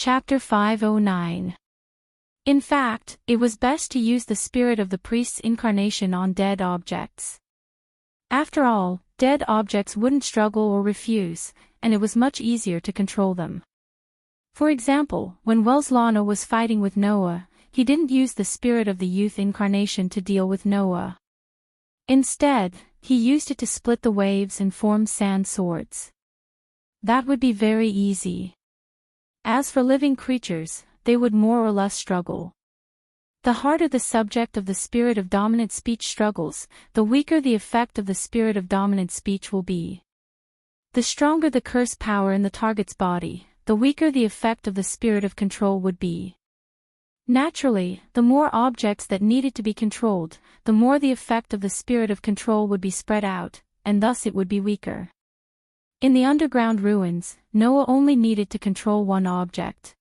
Chapter 509. In fact, it was best to use the spirit of the priest's incarnation on dead objects. After all, dead objects wouldn't struggle or refuse, and it was much easier to control them. For example, when Lana was fighting with Noah, he didn't use the spirit of the youth incarnation to deal with Noah. Instead, he used it to split the waves and form sand swords. That would be very easy. As for living creatures, they would more or less struggle. The harder the subject of the spirit of dominant speech struggles, the weaker the effect of the spirit of dominant speech will be. The stronger the curse power in the target's body, the weaker the effect of the spirit of control would be. Naturally, the more objects that needed to be controlled, the more the effect of the spirit of control would be spread out, and thus it would be weaker. In the underground ruins, Noah only needed to control one object.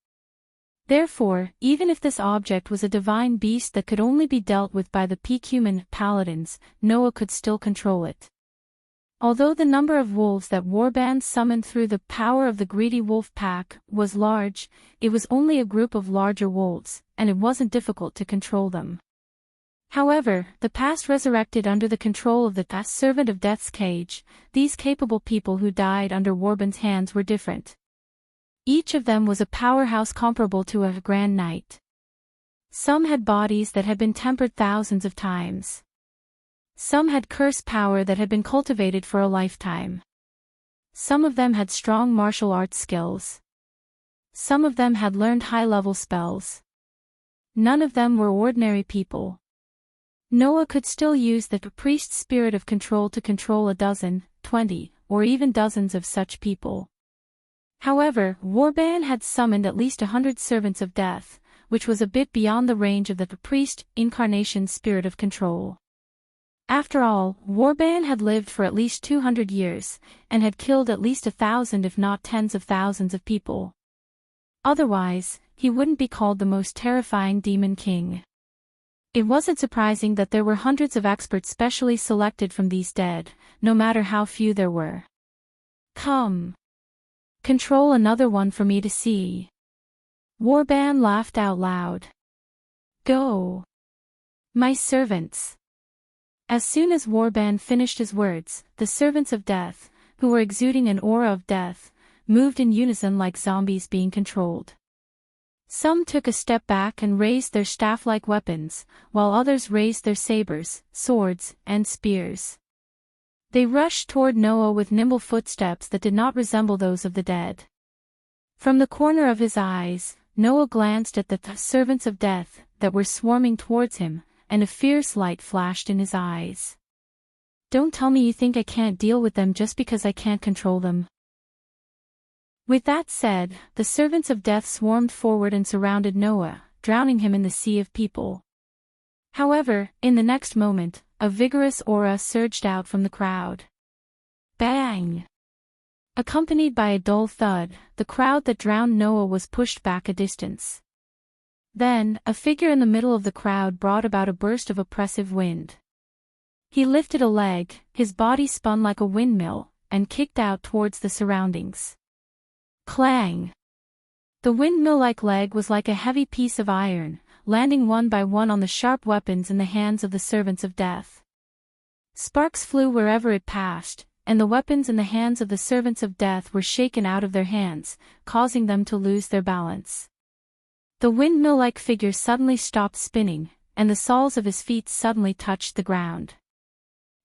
Therefore, even if this object was a divine beast that could only be dealt with by the peak-human paladins, Noah could still control it. Although the number of wolves that Warband summoned through the power of the greedy wolf pack was large, it was only a group of larger wolves, and it wasn't difficult to control them. However, the past resurrected under the control of the servant of death's cage. These capable people who died under Warband's hands were different. Each of them was a powerhouse comparable to a grand knight. Some had bodies that had been tempered thousands of times. Some had curse power that had been cultivated for a lifetime. Some of them had strong martial arts skills. Some of them had learned high-level spells. None of them were ordinary people. Noah could still use the priest's spirit of control to control a dozen, 20, or even dozens of such people. However, Warband had summoned at least 100 servants of death, which was a bit beyond the range of the priest incarnation's spirit of control. After all, Warband had lived for at least 200 years, and had killed at least 1,000 if not tens of thousands of people. Otherwise, he wouldn't be called the most terrifying demon king. It wasn't surprising that there were hundreds of experts specially selected from these dead, no matter how few there were. Come. Control another one for me to see. Warband laughed out loud. Go. My servants. As soon as Warband finished his words, the servants of death, who were exuding an aura of death, moved in unison like zombies being controlled. Some took a step back and raised their staff-like weapons, while others raised their sabers, swords, and spears. They rushed toward Noah with nimble footsteps that did not resemble those of the dead. From the corner of his eyes, Noah glanced at the servants of death that were swarming towards him, and a fierce light flashed in his eyes. Don't tell me you think I can't deal with them just because I can't control them. With that said, the servants of death swarmed forward and surrounded Noah, drowning him in the sea of people. However, in the next moment, a vigorous aura surged out from the crowd. Bang! Accompanied by a dull thud, the crowd that drowned Noah was pushed back a distance. Then, a figure in the middle of the crowd brought about a burst of oppressive wind. He lifted a leg, his body spun like a windmill, and kicked out towards the surroundings. Clang! The windmill-like leg was like a heavy piece of iron, landing one by one on the sharp weapons in the hands of the servants of death. Sparks flew wherever it passed, and the weapons in the hands of the servants of death were shaken out of their hands, causing them to lose their balance. The windmill-like figure suddenly stopped spinning, and the soles of his feet suddenly touched the ground.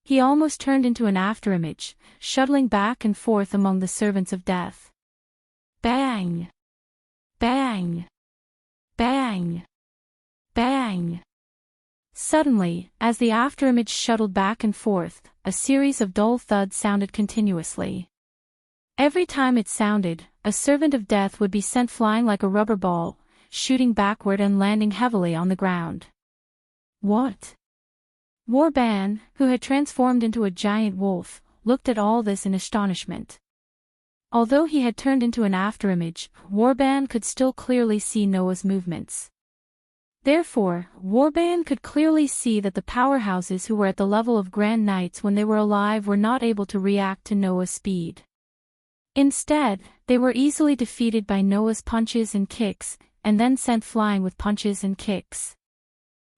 He almost turned into an afterimage, shuttling back and forth among the servants of death. Bang! Bang! Bang! Bang! Suddenly, as the afterimage shuttled back and forth, a series of dull thuds sounded continuously. Every time it sounded, a servant of death would be sent flying like a rubber ball, shooting backward and landing heavily on the ground. What? Warband, who had transformed into a giant wolf, looked at all this in astonishment. Although he had turned into an afterimage, Warband could still clearly see Noah's movements. Therefore, Warband could clearly see that the powerhouses who were at the level of Grand Knights when they were alive were not able to react to Noah's speed. Instead, they were easily defeated by Noah's punches and kicks, and then sent flying with punches and kicks.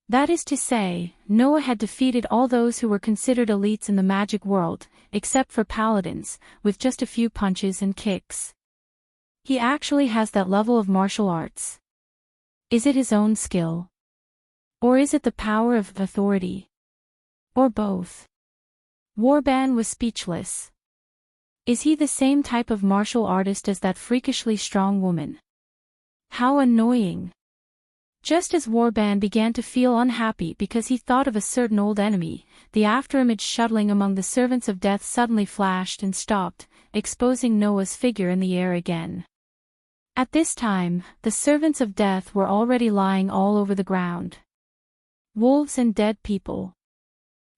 That is to say, Noah had defeated all those who were considered elites in the magic world, except for paladins, with just a few punches and kicks. He actually has that level of martial arts. Is it his own skill? Or is it the power of authority? Or both? Warband was speechless. Is he the same type of martial artist as that freakishly strong woman? How annoying! Just as Warband began to feel unhappy because he thought of a certain old enemy, the afterimage shuttling among the servants of death suddenly flashed and stopped, exposing Noah's figure in the air again. At this time, the servants of death were already lying all over the ground. Wolves and dead people.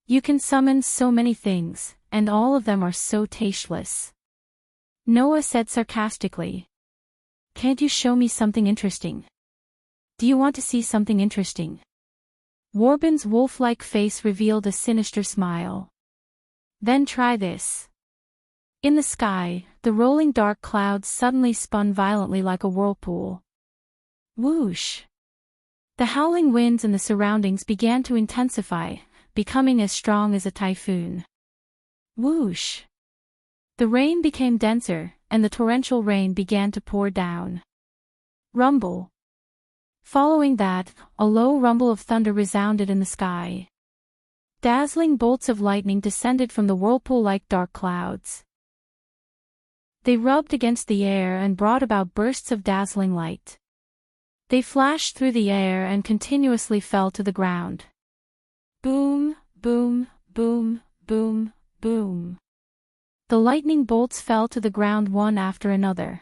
You can summon so many things, and all of them are so tasteless. Noah said sarcastically. Can't you show me something interesting? Do you want to see something interesting? Warband's wolf-like face revealed a sinister smile. Then try this. In the sky, the rolling dark clouds suddenly spun violently like a whirlpool. Whoosh! The howling winds in the surroundings began to intensify, becoming as strong as a typhoon. Whoosh! The rain became denser, and the torrential rain began to pour down. Rumble! Following that, a low rumble of thunder resounded in the sky. Dazzling bolts of lightning descended from the whirlpool-like dark clouds. They rubbed against the air and brought about bursts of dazzling light. They flashed through the air and continuously fell to the ground. Boom, boom, boom, boom, boom. The lightning bolts fell to the ground one after another.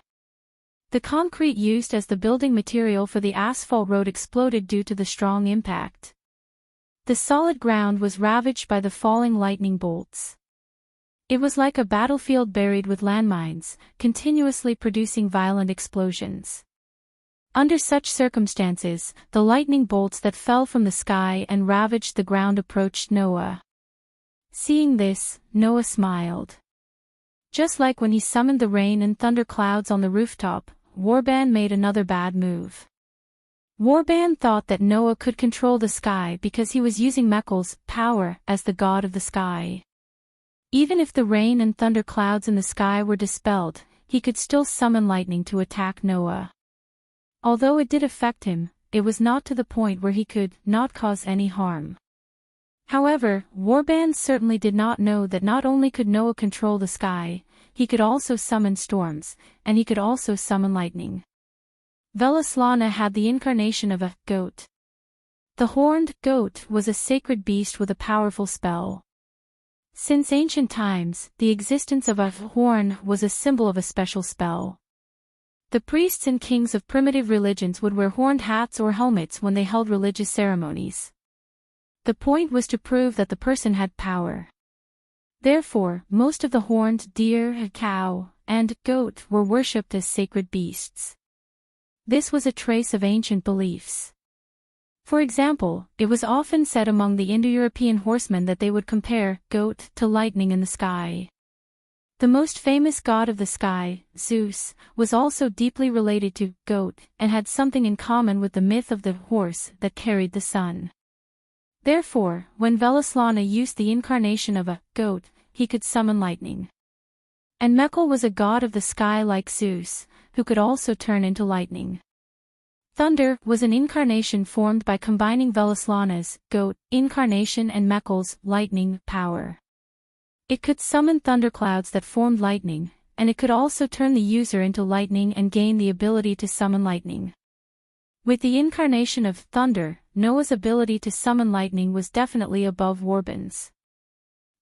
The concrete used as the building material for the asphalt road exploded due to the strong impact. The solid ground was ravaged by the falling lightning bolts. It was like a battlefield buried with landmines, continuously producing violent explosions. Under such circumstances, the lightning bolts that fell from the sky and ravaged the ground approached Noah. Seeing this, Noah smiled. Just like when he summoned the rain and thunder clouds on the rooftop, Warband made another bad move. Warband thought that Noah could control the sky because he was using Mechal's power as the god of the sky. Even if the rain and thunder clouds in the sky were dispelled, he could still summon lightning to attack Noah. Although it did affect him, it was not to the point where he could not cause any harm. However, Warband certainly did not know that not only could Noah control the sky, he could also summon storms, and he could also summon lightning. Velaslana had the incarnation of a goat. The horned goat was a sacred beast with a powerful spell. Since ancient times, the existence of a horn was a symbol of a special spell. The priests and kings of primitive religions would wear horned hats or helmets when they held religious ceremonies. The point was to prove that the person had power. Therefore, most of the horned deer, cow, and goat were worshipped as sacred beasts. This was a trace of ancient beliefs. For example, it was often said among the Indo-European horsemen that they would compare goat to lightning in the sky. The most famous god of the sky, Zeus, was also deeply related to goat and had something in common with the myth of the horse that carried the sun. Therefore, when Velaslana used the incarnation of a goat, he could summon lightning. And Mechal was a god of the sky like Zeus, who could also turn into lightning. Thunder was an incarnation formed by combining Velaslana's goat incarnation and Mechal's lightning power. It could summon thunderclouds that formed lightning, and it could also turn the user into lightning and gain the ability to summon lightning. With the incarnation of thunder, Noah's ability to summon lightning was definitely above Warband's.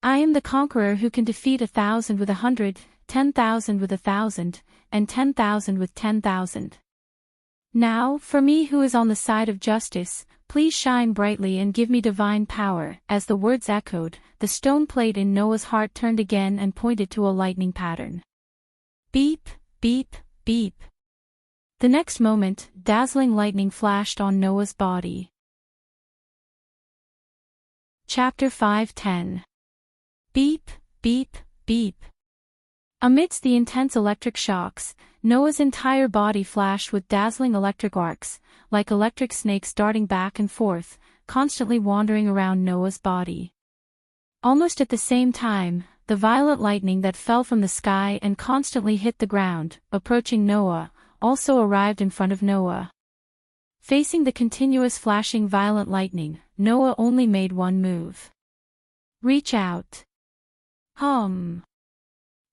I am the conqueror who can defeat 1,000 with 100, 10,000 with 1,000, and 10,000 with 10,000. Now, for me who is on the side of justice, please shine brightly and give me divine power. As the words echoed, the stone plate in Noah's heart turned again and pointed to a lightning pattern. Beep, beep, beep. The next moment, dazzling lightning flashed on Noah's body. Chapter 5:10. Beep, beep, beep. Amidst the intense electric shocks, Noah's entire body flashed with dazzling electric arcs, like electric snakes darting back and forth, constantly wandering around Noah's body. Almost at the same time, the violent lightning that fell from the sky and constantly hit the ground, approaching Noah, also arrived in front of Noah. Facing the continuous flashing violent lightning, Noah only made one move. Reach out.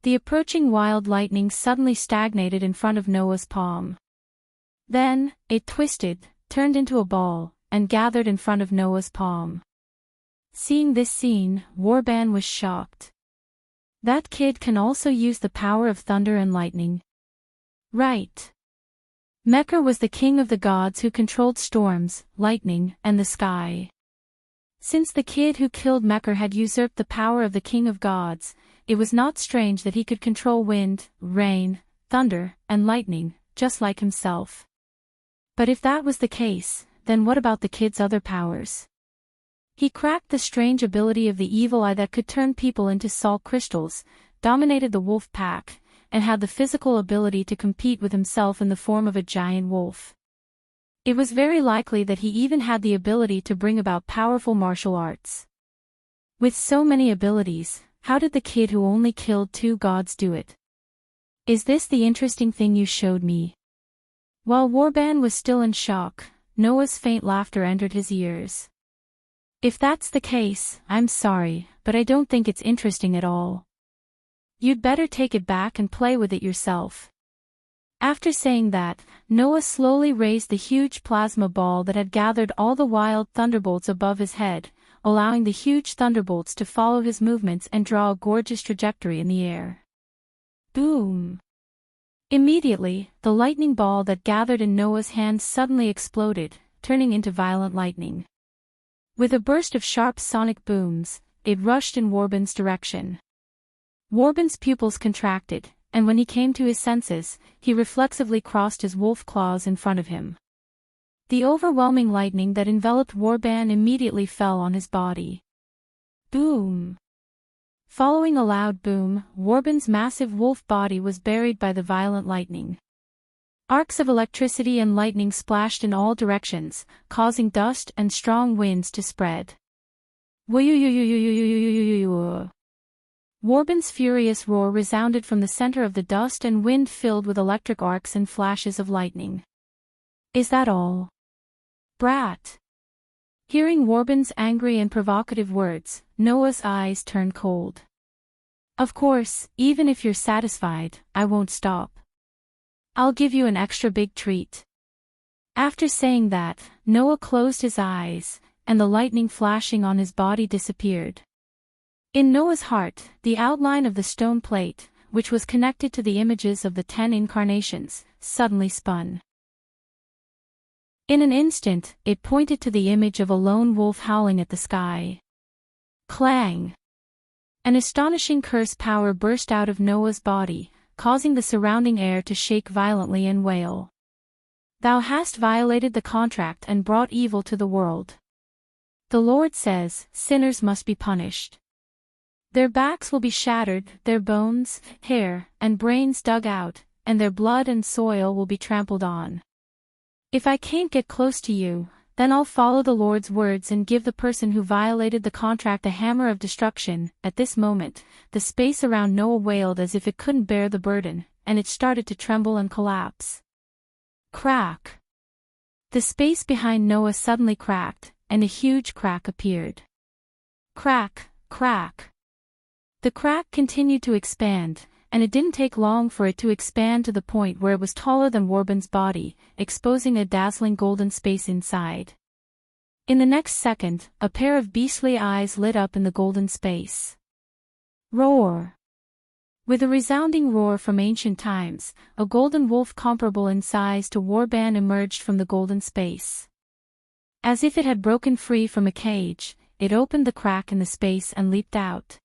The approaching wild lightning suddenly stagnated in front of Noah's palm. Then, it twisted, turned into a ball, and gathered in front of Noah's palm. Seeing this scene, Warban was shocked. That kid can also use the power of thunder and lightning. Right. Mekar was the king of the gods who controlled storms, lightning, and the sky. Since the kid who killed Mekar had usurped the power of the king of gods, it was not strange that he could control wind, rain, thunder, and lightning, just like himself. But if that was the case, then what about the kid's other powers? He cracked the strange ability of the evil eye that could turn people into salt crystals, dominated the wolf pack, and had the physical ability to compete with himself in the form of a giant wolf. It was very likely that he even had the ability to bring about powerful martial arts. With so many abilities, how did the kid who only killed 2 gods do it? Is this the interesting thing you showed me? While Warban was still in shock, Noah's faint laughter entered his ears. If that's the case, I'm sorry, but I don't think it's interesting at all. You'd better take it back and play with it yourself. After saying that, Noah slowly raised the huge plasma ball that had gathered all the wild thunderbolts above his head, allowing the huge thunderbolts to follow his movements and draw a gorgeous trajectory in the air. Boom! Immediately, the lightning ball that gathered in Noah's hand suddenly exploded, turning into violent lightning. With a burst of sharp sonic booms, it rushed in Warban's direction. Warban's pupils contracted, and when he came to his senses, he reflexively crossed his wolf claws in front of him. The overwhelming lightning that enveloped Warban immediately fell on his body. Boom! Following a loud boom, Warban's massive wolf body was buried by the violent lightning. Arcs of electricity and lightning splashed in all directions, causing dust and strong winds to spread. Warban's furious roar resounded from the center of the dust and wind filled with electric arcs and flashes of lightning. Is that all? Brat! Hearing Warban's angry and provocative words, Noah's eyes turned cold. Of course, even if you're satisfied, I won't stop. I'll give you an extra big treat. After saying that, Noah closed his eyes, and the lightning flashing on his body disappeared. In Noah's heart, the outline of the stone plate, which was connected to the images of the 10 incarnations, suddenly spun. In an instant, it pointed to the image of a lone wolf howling at the sky. Clang! An astonishing curse power burst out of Noah's body, causing the surrounding air to shake violently and wail. Thou hast violated the contract and brought evil to the world. The Lord says, sinners must be punished. Their backs will be shattered, their bones, hair, and brains dug out, and their blood and soil will be trampled on. If I can't get close to you, then I'll follow the Lord's words and give the person who violated the contract a hammer of destruction. At this moment, the space around Noah wailed as if it couldn't bear the burden, and it started to tremble and collapse. Crack! The space behind Noah suddenly cracked, and a huge crack appeared. Crack, crack. The crack continued to expand, and it didn't take long for it to expand to the point where it was taller than Warban's body, exposing a dazzling golden space inside. In the next second, a pair of beastly eyes lit up in the golden space. Roar! With a resounding roar from ancient times, a golden wolf comparable in size to Warban emerged from the golden space. As if it had broken free from a cage, it opened the crack in the space and leaped out.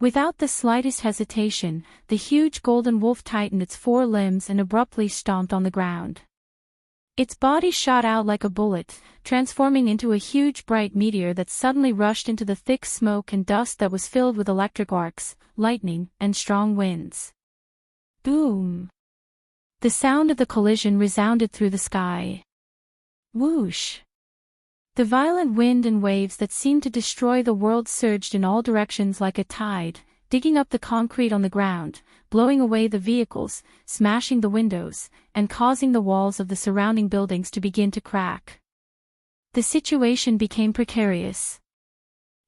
Without the slightest hesitation, the huge golden wolf tightened its 4 limbs and abruptly stomped on the ground. Its body shot out like a bullet, transforming into a huge bright meteor that suddenly rushed into the thick smoke and dust that was filled with electric arcs, lightning, and strong winds. Boom! The sound of the collision resounded through the sky. Whoosh! The violent wind and waves that seemed to destroy the world surged in all directions like a tide, digging up the concrete on the ground, blowing away the vehicles, smashing the windows, and causing the walls of the surrounding buildings to begin to crack. The situation became precarious.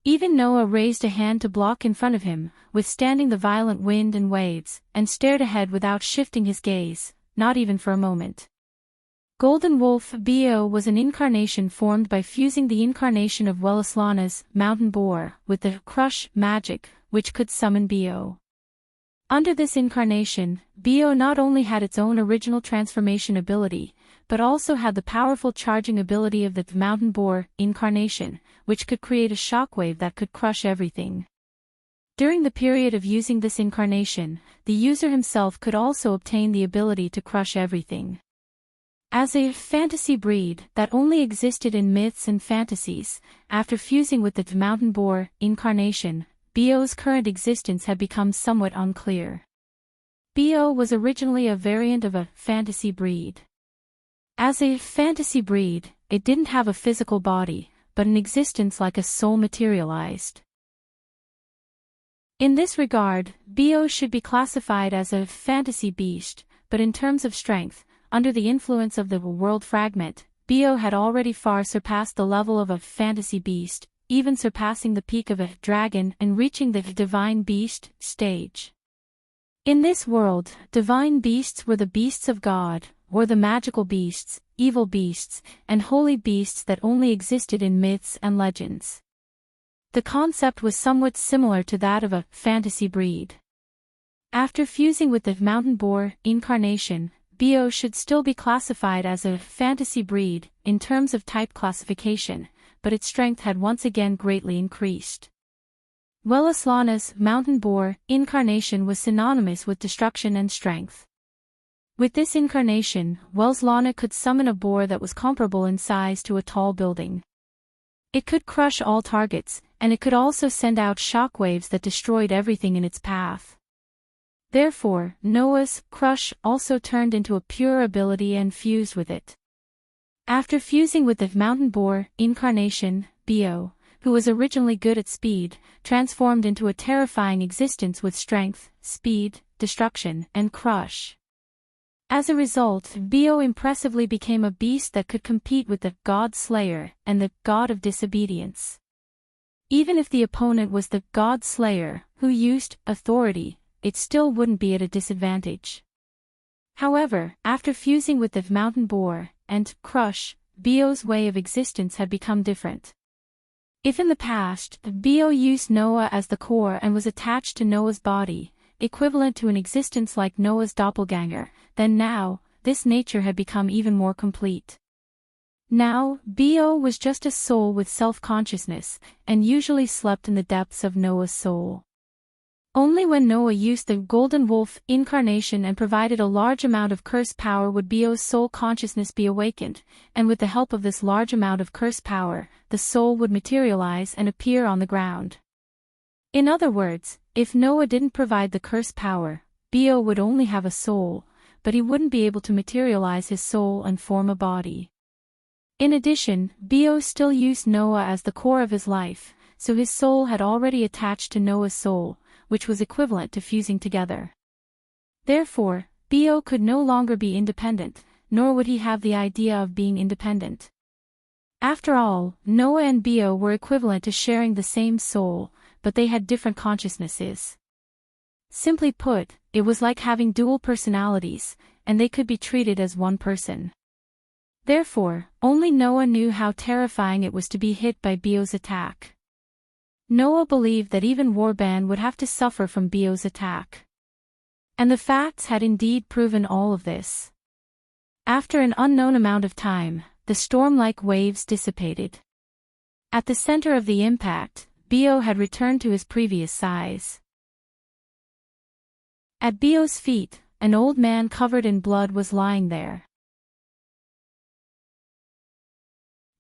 Even Noah raised a hand to block in front of him, withstanding the violent wind and waves, and stared ahead without shifting his gaze, not even for a moment. Golden Wolf Bo was an incarnation formed by fusing the incarnation of Welleslana's mountain boar with the crush magic, which could summon Bo. Under this incarnation, Bo not only had its own original transformation ability, but also had the powerful charging ability of the mountain boar incarnation, which could create a shockwave that could crush everything. During the period of using this incarnation, the user himself could also obtain the ability to crush everything. As a fantasy breed that only existed in myths and fantasies, after fusing with the mountain boar incarnation, Bo's current existence had become somewhat unclear. Bo was originally a variant of a fantasy breed. As a fantasy breed, it didn't have a physical body, but an existence like a soul materialized. In this regard, Bo should be classified as a fantasy beast, but in terms of strength, under the influence of the world fragment, Bo had already far surpassed the level of a fantasy beast, even surpassing the peak of a dragon and reaching the divine beast stage. In this world, divine beasts were the beasts of God, or the magical beasts, evil beasts, and holy beasts that only existed in myths and legends. The concept was somewhat similar to that of a fantasy breed. After fusing with the mountain boar incarnation, Bo should still be classified as a fantasy breed in terms of type classification, but its strength had once again greatly increased. Welleslana's mountain boar incarnation was synonymous with destruction and strength. With this incarnation, Welleslana could summon a boar that was comparable in size to a tall building. It could crush all targets, and it could also send out shockwaves that destroyed everything in its path. Therefore, Noah's crush also turned into a pure ability and fused with it. After fusing with the mountain boar incarnation, Bo, who was originally good at speed, transformed into a terrifying existence with strength, speed, destruction, and crush. As a result, Bo impressively became a beast that could compete with the God Slayer and the God of Disobedience. Even if the opponent was the God Slayer, who used authority, it still wouldn't be at a disadvantage. However, after fusing with the mountain boar and crush, Bo's way of existence had become different. If in the past, Bo used Noah as the core and was attached to Noah's body, equivalent to an existence like Noah's doppelganger, then now, this nature had become even more complete. Now, Bo was just a soul with self-consciousness, and usually slept in the depths of Noah's soul. Only when Noah used the Golden Wolf incarnation and provided a large amount of curse power would Bo's soul consciousness be awakened, and with the help of this large amount of curse power, the soul would materialize and appear on the ground. In other words, if Noah didn't provide the curse power, Bo would only have a soul, but he wouldn't be able to materialize his soul and form a body. In addition, Bo still used Noah as the core of his life, so his soul had already attached to Noah's soul, which was equivalent to fusing together. Therefore, Bo could no longer be independent, nor would he have the idea of being independent. After all, Noah and Bo were equivalent to sharing the same soul, but they had different consciousnesses. Simply put, it was like having dual personalities, and they could be treated as one person. Therefore, only Noah knew how terrifying it was to be hit by Bo's attack. Noah believed that even Warban would have to suffer from Bo's attack. And the facts had indeed proven all of this. After an unknown amount of time, the storm-like waves dissipated. At the center of the impact, Bo had returned to his previous size. At Bo's feet, an old man covered in blood was lying there.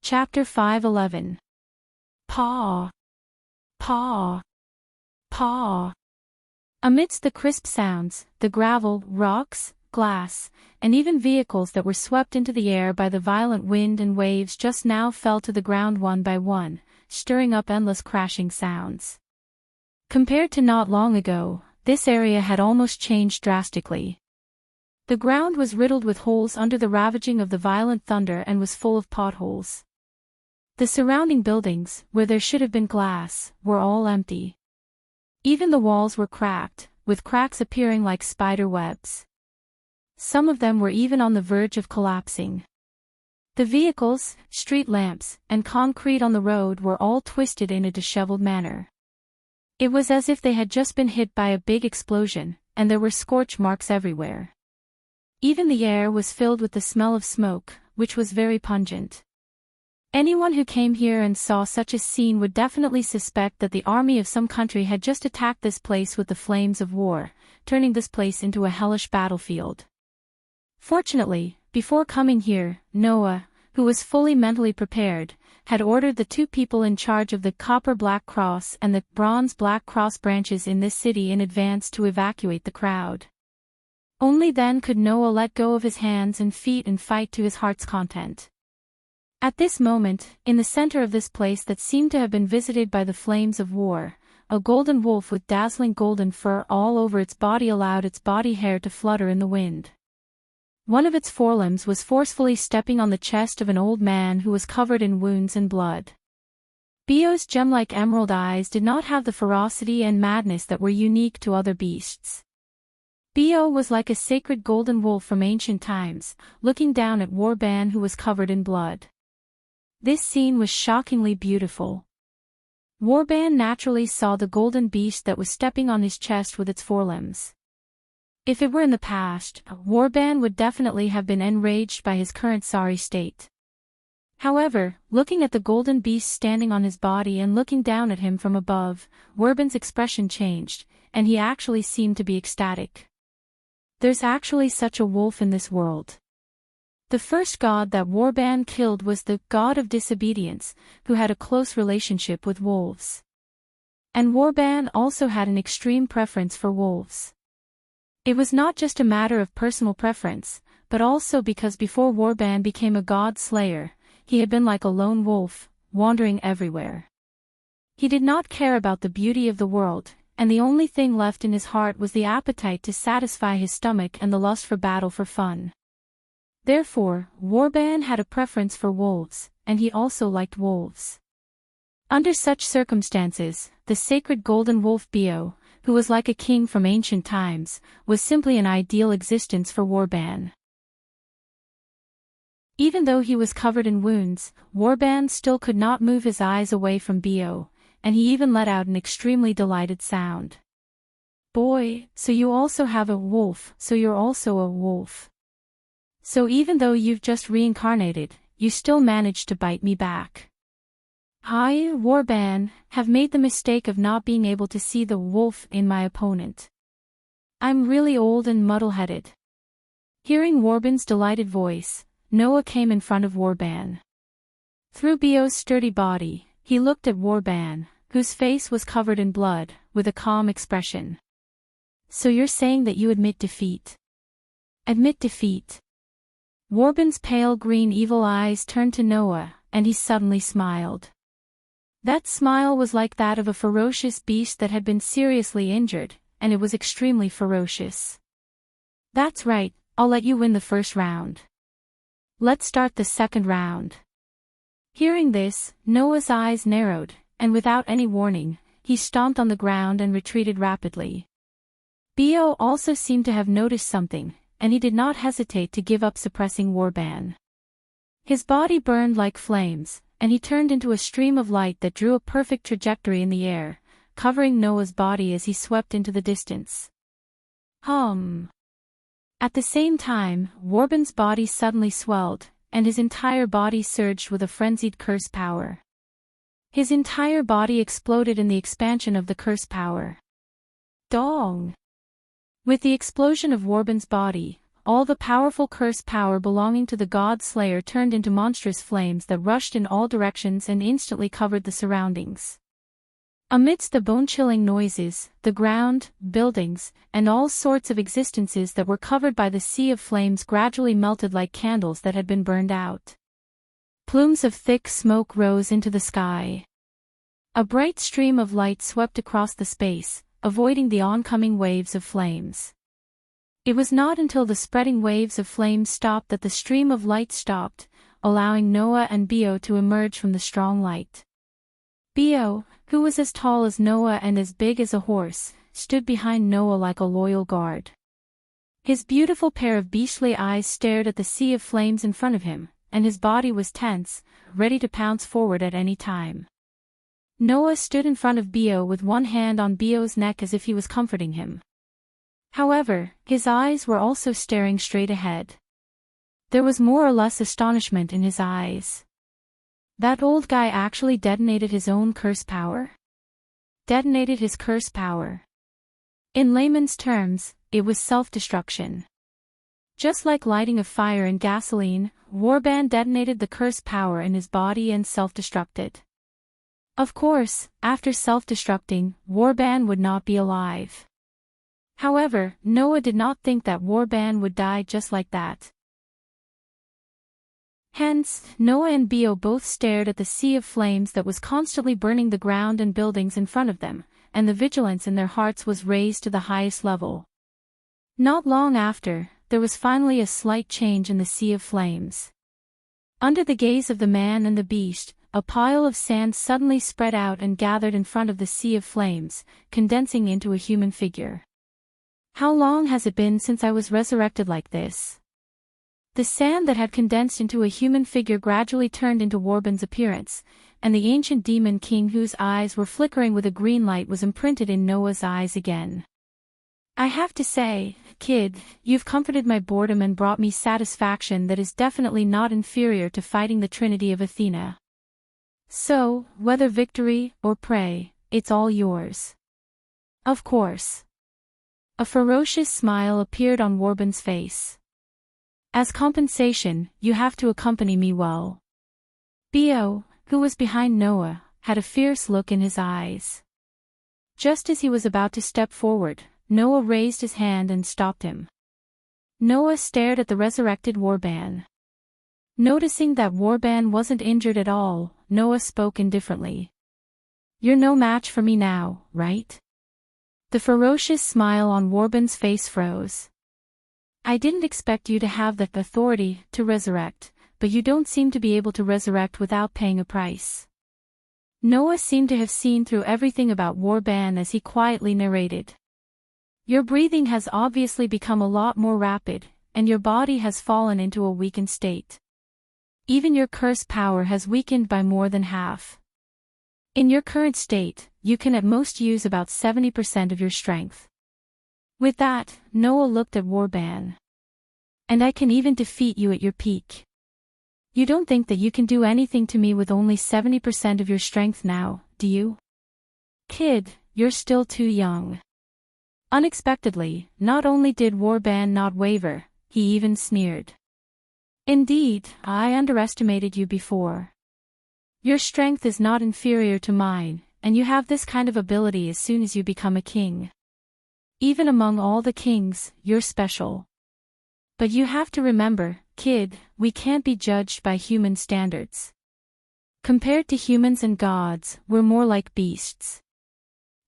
Chapter 5:11. Paw. Paw. Paw. Amidst the crisp sounds, the gravel, rocks, glass, and even vehicles that were swept into the air by the violent wind and waves just now fell to the ground one by one, stirring up endless crashing sounds. Compared to not long ago, this area had almost changed drastically. The ground was riddled with holes under the ravaging of the violent thunder and was full of potholes. The surrounding buildings, where there should have been glass, were all empty. Even the walls were cracked, with cracks appearing like spider webs. Some of them were even on the verge of collapsing. The vehicles, street lamps, and concrete on the road were all twisted in a disheveled manner. It was as if they had just been hit by a big explosion, and there were scorch marks everywhere. Even the air was filled with the smell of smoke, which was very pungent. Anyone who came here and saw such a scene would definitely suspect that the army of some country had just attacked this place with the flames of war, turning this place into a hellish battlefield. Fortunately, before coming here, Noah, who was fully mentally prepared, had ordered the two people in charge of the Copper Black Cross and the Bronze Black Cross branches in this city in advance to evacuate the crowd. Only then could Noah let go of his hands and feet and fight to his heart's content. At this moment, in the center of this place that seemed to have been visited by the flames of war, a golden wolf with dazzling golden fur all over its body allowed its body hair to flutter in the wind. One of its forelimbs was forcefully stepping on the chest of an old man who was covered in wounds and blood. Bio's gem-like emerald eyes did not have the ferocity and madness that were unique to other beasts. Bio was like a sacred golden wolf from ancient times, looking down at Warban who was covered in blood. This scene was shockingly beautiful. Warban naturally saw the golden beast that was stepping on his chest with its forelimbs. If it were in the past, Warban would definitely have been enraged by his current sorry state. However, looking at the golden beast standing on his body and looking down at him from above, Warban's expression changed, and he actually seemed to be ecstatic. There's actually such a wolf in this world. The first god that Warban killed was the god of disobedience, who had a close relationship with wolves. And Warban also had an extreme preference for wolves. It was not just a matter of personal preference, but also because before Warban became a god slayer, he had been like a lone wolf, wandering everywhere. He did not care about the beauty of the world, and the only thing left in his heart was the appetite to satisfy his stomach and the lust for battle for fun. Therefore, Warban had a preference for wolves, and he also liked wolves. Under such circumstances, the sacred golden wolf Bio, who was like a king from ancient times, was simply an ideal existence for Warban. Even though he was covered in wounds, Warban still could not move his eyes away from Bio, and he even let out an extremely delighted sound. Boy, so you also have a wolf, so you're also a wolf. So even though you've just reincarnated, you still managed to bite me back. I, Warban, have made the mistake of not being able to see the wolf in my opponent. I'm really old and muddle-headed. Hearing Warban's delighted voice, Noah came in front of Warban. Through Bio's sturdy body, he looked at Warban, whose face was covered in blood, with a calm expression. So you're saying that you admit defeat? Admit defeat. Warban's pale green evil eyes turned to Noah, and he suddenly smiled. That smile was like that of a ferocious beast that had been seriously injured, and it was extremely ferocious. That's right, I'll let you win the first round. Let's start the second round. Hearing this, Noah's eyes narrowed, and without any warning, he stomped on the ground and retreated rapidly. Bio also seemed to have noticed something, and he did not hesitate to give up suppressing Warban. His body burned like flames, and he turned into a stream of light that drew a perfect trajectory in the air, covering Noah's body as he swept into the distance. At the same time, Warban's body suddenly swelled, and his entire body surged with a frenzied curse power. His entire body exploded in the expansion of the curse power. Dong! With the explosion of Warban's body, all the powerful curse power belonging to the god slayer turned into monstrous flames that rushed in all directions and instantly covered the surroundings. Amidst the bone-chilling noises, the ground, buildings, and all sorts of existences that were covered by the sea of flames gradually melted like candles that had been burned out. Plumes of thick smoke rose into the sky. A bright stream of light swept across the space, avoiding the oncoming waves of flames. It was not until the spreading waves of flames stopped that the stream of light stopped, allowing Noah and Bio to emerge from the strong light. Bio, who was as tall as Noah and as big as a horse, stood behind Noah like a loyal guard. His beautiful pair of beastly eyes stared at the sea of flames in front of him, and his body was tense, ready to pounce forward at any time. Noah stood in front of Bio with one hand on Bio's neck as if he was comforting him. However, his eyes were also staring straight ahead. There was more or less astonishment in his eyes. That old guy actually detonated his own curse power? Detonated his curse power. In layman's terms, it was self-destruction. Just like lighting a fire in gasoline, Warband detonated the curse power in his body and self-destructed. Of course, after self-destructing, Warband would not be alive. However, Noah did not think that Warband would die just like that. Hence, Noah and Bio both stared at the sea of flames that was constantly burning the ground and buildings in front of them, and the vigilance in their hearts was raised to the highest level. Not long after, there was finally a slight change in the sea of flames. Under the gaze of the man and the beast, a pile of sand suddenly spread out and gathered in front of the sea of flames, condensing into a human figure. How long has it been since I was resurrected like this? The sand that had condensed into a human figure gradually turned into Warband's appearance, and the ancient demon king whose eyes were flickering with a green light was imprinted in Noah's eyes again. I have to say, kid, you've comforted my boredom and brought me satisfaction that is definitely not inferior to fighting the Trinity of Athena. So, whether victory or prey, it's all yours. Of course. A ferocious smile appeared on Warband's face. As compensation, you have to accompany me well. Bio, who was behind Noah, had a fierce look in his eyes. Just as he was about to step forward, Noah raised his hand and stopped him. Noah stared at the resurrected Warband. Noticing that Warband wasn't injured at all, Noah spoke indifferently. You're no match for me now, right? The ferocious smile on Warband's face froze. I didn't expect you to have the authority to resurrect, but you don't seem to be able to resurrect without paying a price. Noah seemed to have seen through everything about Warband as he quietly narrated. Your breathing has obviously become a lot more rapid, and your body has fallen into a weakened state. Even your curse power has weakened by more than half. In your current state, you can at most use about 70% of your strength. With that, Noah looked at Warband. And I can even defeat you at your peak. You don't think that you can do anything to me with only 70% of your strength now, do you? Kid, you're still too young. Unexpectedly, not only did Warband not waver, he even sneered. Indeed, I underestimated you before. Your strength is not inferior to mine, and you have this kind of ability as soon as you become a king. Even among all the kings, you're special. But you have to remember, kid, we can't be judged by human standards. Compared to humans and gods, we're more like beasts.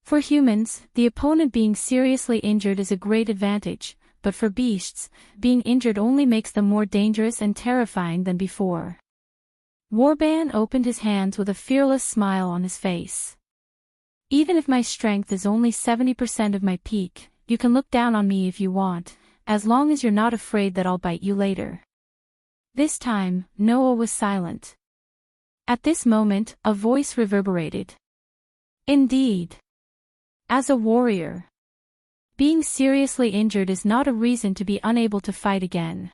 For humans, the opponent being seriously injured is a great advantage, but for beasts, being injured only makes them more dangerous and terrifying than before. Warband opened his hands with a fearless smile on his face. Even if my strength is only 70% of my peak, you can look down on me if you want, as long as you're not afraid that I'll bite you later. This time, Noah was silent. At this moment, a voice reverberated. Indeed. As a warrior, being seriously injured is not a reason to be unable to fight again.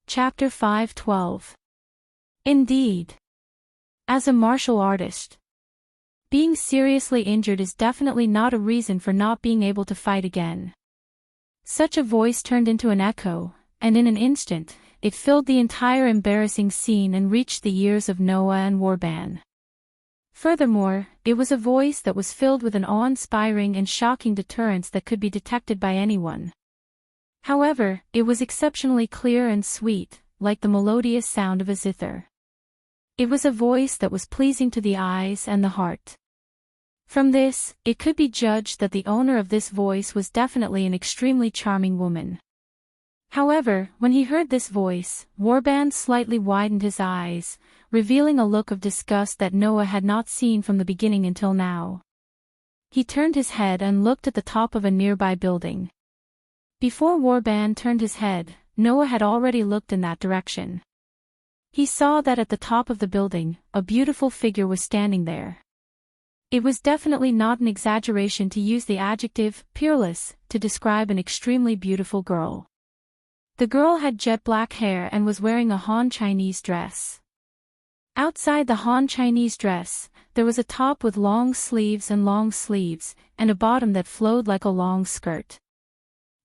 Chapter 5:12. Indeed. As a martial artist. Being seriously injured is definitely not a reason for not being able to fight again. Such a voice turned into an echo, and in an instant, it filled the entire embarrassing scene and reached the ears of Noah and Warban. Furthermore, it was a voice that was filled with an awe-inspiring and shocking deterrence that could be detected by anyone. However, it was exceptionally clear and sweet, like the melodious sound of a zither. It was a voice that was pleasing to the eyes and the heart. From this, it could be judged that the owner of this voice was definitely an extremely charming woman. However, when he heard this voice, Warban slightly widened his eyes, revealing a look of disgust that Noah had not seen from the beginning until now. He turned his head and looked at the top of a nearby building. Before Warban turned his head, Noah had already looked in that direction. He saw that at the top of the building, a beautiful figure was standing there. It was definitely not an exaggeration to use the adjective, peerless, to describe an extremely beautiful girl. The girl had jet black hair and was wearing a Han Chinese dress. Outside the Han Chinese dress, there was a top with long sleeves and a bottom that flowed like a long skirt.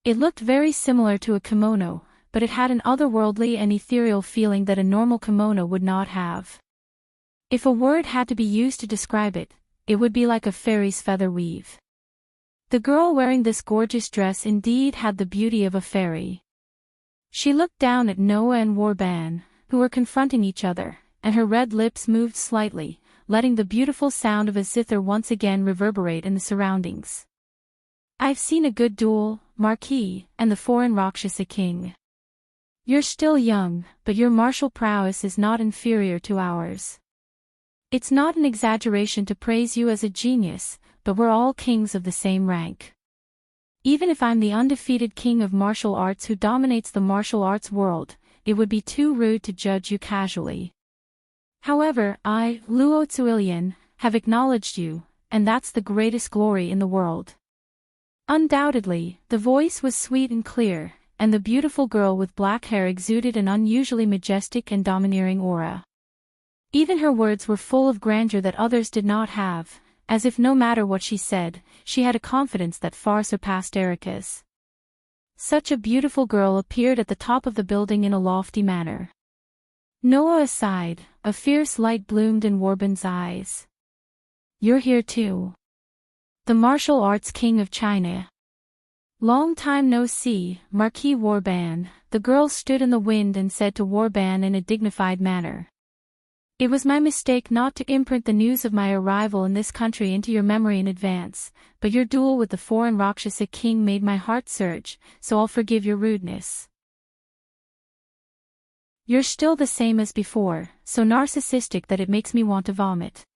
It looked very similar to a kimono, but it had an otherworldly and ethereal feeling that a normal kimono would not have. If a word had to be used to describe it, it would be like a fairy's feather weave. The girl wearing this gorgeous dress indeed had the beauty of a fairy. She looked down at Noah and Warban, who were confronting each other, and her red lips moved slightly, letting the beautiful sound of a zither once again reverberate in the surroundings. "I've seen a good duel, Marquis, and the foreign Rakshasa king. You're still young, but your martial prowess is not inferior to ours. It's not an exaggeration to praise you as a genius, but we're all kings of the same rank. Even if I'm the undefeated king of martial arts who dominates the martial arts world, it would be too rude to judge you casually. However, I, Luo Tzuilian, have acknowledged you, and that's the greatest glory in the world." Undoubtedly, the voice was sweet and clear, and the beautiful girl with black hair exuded an unusually majestic and domineering aura. Even her words were full of grandeur that others did not have, as if no matter what she said, she had a confidence that far surpassed Erica's. Such a beautiful girl appeared at the top of the building in a lofty manner. Noah aside, a fierce light bloomed in Warban's eyes. "You're here too. The martial arts king of China. Long time no see, Marquis Warban." The girl stood in the wind and said to Warban in a dignified manner, "It was my mistake not to imprint the news of my arrival in this country into your memory in advance, but your duel with the foreign Rakshasa king made my heart surge, so I'll forgive your rudeness. You're still the same as before, so narcissistic that it makes me want to vomit."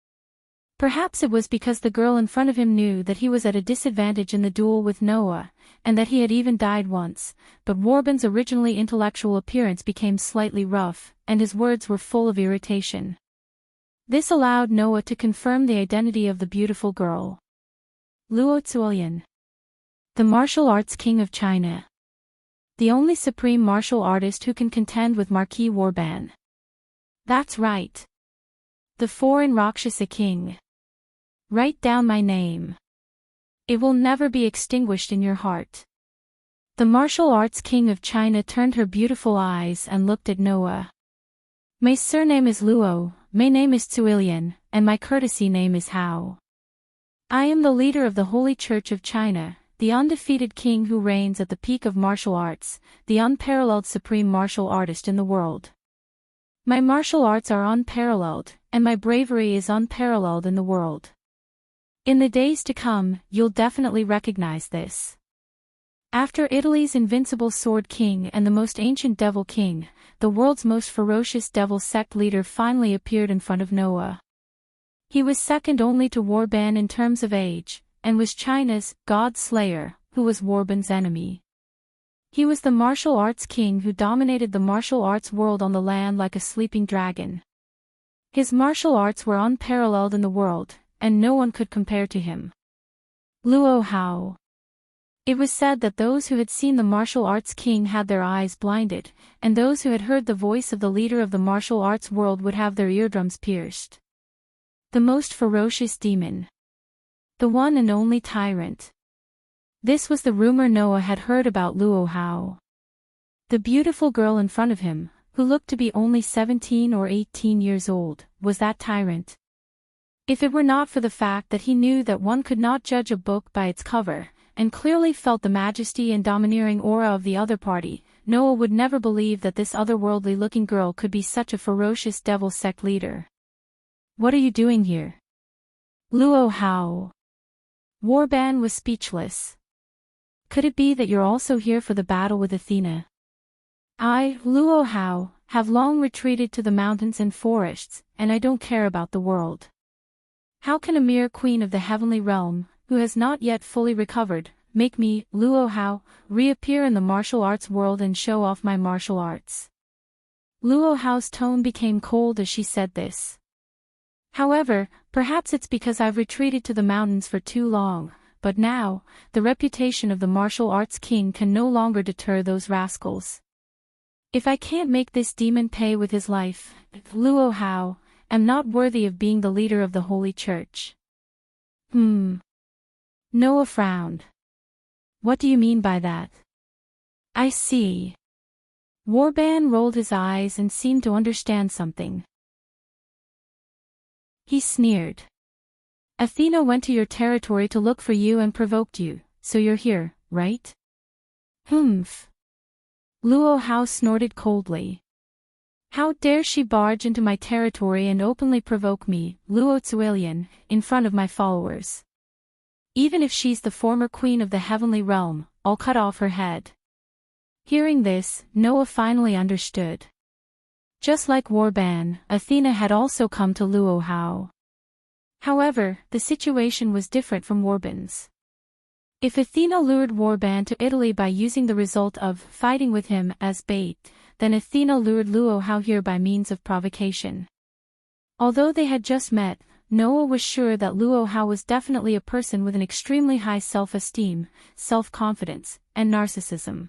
Perhaps it was because the girl in front of him knew that he was at a disadvantage in the duel with Noah, and that he had even died once, but Warban's originally intellectual appearance became slightly rough, and his words were full of irritation. This allowed Noah to confirm the identity of the beautiful girl. "Luo Tzuilian, the martial arts king of China. The only supreme martial artist who can contend with Marquis Warban." "That's right. The foreign Rakshasa king. Write down my name. It will never be extinguished in your heart." The martial arts king of China turned her beautiful eyes and looked at Noah. "My surname is Luo, my name is Tzuilian, and my courtesy name is Hao. I am the leader of the Holy Church of China, the undefeated king who reigns at the peak of martial arts, the unparalleled supreme martial artist in the world. My martial arts are unparalleled, and my bravery is unparalleled in the world. In the days to come, you'll definitely recognize this." After Italy's invincible Sword King and the most ancient Devil King, the world's most ferocious devil sect leader finally appeared in front of Noah. He was second only to Warban in terms of age, and was China's God Slayer, who was Warban's enemy. He was the martial arts king who dominated the martial arts world on the land like a sleeping dragon. His martial arts were unparalleled in the world, and no one could compare to him. Luo Hao. It was said that those who had seen the martial arts king had their eyes blinded, and those who had heard the voice of the leader of the martial arts world would have their eardrums pierced. The most ferocious demon. The one and only tyrant. This was the rumor Noah had heard about Luo Hao. The beautiful girl in front of him, who looked to be only 17 or 18 years old, was that tyrant. If it were not for the fact that he knew that one could not judge a book by its cover, and clearly felt the majesty and domineering aura of the other party, Noah would never believe that this otherworldly-looking girl could be such a ferocious devil sect leader. What are you doing here? Luo Hao. Warban was speechless. Could it be that you're also here for the battle with Athena? I, Luo Hao, have long retreated to the mountains and forests, and I don't care about the world. How can a mere queen of the heavenly realm, who has not yet fully recovered, make me, Luo Hao, reappear in the martial arts world and show off my martial arts? Luo Hao's tone became cold as she said this. However, perhaps it's because I've retreated to the mountains for too long, but now, the reputation of the martial arts king can no longer deter those rascals. If I can't make this demon pay with his life, Luo Hao, am not worthy of being the leader of the Holy Church. Noah frowned. What do you mean by that? I see. Warban rolled his eyes and seemed to understand something. He sneered. Athena went to your territory to look for you and provoked you, so you're here, right? Humph. Luo Hao snorted coldly. How dare she barge into my territory and openly provoke me, Luo Zuilian, in front of my followers. Even if she's the former queen of the heavenly realm, I'll cut off her head. Hearing this, Noah finally understood. Just like Warban, Athena had also come to Luo Hao. However, the situation was different from Warban's. If Athena lured Warban to Italy by using the result of fighting with him as bait, then Athena lured Luo Hao here by means of provocation. Although they had just met, Noah was sure that Luo Hao was definitely a person with an extremely high self-esteem, self-confidence, and narcissism.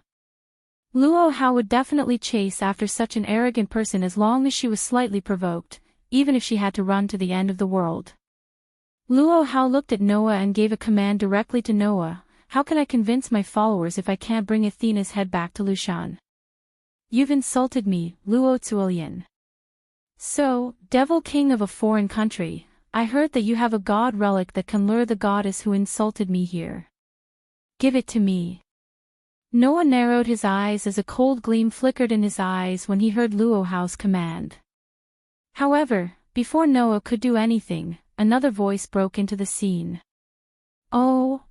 Luo Hao would definitely chase after such an arrogant person as long as she was slightly provoked, even if she had to run to the end of the world. Luo Hao looked at Noah and gave a command directly to Noah. How can I convince my followers if I can't bring Athena's head back to Lushan? You've insulted me, Luo Zuilian. So, devil king of a foreign country, I heard that you have a god relic that can lure the goddess who insulted me here. Give it to me. Noah narrowed his eyes as a cold gleam flickered in his eyes when he heard Luo Hao's command. However, before Noah could do anything, another voice broke into the scene. Oh.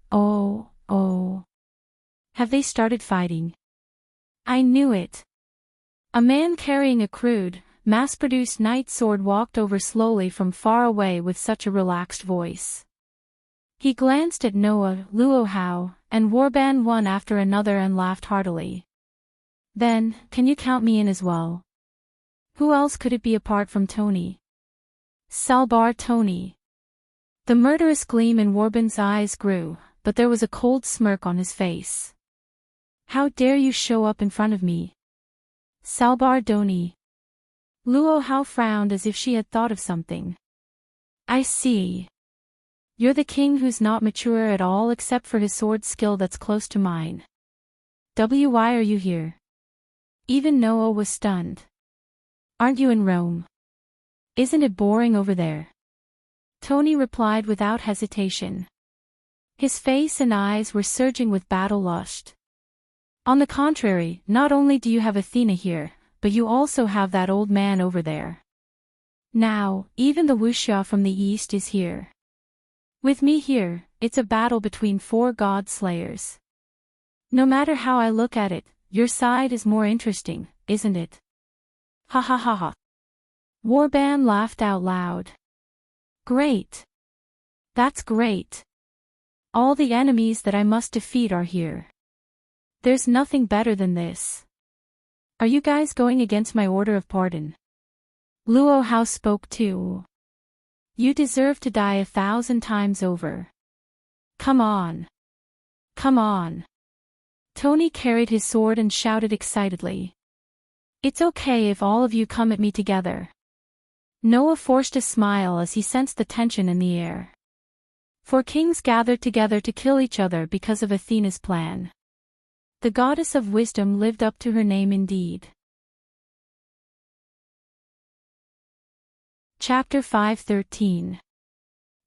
Have they started fighting? I knew it. A man carrying a crude, mass-produced knight sword walked over slowly from far away with such a relaxed voice. He glanced at Noah, Luo Hao, and Warban one after another and laughed heartily. Then, can you count me in as well? Who else could it be apart from Tony? Salbar Tony. The murderous gleam in Warban's eyes grew, but there was a cold smirk on his face. How dare you show up in front of me? Salbar Doni. Luo Hao frowned as if she had thought of something. I see. You're the king who's not mature at all except for his sword skill that's close to mine. Why are you here? Even Noah was stunned. Aren't you in Rome? Isn't it boring over there? Tony replied without hesitation. His face and eyes were surging with battle lust. On the contrary, not only do you have Athena here, but you also have that old man over there. Now, even the wuxia from the east is here. With me here, it's a battle between 4 god slayers. No matter how I look at it, your side is more interesting, isn't it? Ha ha ha ha. Warban laughed out loud. Great. That's great. All the enemies that I must defeat are here. There's nothing better than this. Are you guys going against my order of pardon? Luo Hao spoke too. You deserve to die 1,000 times over. Come on. Come on. Tony carried his sword and shouted excitedly. It's okay if all of you come at me together. Noah forced a smile as he sensed the tension in the air. 4 kings gathered together to kill each other because of Athena's plan. The goddess of wisdom lived up to her name indeed. Chapter 5:13.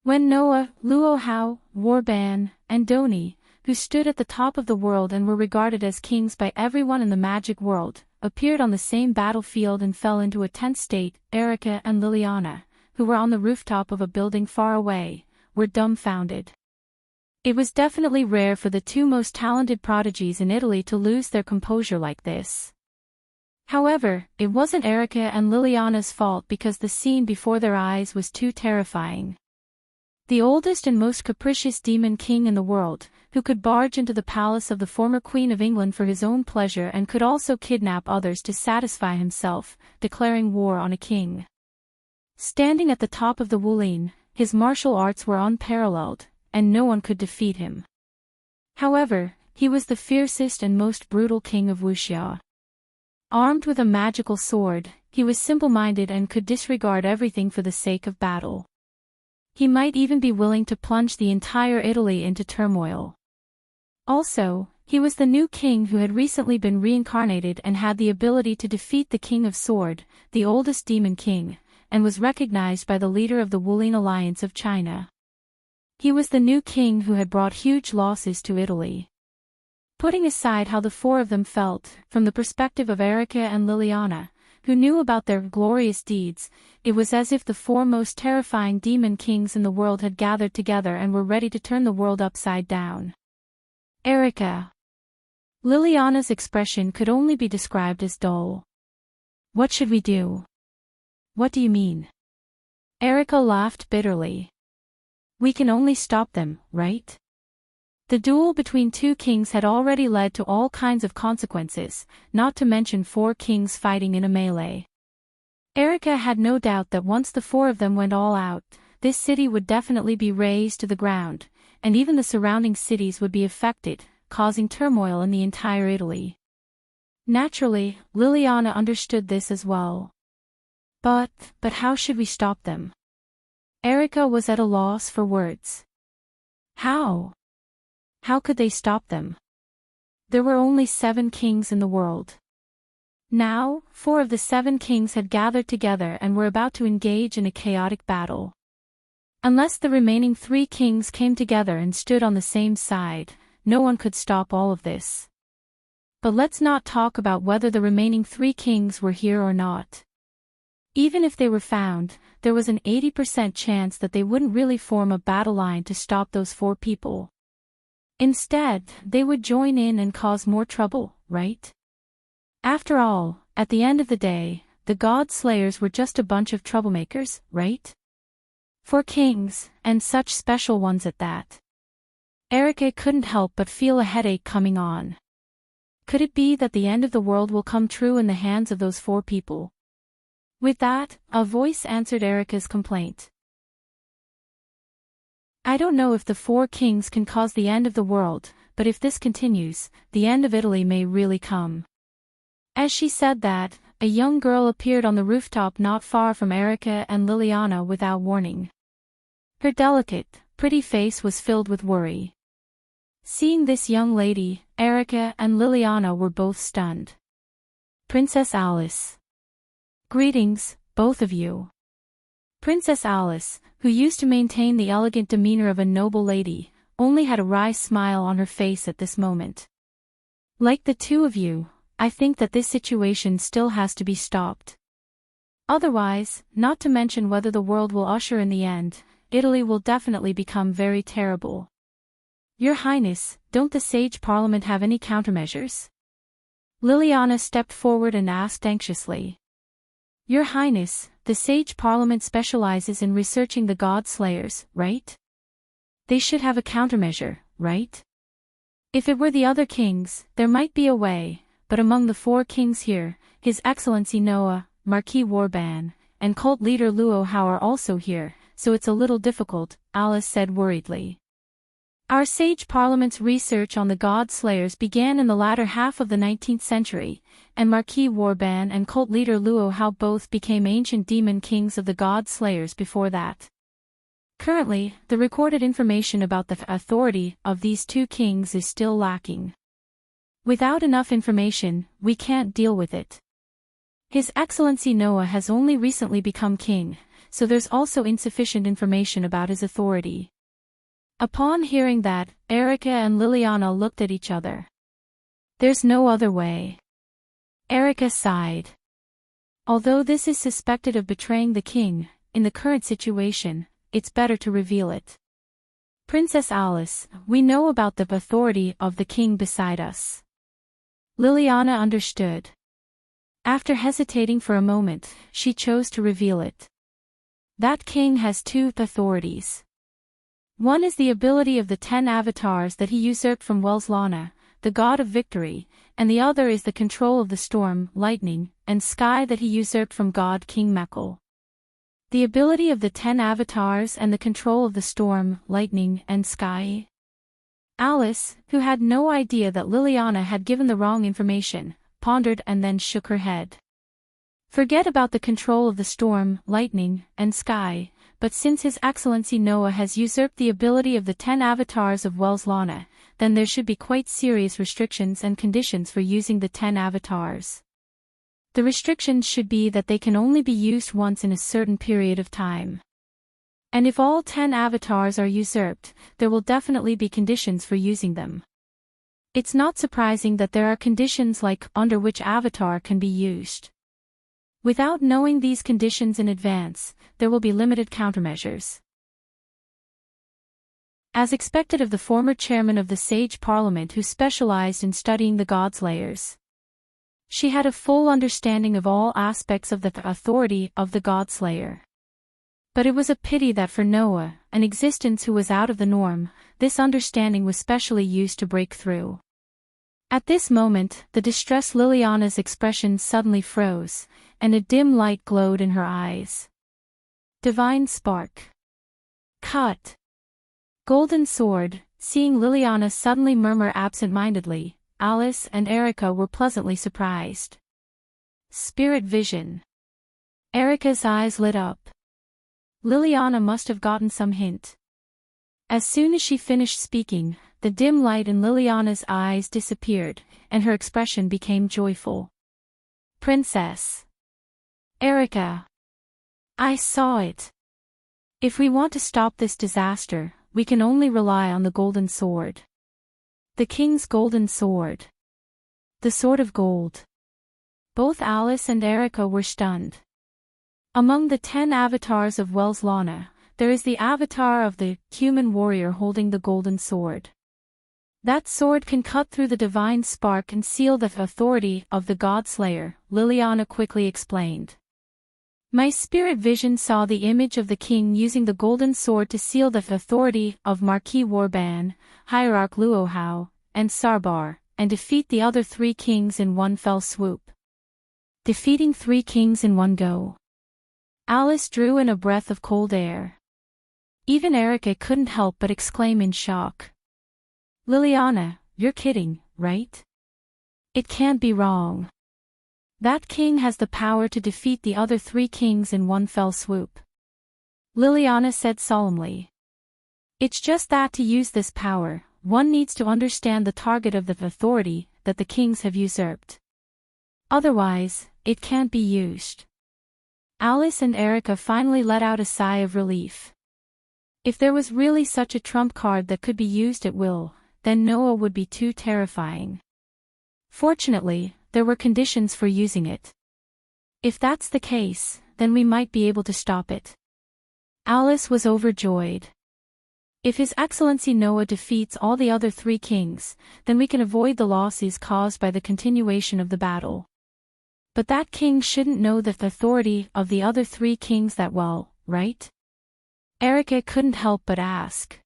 When Noah, Luohao, Warban, and Doni, who stood at the top of the world and were regarded as kings by everyone in the magic world, appeared on the same battlefield and fell into a tense state, Erica and Liliana, who were on the rooftop of a building far away, were dumbfounded. It was definitely rare for the 2 most talented prodigies in Italy to lose their composure like this. However, it wasn't Erica and Liliana's fault because the scene before their eyes was too terrifying. The oldest and most capricious demon king in the world, who could barge into the palace of the former Queen of England for his own pleasure and could also kidnap others to satisfy himself, declaring war on a king. Standing at the top of the Wuline, his martial arts were unparalleled, and no one could defeat him. However, he was the fiercest and most brutal king of Wuxia. Armed with a magical sword, he was simple-minded and could disregard everything for the sake of battle. He might even be willing to plunge the entire Italy into turmoil. Also, he was the new king who had recently been reincarnated and had the ability to defeat the King of Sword, the oldest demon king, and was recognized by the leader of the Wuling Alliance of China. He was the new king who had brought huge losses to Italy. Putting aside how the 4 of them felt, from the perspective of Erica and Liliana, who knew about their glorious deeds, it was as if the 4 most terrifying demon kings in the world had gathered together and were ready to turn the world upside down. Erica. Liliana's expression could only be described as dull. What should we do? What do you mean? Erica laughed bitterly. We can only stop them, right? The duel between 2 kings had already led to all kinds of consequences, not to mention 4 kings fighting in a melee. Erica had no doubt that once the 4 of them went all out, this city would definitely be razed to the ground, and even the surrounding cities would be affected, causing turmoil in the entire Italy. Naturally, Liliana understood this as well. But how should we stop them? Erica was at a loss for words. How? How could they stop them? There were only 7 kings in the world. Now, 4 of the 7 kings had gathered together and were about to engage in a chaotic battle. Unless the remaining 3 kings came together and stood on the same side, no one could stop all of this. But let's not talk about whether the remaining 3 kings were here or not. Even if they were found, there was an 80% chance that they wouldn't really form a battle line to stop those 4 people. Instead, they would join in and cause more trouble, right? After all, at the end of the day, the God Slayers were just a bunch of troublemakers, right? 4 kings, and such special ones at that. Erica couldn't help but feel a headache coming on. Could it be that the end of the world will come true in the hands of those 4 people? With that, a voice answered Erica's complaint. I don't know if the 4 kings can cause the end of the world, but if this continues, the end of Italy may really come. As she said that, a young girl appeared on the rooftop not far from Erica and Liliana without warning. Her delicate, pretty face was filled with worry. Seeing this young lady, Erica and Liliana were both stunned. Princess Alice. Greetings, both of you. Princess Alice, who used to maintain the elegant demeanor of a noble lady, only had a wry smile on her face at this moment. Like the 2 of you, I think that this situation still has to be stopped. Otherwise, not to mention whether the world will usher in the end, Italy will definitely become very terrible. Your Highness, don't the Sage Parliament have any countermeasures? Liliana stepped forward and asked anxiously. Your Highness, the Sage Parliament specializes in researching the God Slayers, right? They should have a countermeasure, right? If it were the other kings, there might be a way, but among the 4 kings here, His Excellency Noah, Marquis Warban, and cult leader Luo Hao are also here, so it's a little difficult, Alice said worriedly. Our Sage Parliament's research on the God Slayers began in the latter half of the 19th century, and Marquis Warban and cult leader Luo Hao both became ancient demon kings of the God Slayers before that. Currently, the recorded information about the authority of these two kings is still lacking. Without enough information, we can't deal with it. His Excellency Noah has only recently become king, so there's also insufficient information about his authority. Upon hearing that, Erica and Liliana looked at each other. There's no other way. Erica sighed. Although this is suspected of betraying the king, in the current situation, it's better to reveal it. Princess Alice, we know about the authority of the king beside us. Liliana understood. After hesitating for a moment, she chose to reveal it. That king has two authorities. One is the ability of the 10 avatars that he usurped from Welslana, the god of victory, and the other is the control of the storm, lightning, and sky that he usurped from god King Mekhl. The ability of the 10 avatars and the control of the storm, lightning, and sky. Alice, who had no idea that Liliana had given the wrong information, pondered and then shook her head. Forget about the control of the storm, lightning, and sky, but since His Excellency Noah has usurped the ability of the 10 avatars of Welslana, then there should be quite serious restrictions and conditions for using the 10 avatars. The restrictions should be that they can only be used once in a certain period of time. And if all 10 avatars are usurped, there will definitely be conditions for using them. It's not surprising that there are conditions like under which avatar can be used. Without knowing these conditions in advance, there will be limited countermeasures. As expected of the former chairman of the Sage Parliament who specialized in studying the Godslayers, she had a full understanding of all aspects of the authority of the Godslayer. But it was a pity that for Noah, an existence who was out of the norm, this understanding was specially used to break through. At this moment, the distressed Liliana's expression suddenly froze, and a dim light glowed in her eyes. Divine spark. Cut. Golden sword. Seeing Liliana suddenly murmur absent-mindedly, Alice and Erica were pleasantly surprised. Spirit vision. Erica's eyes lit up. Liliana must have gotten some hint. As soon as she finished speaking, the dim light in Liliana's eyes disappeared, and her expression became joyful. Princess. Erica. I saw it. If we want to stop this disaster, we can only rely on the golden sword. The king's golden sword. The sword of gold. Both Alice and Erica were stunned. Among the 10 avatars of Welslana, there is the avatar of the human warrior holding the golden sword. That sword can cut through the divine spark and seal the authority of the Godslayer, Liliana quickly explained. My spirit vision saw the image of the king using the golden sword to seal the authority of Marquis Warban, Hierarch Luo Hao, and Sarbar, and defeat the other 3 kings in one fell swoop. Defeating 3 kings in one go. Alice drew in a breath of cold air. Even Erica couldn't help but exclaim in shock. Liliana, you're kidding, right? It can't be wrong. That king has the power to defeat the other 3 kings in one fell swoop. Liliana said solemnly. It's just that to use this power, one needs to understand the target of the authority that the kings have usurped. Otherwise, it can't be used. Alice and Erica finally let out a sigh of relief. If there was really such a trump card that could be used at will, then Noah would be too terrifying. Fortunately, there were conditions for using it. If that's the case, then we might be able to stop it. Alice was overjoyed. If His Excellency Noah defeats all the other 3 kings, then we can avoid the losses caused by the continuation of the battle. But that king shouldn't know the authority of the other 3 kings that well, right? Erica couldn't help but ask.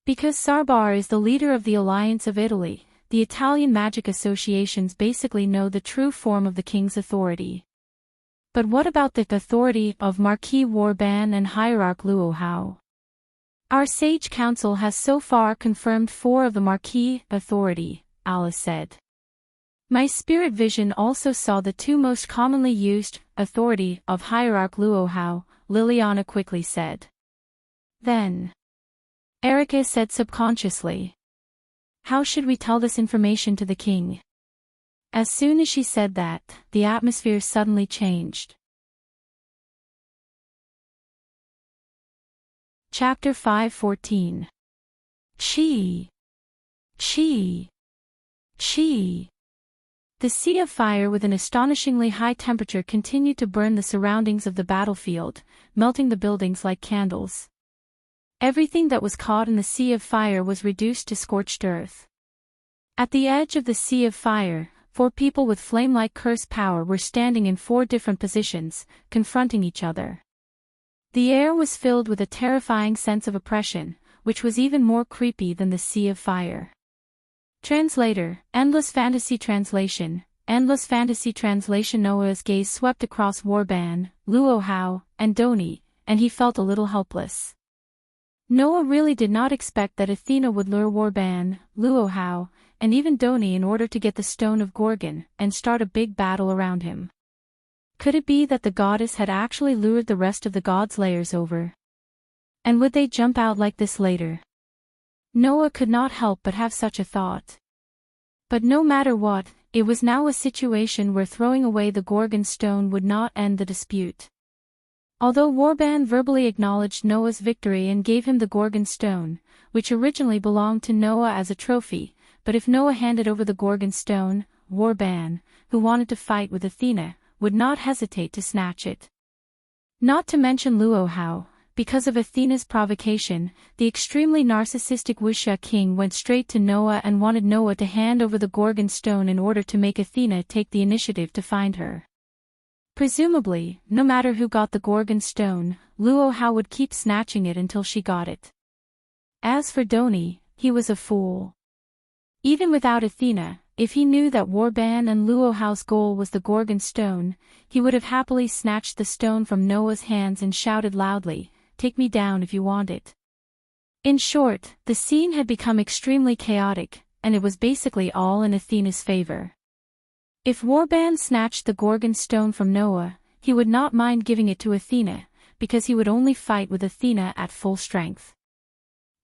Because Sarbar is the leader of the Alliance of Italy, the Italian magic associations basically know the true form of the king's authority. But what about the authority of Marquis Warban and Hierarch Luo Hao? Our sage council has so far confirmed 4 of the Marquis authority, Alice said. My spirit vision also saw the 2 most commonly used authority of Hierarch Luohao, Liliana quickly said. Then Erica said subconsciously. How should we tell this information to the king? As soon as she said that, the atmosphere suddenly changed. Chapter 5:14. She. The sea of fire with an astonishingly high temperature continued to burn the surroundings of the battlefield, melting the buildings like candles. Everything that was caught in the sea of fire was reduced to scorched earth. At the edge of the sea of fire, 4 people with flame-like curse power were standing in 4 different positions, confronting each other. The air was filled with a terrifying sense of oppression, which was even more creepy than the sea of fire. Translator, Endless Fantasy Translation. Endless Fantasy Translation. Noah's gaze swept across Warban, Luohao, and Doni, and he felt a little helpless. Noah really did not expect that Athena would lure Warban, Luohao, and even Doni in order to get the Stone of Gorgon and start a big battle around him. Could it be that the goddess had actually lured the rest of the gods' layers over? And would they jump out like this later? Noah could not help but have such a thought. But no matter what, it was now a situation where throwing away the Gorgon stone would not end the dispute. Although Warban verbally acknowledged Noah's victory and gave him the Gorgon stone, which originally belonged to Noah as a trophy, but if Noah handed over the Gorgon stone, Warban, who wanted to fight with Athena, would not hesitate to snatch it. Not to mention Luohao. Because of Athena's provocation, the extremely narcissistic Wuxia king went straight to Noah and wanted Noah to hand over the Gorgon stone in order to make Athena take the initiative to find her. Presumably, no matter who got the Gorgon stone, Luohao would keep snatching it until she got it. As for Doni, he was a fool. Even without Athena, if he knew that Warban and Luohao's goal was the Gorgon stone, he would have happily snatched the stone from Noah's hands and shouted loudly, "Take me down if you want it." In short, the scene had become extremely chaotic, and it was basically all in Athena's favor. If Warban snatched the Gorgon stone from Noah, he would not mind giving it to Athena, because he would only fight with Athena at full strength.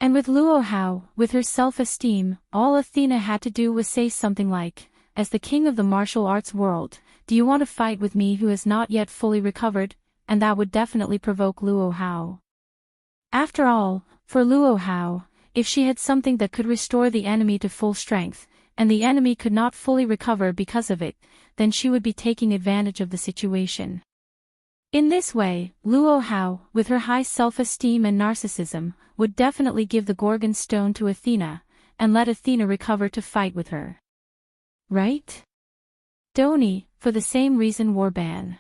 And with Luohao, with her self-esteem, all Athena had to do was say something like, "As the king of the martial arts world, do you want to fight with me who has not yet fully recovered?" And that would definitely provoke Luohao. After all, for Luohao, if she had something that could restore the enemy to full strength, and the enemy could not fully recover because of it, then she would be taking advantage of the situation. In this way, Luohao, with her high self-esteem and narcissism, would definitely give the Gorgon stone to Athena, and let Athena recover to fight with her. Right? Doni, for the same reason Warban.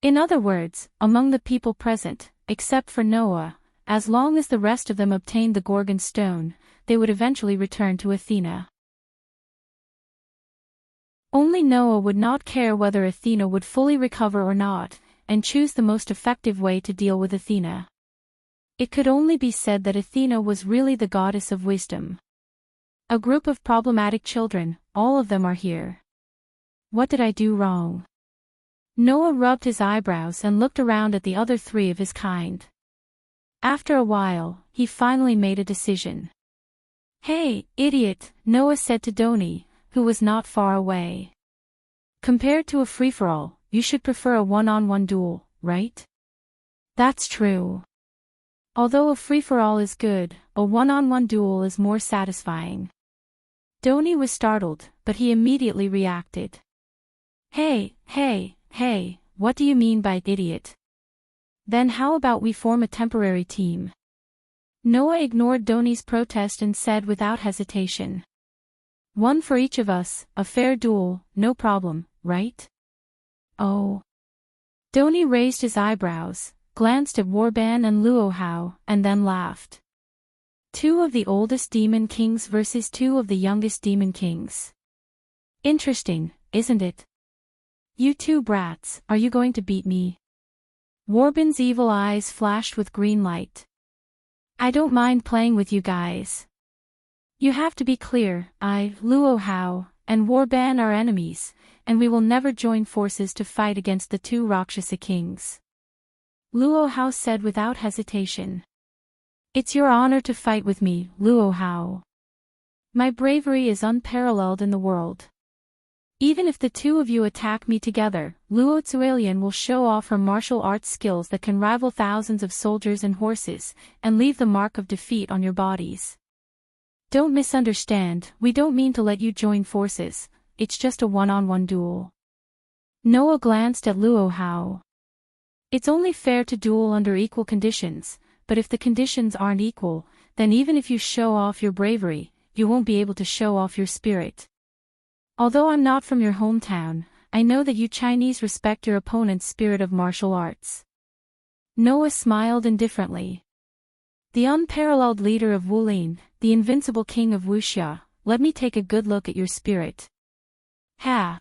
In other words, among the people present, except for Noah, as long as the rest of them obtained the Gorgon stone, they would eventually return to Athena. Only Noah would not care whether Athena would fully recover or not, and choose the most effective way to deal with Athena. It could only be said that Athena was really the goddess of wisdom. A group of problematic children, all of them are here. What did I do wrong? Noah rubbed his eyebrows and looked around at the other 3 of his kind. After a while, he finally made a decision. "Hey, idiot," Noah said to Doni, who was not far away. "Compared to a free-for-all, you should prefer a one-on-one duel, right?" "That's true. Although a free-for-all is good, a one-on-one duel is more satisfying." Doni was startled, but he immediately reacted. Hey, what do you mean by idiot? Then how about we form a temporary team?" Noah ignored Doni's protest and said without hesitation. "One for each of us, a fair duel, no problem, right?" "Oh." Doni raised his eyebrows, glanced at Warban and Luohao, and then laughed. 2 of the oldest demon kings versus 2 of the youngest demon kings. Interesting, isn't it? "You 2 brats, are you going to beat me?" Warban's evil eyes flashed with green light. I don't mind playing with you guys. You have to be clear, I, Luo Hao, and Warban are enemies, and we will never join forces to fight against the two Rakshasa kings. Luo Hao said without hesitation. It's your honor to fight with me, Luo Hao. My bravery is unparalleled in the world. Even if the two of you attack me together, Luo Zuelian will show off her martial arts skills that can rival thousands of soldiers and horses, and leave the mark of defeat on your bodies. Don't misunderstand, we don't mean to let you join forces, it's just a one-on-one duel. Noah glanced at Luo Hao. It's only fair to duel under equal conditions, but if the conditions aren't equal, then even if you show off your bravery, you won't be able to show off your spirit. Although I'm not from your hometown, I know that you Chinese respect your opponent's spirit of martial arts. Noah smiled indifferently. The unparalleled leader of Wulin, the invincible king of Wuxia, let me take a good look at your spirit. Ha!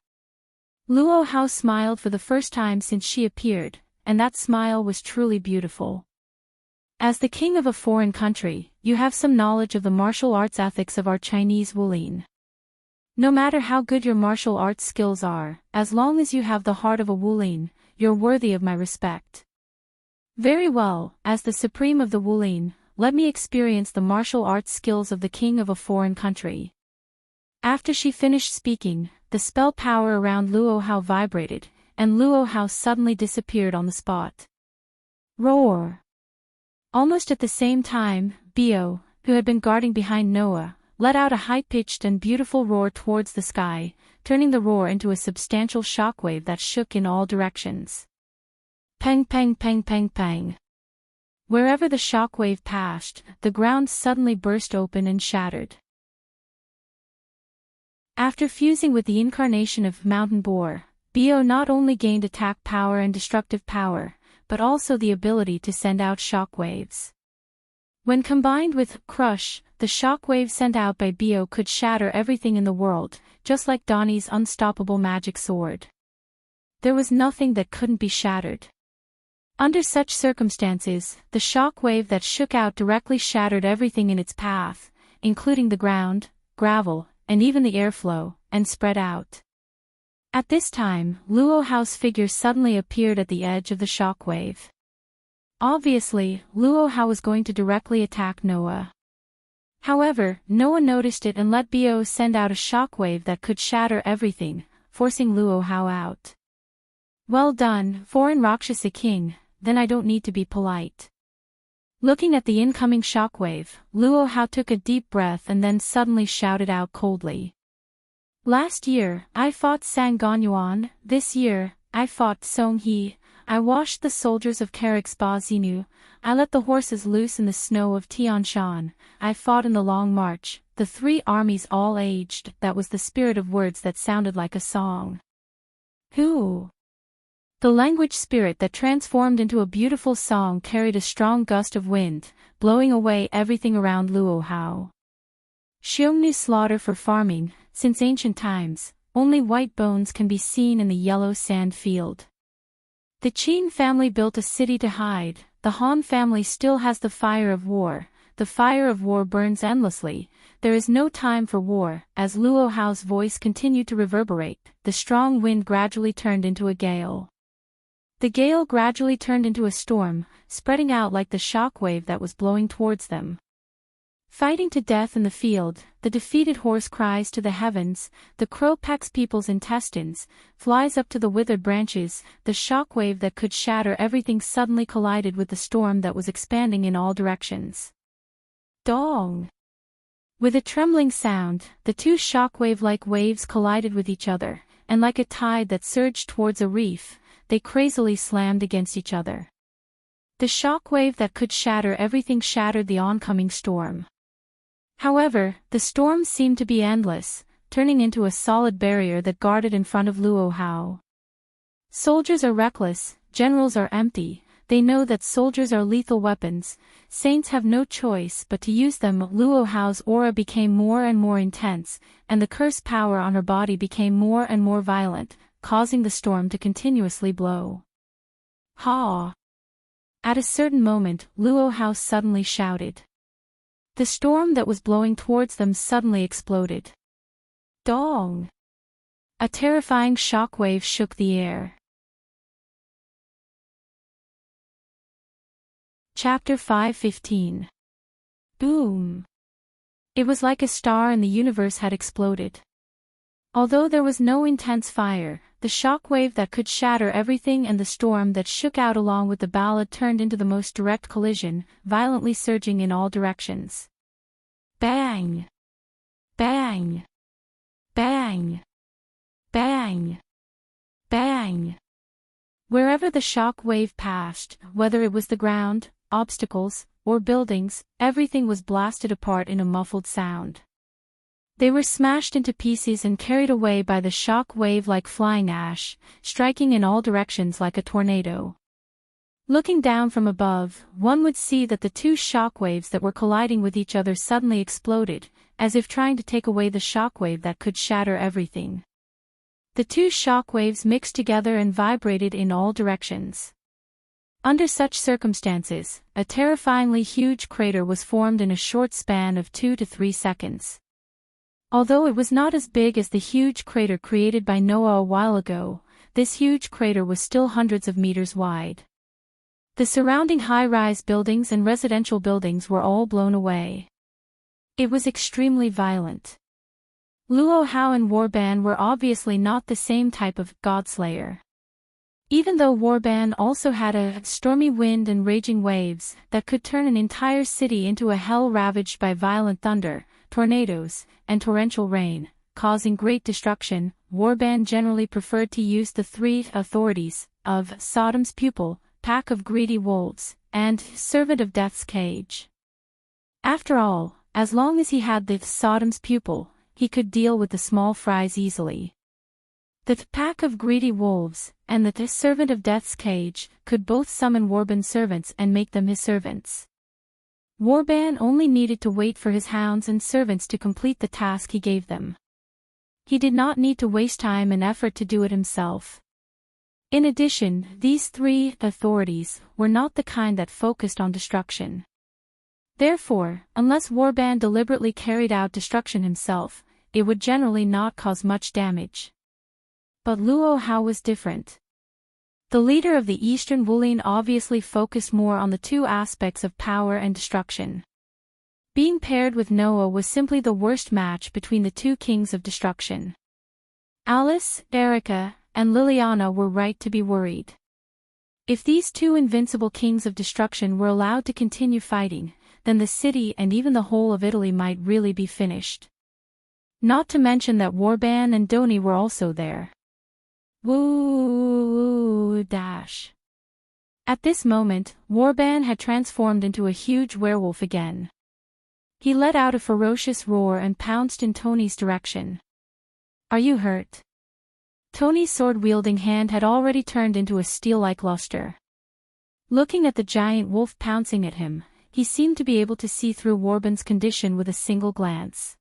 Luo Hao smiled for the first time since she appeared, and that smile was truly beautiful. As the king of a foreign country, you have some knowledge of the martial arts ethics of our Chinese Wulin. No matter how good your martial arts skills are, as long as you have the heart of a Wulin, you're worthy of my respect. Very well, as the supreme of the Wulin, let me experience the martial arts skills of the king of a foreign country. After she finished speaking, the spell power around Luo Hao vibrated, and Luo Hao suddenly disappeared on the spot. Roar! Almost at the same time, Bio, who had been guarding behind Noah, let out a high-pitched and beautiful roar towards the sky, turning the roar into a substantial shockwave that shook in all directions. Pang pang pang pang pang. Wherever the shockwave passed, the ground suddenly burst open and shattered. After fusing with the incarnation of Mountain Boar, Bio not only gained attack power and destructive power, but also the ability to send out shockwaves. When combined with Crush, the shockwave sent out by Bio could shatter everything in the world, just like Donnie's unstoppable magic sword. There was nothing that couldn't be shattered. Under such circumstances, the shockwave that shook out directly shattered everything in its path, including the ground, gravel, and even the airflow, and spread out. At this time, Luo Hao's figure suddenly appeared at the edge of the shockwave. Obviously, Luo Hao was going to directly attack Noah. However, Noah noticed it and let Bio send out a shockwave that could shatter everything, forcing Luo Hao out. Well done, foreign Rakshasa king, then I don't need to be polite. Looking at the incoming shockwave, Luo Hao took a deep breath and then suddenly shouted out coldly. Last year, I fought Sang Gonyuan, this year, I fought Song He, I washed the soldiers of Carricksba Xinu, I let the horses loose in the snow of Tianshan, I fought in the Long March, the three armies all aged, that was the spirit of words that sounded like a song. Who? The language spirit that transformed into a beautiful song carried a strong gust of wind, blowing away everything around Luo Hao. Xiongnu slaughter for farming, since ancient times, only white bones can be seen in the yellow sand field. The Qin family built a city to hide, the Han family still has the fire of war, the fire of war burns endlessly, there is no time for war. As Luo Hao's voice continued to reverberate, the strong wind gradually turned into a gale. The gale gradually turned into a storm, spreading out like the shockwave that was blowing towards them. Fighting to death in the field, the defeated horse cries to the heavens, the crow pecks people's intestines, flies up to the withered branches, the shockwave that could shatter everything suddenly collided with the storm that was expanding in all directions. Dong! With a trembling sound, the two shockwave-like waves collided with each other, and like a tide that surged towards a reef, they crazily slammed against each other. The shockwave that could shatter everything shattered the oncoming storm. However, the storm seemed to be endless, turning into a solid barrier that guarded in front of Luo Hao. Soldiers are reckless, generals are empty, they know that soldiers are lethal weapons, saints have no choice but to use them. Luo Hao's aura became more and more intense, and the curse power on her body became more and more violent, causing the storm to continuously blow. Ha! At a certain moment, Luo Hao suddenly shouted. The storm that was blowing towards them suddenly exploded. Dong! A terrifying shockwave shook the air. Chapter 5:15. Boom! It was like a star in the universe had exploded. Although there was no intense fire, the shockwave that could shatter everything and the storm that shook out along with the ballad turned into the most direct collision, violently surging in all directions. Bang! Bang! Bang! Bang! Bang! Wherever the shock wave passed, whether it was the ground, obstacles, or buildings, everything was blasted apart in a muffled sound. They were smashed into pieces and carried away by the shock wave like flying ash, striking in all directions like a tornado. Looking down from above, one would see that the two shock waves that were colliding with each other suddenly exploded, as if trying to take away the shock wave that could shatter everything. The two shock waves mixed together and vibrated in all directions. Under such circumstances, a terrifyingly huge crater was formed in a short span of 2 to 3 seconds. Although it was not as big as the huge crater created by Noah a while ago, this huge crater was still hundreds of meters wide. The surrounding high-rise buildings and residential buildings were all blown away. It was extremely violent. Luo Hao and Warban were obviously not the same type of godslayer. Even though Warban also had a stormy wind and raging waves that could turn an entire city into a hell ravaged by violent thunder, tornadoes, and torrential rain, causing great destruction, Warban generally preferred to use the three authorities of Sodom's Pupil, Pack of Greedy Wolves, and Servant of Death's Cage. After all, as long as he had the Sodom's Pupil, he could deal with the small fries easily. The Pack of Greedy Wolves and the Servant of Death's Cage could both summon Warban's servants and make them his servants. Warban only needed to wait for his hounds and servants to complete the task he gave them. He did not need to waste time and effort to do it himself. In addition, these three authorities were not the kind that focused on destruction. Therefore, unless Warban deliberately carried out destruction himself, it would generally not cause much damage. But Luo Hao was different. The leader of the Eastern Wulin obviously focused more on the two aspects of power and destruction. Being paired with Noah was simply the worst match between the two kings of destruction. Alice, Erica, and Liliana were right to be worried. If these two invincible kings of destruction were allowed to continue fighting, then the city and even the whole of Italy might really be finished. Not to mention that Warban and Doni were also there. Woo dash. At this moment, Warban had transformed into a huge werewolf again. He let out a ferocious roar and pounced in Tony's direction. Are you hurt? Tony's sword-wielding hand had already turned into a steel-like luster. Looking at the giant wolf pouncing at him, he seemed to be able to see through Warban's condition with a single glance.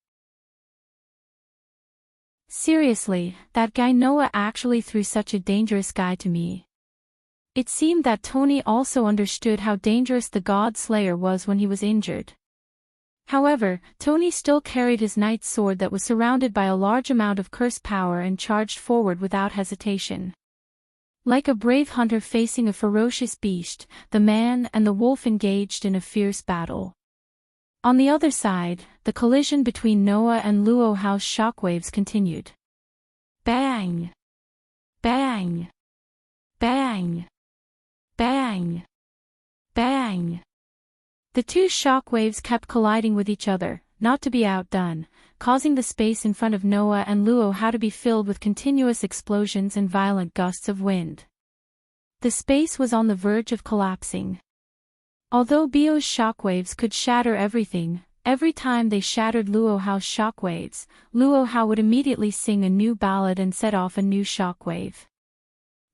Seriously, that guy Noah actually threw such a dangerous guy to me. It seemed that Tony also understood how dangerous the God Slayer was when he was injured. However, Tony still carried his knight's sword that was surrounded by a large amount of curse power and charged forward without hesitation. Like a brave hunter facing a ferocious beast, the man and the wolf engaged in a fierce battle. On the other side, the collision between Noah and Luo Hao's shockwaves continued. Bang! Bang! Bang! Bang! Bang! The two shockwaves kept colliding with each other, not to be outdone, causing the space in front of Noah and Luo Hao to be filled with continuous explosions and violent gusts of wind. The space was on the verge of collapsing. Although Bio's shockwaves could shatter everything, every time they shattered Luo Hao's shockwaves, Luo Hao would immediately sing a new ballad and set off a new shockwave.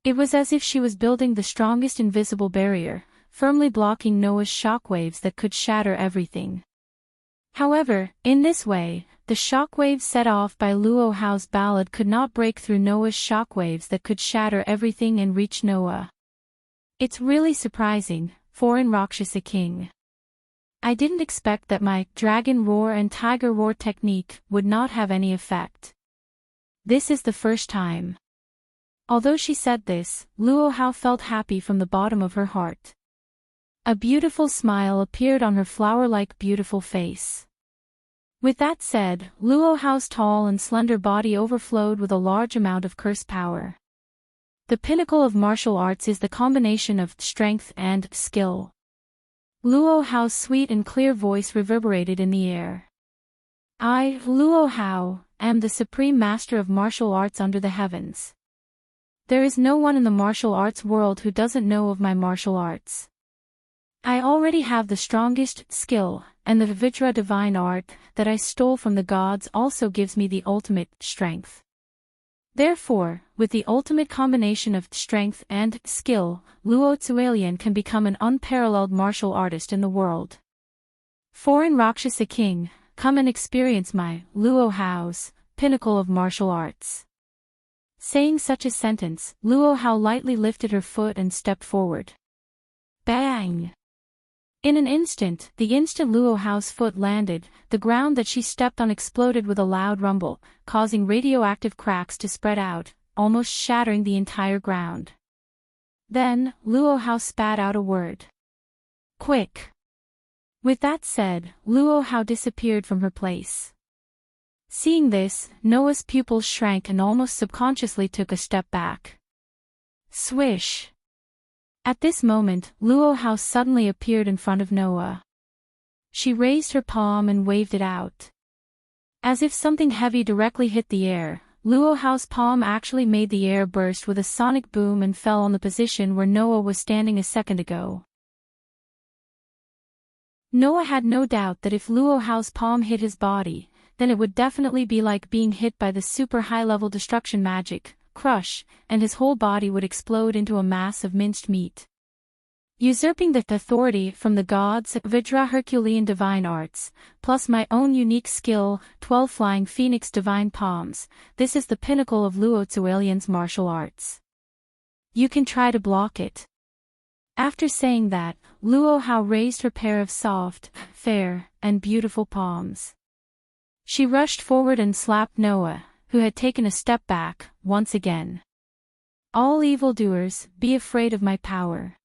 It was as if she was building the strongest invisible barrier, firmly blocking Noah's shockwaves that could shatter everything. However, in this way, the shockwaves set off by Luo Hao's ballad could not break through Noah's shockwaves that could shatter everything and reach Noah. It's really surprising, foreign Rakshasa king. I didn't expect that my dragon roar and tiger roar technique would not have any effect. This is the first time. Although she said this, Luo Hao felt happy from the bottom of her heart. A beautiful smile appeared on her flower-like beautiful face. With that said, Luo Hao's tall and slender body overflowed with a large amount of curse power. The pinnacle of martial arts is the combination of strength and skill. Luo Hao's sweet and clear voice reverberated in the air. I, Luo Hao, am the supreme master of martial arts under the heavens. There is no one in the martial arts world who doesn't know of my martial arts. I already have the strongest skill, and the Vajra divine art that I stole from the gods also gives me the ultimate strength. Therefore, with the ultimate combination of strength and skill, Luo Zuelian can become an unparalleled martial artist in the world. Foreign Rakshasa king, come and experience my, Luo Hao's, pinnacle of martial arts. Saying such a sentence, Luo Hao lightly lifted her foot and stepped forward. Bang! In an instant, the instant Luo Hao's foot landed, the ground that she stepped on exploded with a loud rumble, causing radioactive cracks to spread out, almost shattering the entire ground. Then, Luo Hao spat out a word. Quick! With that said, Luo Hao disappeared from her place. Seeing this, Noah's pupils shrank and almost subconsciously took a step back. Swish! At this moment, Luo Hao suddenly appeared in front of Noah. She raised her palm and waved it out. As if something heavy directly hit the air, Luo Hao's palm actually made the air burst with a sonic boom and fell on the position where Noah was standing a second ago. Noah had no doubt that if Luo Hao's palm hit his body, then it would definitely be like being hit by the super high-level destruction magic, crush, and his whole body would explode into a mass of minced meat. Usurping the authority from the gods, Vajra Herculean divine arts, plus my own unique skill, 12 flying phoenix divine palms, this is the pinnacle of Luo Zuelian's martial arts. You can try to block it. After saying that, Luo Hao raised her pair of soft, fair, and beautiful palms. She rushed forward and slapped Noah, who had taken a step back, once again. All evildoers, be afraid of my power.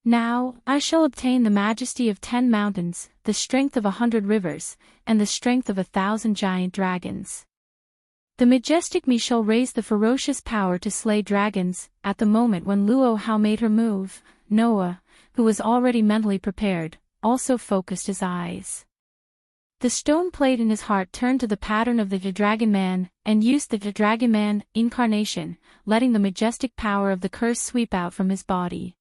Now, I shall obtain the majesty of 10 mountains, the strength of 100 rivers, and the strength of 1,000 giant dragons. The majestic me shall raise the ferocious power to slay dragons. At the moment when Luo Hao made her move, Noah, who was already mentally prepared, also focused his eyes. The stone plate in his heart turned to the pattern of the Dragon Man, and used the Dragon Man incarnation, letting the majestic power of the curse sweep out from his body.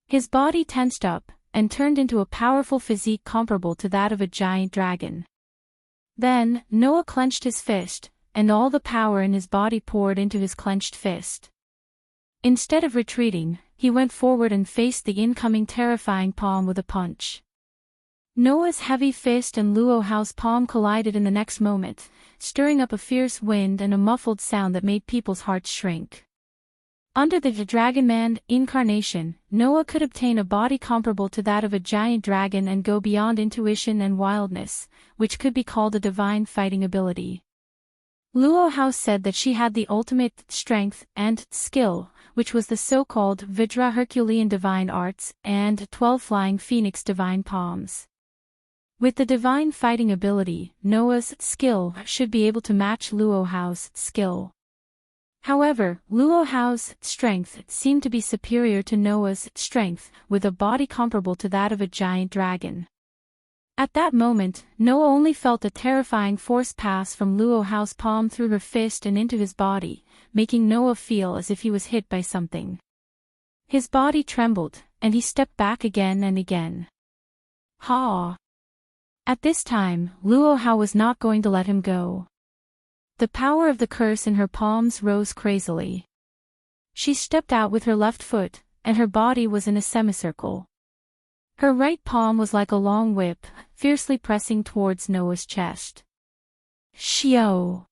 His body tensed up, and turned into a powerful physique comparable to that of a giant dragon. Then, Noah clenched his fist, and all the power in his body poured into his clenched fist. Instead of retreating, he went forward and faced the incoming terrifying palm with a punch. Noah's heavy fist and Luo Hao's palm collided in the next moment, stirring up a fierce wind and a muffled sound that made people's hearts shrink. Under the Dragon Man incarnation, Noah could obtain a body comparable to that of a giant dragon and go beyond intuition and wildness, which could be called a divine fighting ability. Luo Hao said that she had the ultimate strength and skill, which was the so-called Vajra Herculean divine arts and 12 flying phoenix divine palms. With the divine fighting ability, Noah's skill should be able to match Luo Hao's skill. However, Luo Hao's strength seemed to be superior to Noah's strength, with a body comparable to that of a giant dragon. At that moment, Noah only felt a terrifying force pass from Luo Hao's palm through her fist and into his body, making Noah feel as if he was hit by something. His body trembled, and he stepped back again and again. Ha! At this time, Luo Hao was not going to let him go. The power of the curse in her palms rose crazily. She stepped out with her left foot, and her body was in a semicircle. Her right palm was like a long whip, fiercely pressing towards Noah's chest. Shio!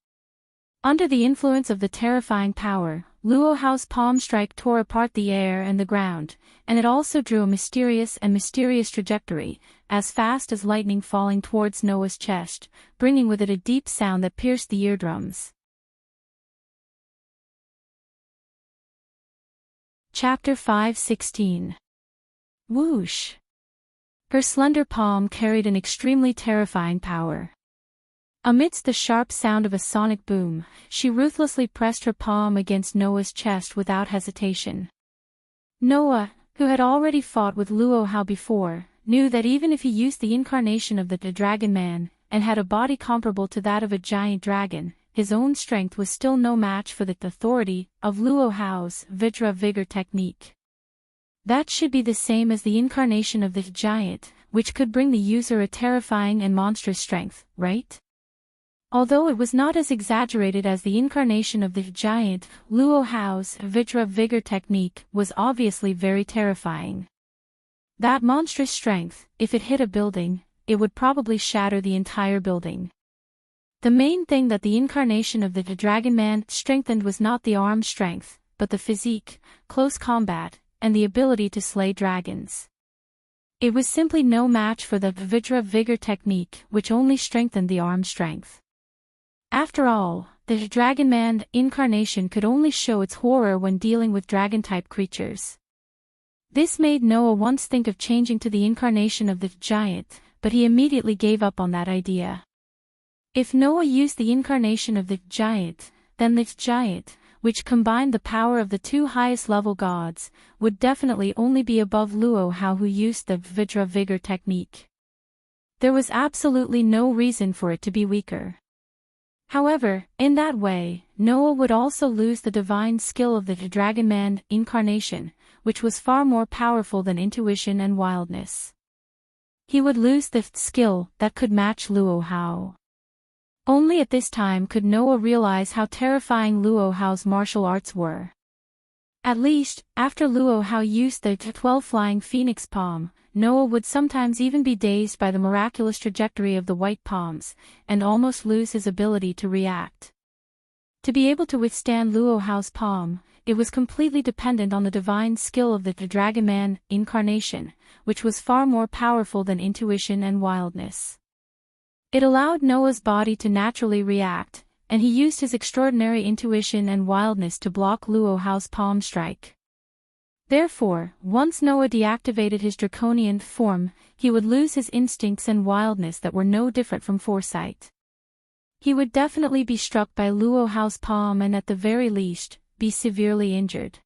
Under the influence of the terrifying power, Luohau's palm strike tore apart the air and the ground, and it also drew a mysterious trajectory, as fast as lightning falling towards Noah's chest, bringing with it a deep sound that pierced the eardrums. Chapter 5:16. Whoosh! Her slender palm carried an extremely terrifying power. Amidst the sharp sound of a sonic boom, she ruthlessly pressed her palm against Noah's chest without hesitation. Noah, who had already fought with Luohao before, knew that even if he used the incarnation of the Dragon Man, and had a body comparable to that of a giant dragon, his own strength was still no match for the authority of Luohao's Vajra Vigor technique. That should be the same as the incarnation of the giant, which could bring the user a terrifying and monstrous strength, right? Although it was not as exaggerated as the incarnation of the giant, Luohao's Vajra Vigor technique was obviously very terrifying. That monstrous strength, if it hit a building, it would probably shatter the entire building. The main thing that the incarnation of the Dragon Man strengthened was not the arm strength, but the physique, close combat, and the ability to slay dragons. It was simply no match for the Vajra Vigor technique, which only strengthened the arm strength. After all, the Dragon Man incarnation could only show its horror when dealing with dragon-type creatures. This made Noah once think of changing to the incarnation of the giant, but he immediately gave up on that idea. If Noah used the incarnation of the giant, then the giant, which combined the power of the two highest-level gods, would definitely only be above Luohao, who used the Vajra Vigor technique. There was absolutely no reason for it to be weaker. However, in that way, Noah would also lose the divine skill of the Dragon Man incarnation, which was far more powerful than intuition and wildness. He would lose the skill that could match Luohao. Only at this time could Noah realize how terrifying Luohao's martial arts were. At least, after Luohao used the 12 Flying Phoenix palm, Noah would sometimes even be dazed by the miraculous trajectory of the white palms, and almost lose his ability to react. To be able to withstand Luohao's palm, it was completely dependent on the divine skill of the Dragon Man incarnation, which was far more powerful than intuition and wildness. It allowed Noah's body to naturally react, and he used his extraordinary intuition and wildness to block Luohao's palm strike. Therefore, once Noah deactivated his draconian form, he would lose his instincts and wildness that were no different from foresight. He would definitely be struck by Luohao's palm and at the very least, be severely injured.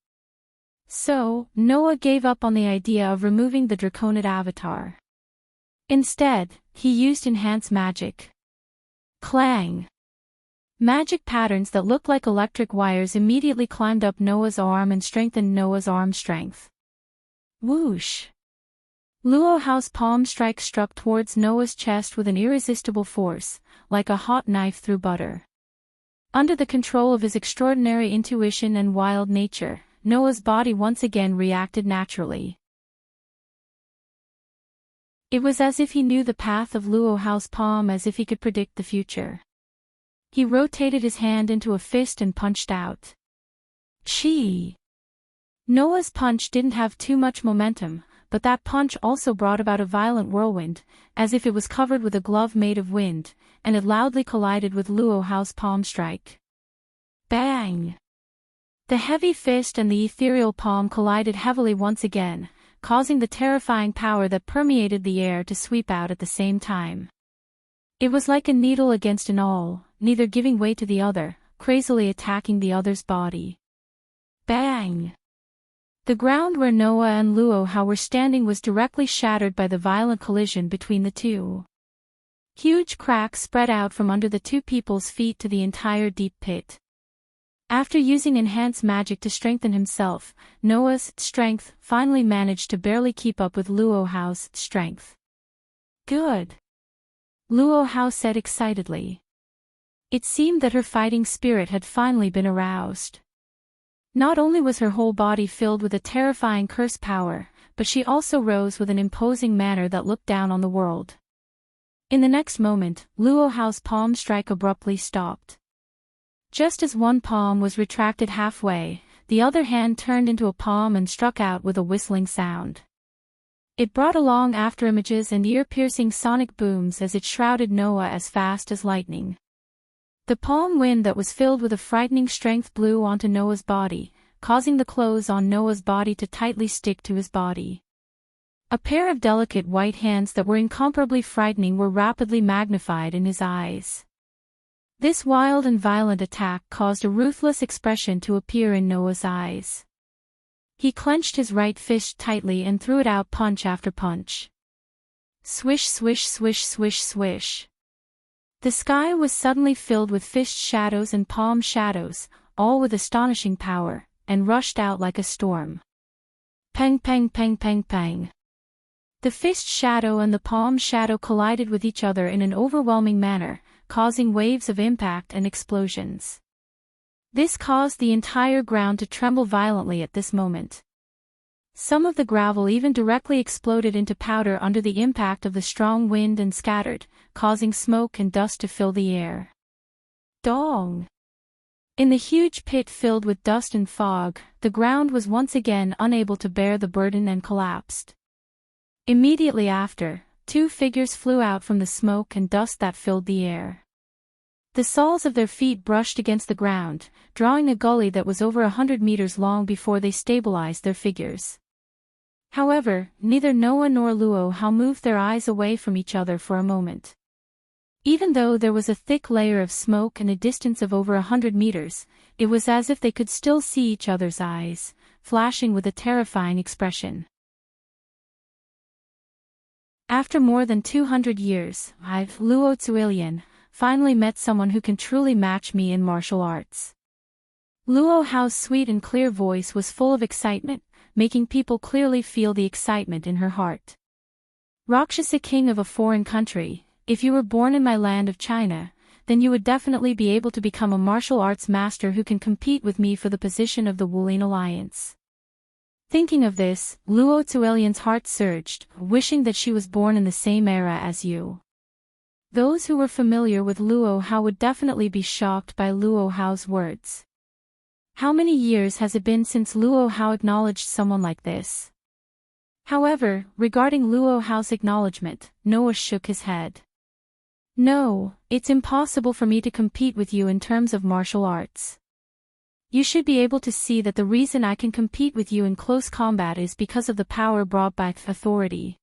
So, Noah gave up on the idea of removing the Draconid avatar. Instead, he used enhanced magic. Clang! Magic patterns that looked like electric wires immediately climbed up Noah's arm and strengthened Noah's arm strength. Whoosh! Luohao's palm strike struck towards Noah's chest with an irresistible force, like a hot knife through butter. Under the control of his extraordinary intuition and wild nature, Noah's body once again reacted naturally. It was as if he knew the path of Luohao's palm, as if he could predict the future. He rotated his hand into a fist and punched out. Chee! Noah's punch didn't have too much momentum, but that punch also brought about a violent whirlwind, as if it was covered with a glove made of wind, and it loudly collided with Luohao's palm strike. Bang! The heavy fist and the ethereal palm collided heavily once again, causing the terrifying power that permeated the air to sweep out at the same time. It was like a needle against an awl, neither giving way to the other, crazily attacking the other's body. Bang! The ground where Noah and Luohao were standing was directly shattered by the violent collision between the two. Huge cracks spread out from under the two people's feet to the entire deep pit. After using enhanced magic to strengthen himself, Noah's strength finally managed to barely keep up with Luohao's strength. Good! Luohao said excitedly. It seemed that her fighting spirit had finally been aroused. Not only was her whole body filled with a terrifying curse power, but she also rose with an imposing manner that looked down on the world. In the next moment, Luohao's palm strike abruptly stopped. Just as one palm was retracted halfway, the other hand turned into a palm and struck out with a whistling sound. It brought along afterimages and ear-piercing sonic booms as it shrouded Noah as fast as lightning. The palm wind that was filled with a frightening strength blew onto Noah's body, causing the clothes on Noah's body to tightly stick to his body. A pair of delicate white hands that were incomparably frightening were rapidly magnified in his eyes. This wild and violent attack caused a ruthless expression to appear in Noah's eyes. He clenched his right fist tightly and threw it out punch after punch. Swish, swish, swish, swish, swish. The sky was suddenly filled with fist shadows and palm shadows, all with astonishing power, and rushed out like a storm. Pang, pang, pang, pang, pang. The fist shadow and the palm shadow collided with each other in an overwhelming manner, causing waves of impact and explosions. This caused the entire ground to tremble violently at this moment. Some of the gravel even directly exploded into powder under the impact of the strong wind and scattered, causing smoke and dust to fill the air. Dong! In the huge pit filled with dust and fog, the ground was once again unable to bear the burden and collapsed. Immediately after, two figures flew out from the smoke and dust that filled the air. The soles of their feet brushed against the ground, drawing a gully that was over 100 meters long before they stabilized their figures. However, neither Noah nor Luo Hao moved their eyes away from each other for a moment. Even though there was a thick layer of smoke and a distance of over 100 meters, it was as if they could still see each other's eyes, flashing with a terrifying expression. After more than 200 years, I've, Luo Zuilian, finally met someone who can truly match me in martial arts. Luo Hao's sweet and clear voice was full of excitement, making people clearly feel the excitement in her heart. Rakshasa king of a foreign country, if you were born in my land of China, then you would definitely be able to become a martial arts master who can compete with me for the position of the Wulian Alliance. Thinking of this, Luo Zuilian's heart surged, wishing that she was born in the same era as you. Those who were familiar with Luo Hao would definitely be shocked by Luo Hao's words. How many years has it been since Luo Hao acknowledged someone like this? However, regarding Luo Hao's acknowledgement, Noah shook his head. No, it's impossible for me to compete with you in terms of martial arts. You should be able to see that the reason I can compete with you in close combat is because of the power brought by authority.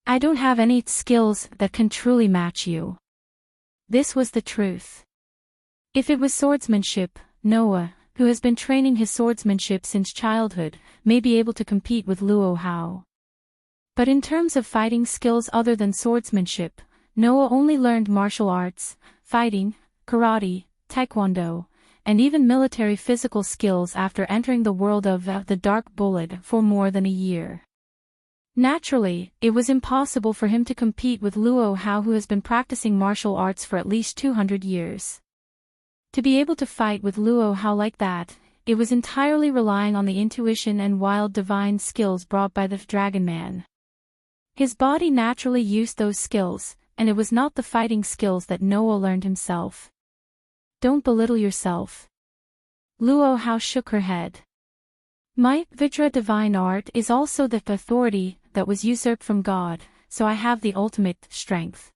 I don't have any skills that can truly match you. This was the truth. If it was swordsmanship, Noah, who has been training his swordsmanship since childhood, may be able to compete with Luo Hao. But in terms of fighting skills other than swordsmanship, Noah only learned martial arts, fighting, karate, taekwondo, and even military physical skills after entering the world of the Dark Bullet for more than a year. Naturally, it was impossible for him to compete with Luo Hao, who has been practicing martial arts for at least 200 years. To be able to fight with Luo Hao like that, it was entirely relying on the intuition and wild divine skills brought by the Dragon Man. His body naturally used those skills, and it was not the fighting skills that Noah learned himself. Don't belittle yourself. Luo Hao shook her head. My Vidra divine art is also the authority that was usurped from God, so I have the ultimate strength.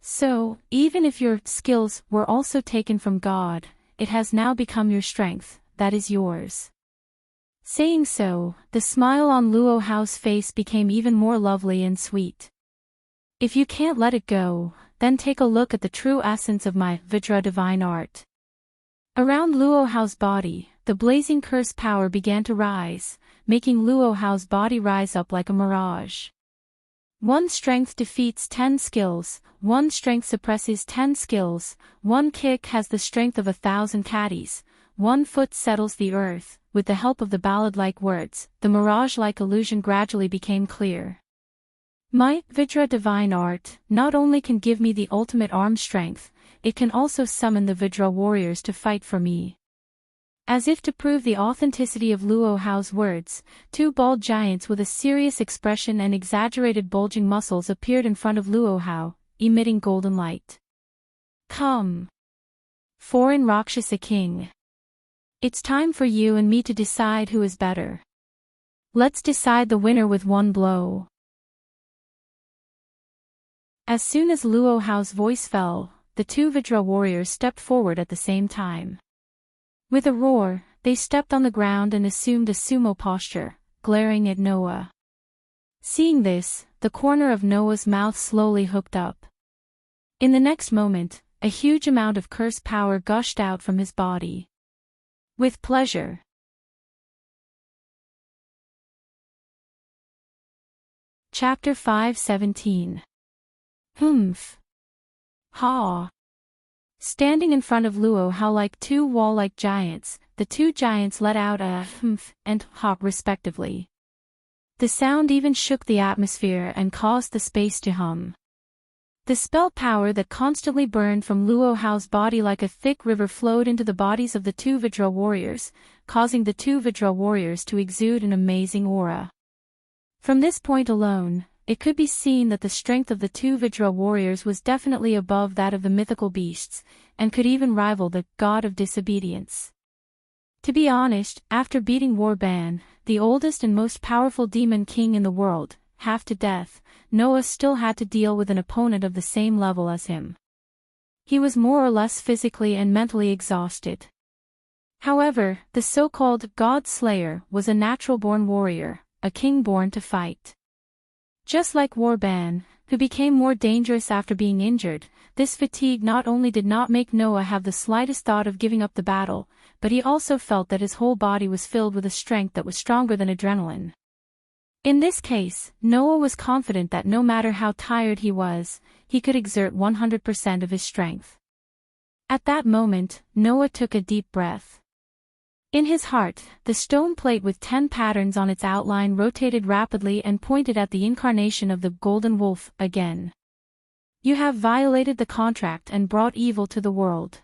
So, even if your skills were also taken from God, it has now become your strength, that is yours. Saying so, the smile on Luo Hao's face became even more lovely and sweet. If you can't let it go, then take a look at the true essence of my Vidra divine art. Around Luo Hao's body, the blazing curse power began to rise, making Luo Hao's body rise up like a mirage. One strength defeats 10 skills, one strength suppresses 10 skills, one kick has the strength of 1,000 caddies, one foot settles the earth. With the help of the ballad-like words, the mirage-like illusion gradually became clear. My Vidra divine art not only can give me the ultimate arm strength, it can also summon the Vidra warriors to fight for me. As if to prove the authenticity of Luo Hao's words, two bald giants with a serious expression and exaggerated bulging muscles appeared in front of Luo Hao, emitting golden light. Come! Foreign Rakshasa King! It's time for you and me to decide who is better. Let's decide the winner with one blow. As soon as Luo Hao's voice fell, the two Vidra warriors stepped forward at the same time. With a roar, they stepped on the ground and assumed a sumo posture, glaring at Noah. Seeing this, the corner of Noah's mouth slowly hooked up. In the next moment, a huge amount of curse power gushed out from his body. With pleasure. Chapter 5:17. Humph. Ha. Standing in front of Luo Hao like two wall-like giants, the two giants let out a humph and ha respectively. The sound even shook the atmosphere and caused the space to hum. The spell power that constantly burned from Luo Hao's body like a thick river flowed into the bodies of the two Vidra warriors, causing the two Vidra warriors to exude an amazing aura. From this point alone, it could be seen that the strength of the two Vidra warriors was definitely above that of the mythical beasts, and could even rival the god of disobedience. To be honest, after beating Warban, the oldest and most powerful demon king in the world, half to death, Noah still had to deal with an opponent of the same level as him. He was more or less physically and mentally exhausted. However, the so-called God Slayer was a natural-born warrior, a king born to fight. Just like Warban, who became more dangerous after being injured, this fatigue not only did not make Noah have the slightest thought of giving up the battle, but he also felt that his whole body was filled with a strength that was stronger than adrenaline. In this case, Noah was confident that no matter how tired he was, he could exert 100% of his strength. At that moment, Noah took a deep breath. In his heart, the stone plate with 10 patterns on its outline rotated rapidly and pointed at the incarnation of the golden wolf again. You have violated the contract and brought evil to the world.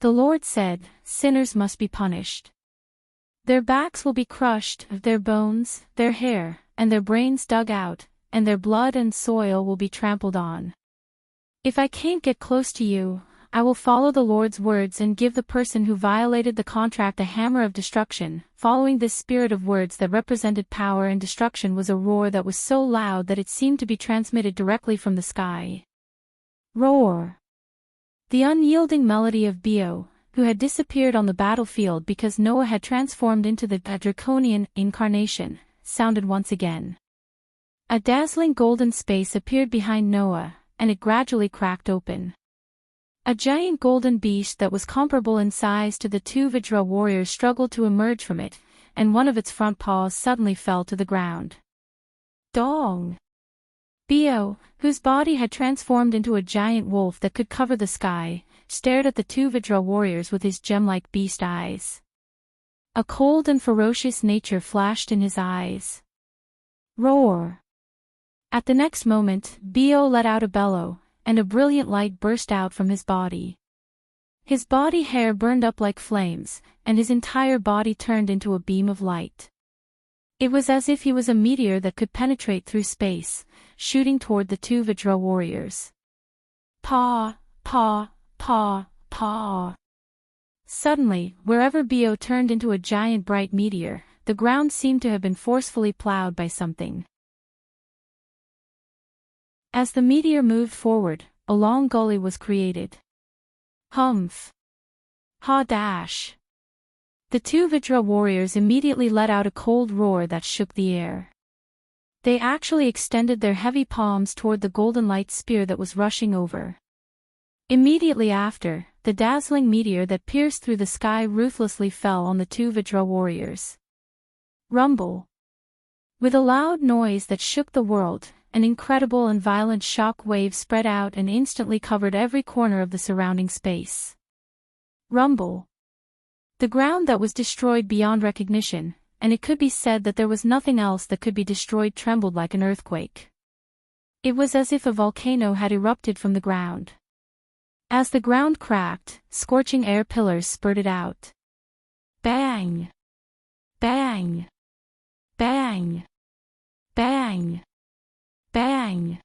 The Lord said, sinners must be punished. Their backs will be crushed, their bones, their hair, and their brains dug out, and their blood and soil will be trampled on. If I can't get close to you, I will follow the Lord's words and give the person who violated the contract a hammer of destruction. Following this spirit of words that represented power and destruction was a roar that was so loud that it seemed to be transmitted directly from the sky. Roar. The unyielding melody of Bio, who had disappeared on the battlefield because Noah had transformed into the draconian incarnation, sounded once again. A dazzling golden space appeared behind Noah, and it gradually cracked open. A giant golden beast that was comparable in size to the two Vidra warriors struggled to emerge from it, and one of its front paws suddenly fell to the ground. Dong! Bio, whose body had transformed into a giant wolf that could cover the sky, stared at the two Vidra warriors with his gem-like beast eyes. A cold and ferocious nature flashed in his eyes. Roar! At the next moment, Bio let out a bellow, and a brilliant light burst out from his body. His body hair burned up like flames, and his entire body turned into a beam of light. It was as if he was a meteor that could penetrate through space, shooting toward the two Vidra warriors. Paw, paw, paw, paw. Suddenly, wherever Bio turned into a giant bright meteor, the ground seemed to have been forcefully plowed by something. As the meteor moved forward, a long gully was created. Humph! Ha dash! The two Vidra warriors immediately let out a cold roar that shook the air. They actually extended their heavy palms toward the golden light spear that was rushing over. Immediately after, the dazzling meteor that pierced through the sky ruthlessly fell on the two Vidra warriors. Rumble! With a loud noise that shook the world, an incredible and violent shock wave spread out and instantly covered every corner of the surrounding space. Rumble! The ground that was destroyed beyond recognition, and it could be said that there was nothing else that could be destroyed, trembled like an earthquake. It was as if a volcano had erupted from the ground. As the ground cracked, scorching air pillars spurted out. Bang! Bang! Bang! Bang! Bang!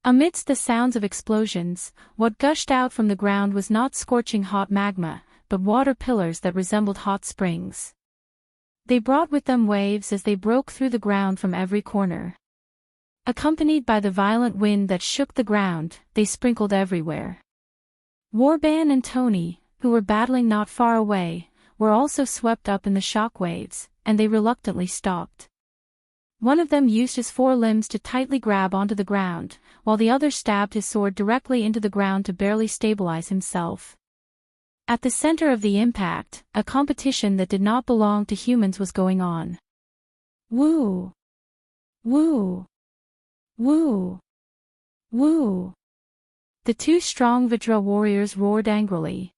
Amidst the sounds of explosions, what gushed out from the ground was not scorching hot magma, but water pillars that resembled hot springs. They brought with them waves as they broke through the ground from every corner. Accompanied by the violent wind that shook the ground, they sprinkled everywhere. Warban and Tony, who were battling not far away, were also swept up in the shock waves, and they reluctantly stopped. One of them used his forelimbs to tightly grab onto the ground, while the other stabbed his sword directly into the ground to barely stabilize himself. At the center of the impact, a competition that did not belong to humans was going on. Woo! Woo! Woo! Woo! The two strong Vidra warriors roared angrily.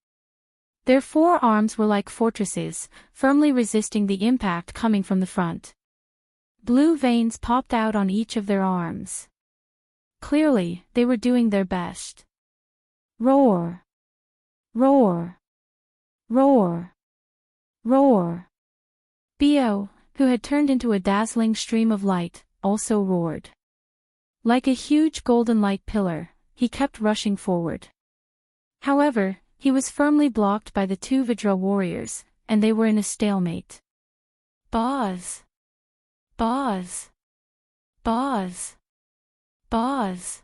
Their forearms were like fortresses, firmly resisting the impact coming from the front. Blue veins popped out on each of their arms. Clearly, they were doing their best. Roar! Roar! Roar! Roar! Bio, who had turned into a dazzling stream of light, also roared. Like a huge golden light pillar, he kept rushing forward. However, he was firmly blocked by the two Vidra warriors, and they were in a stalemate. Boz! Boz! Boz! Boz!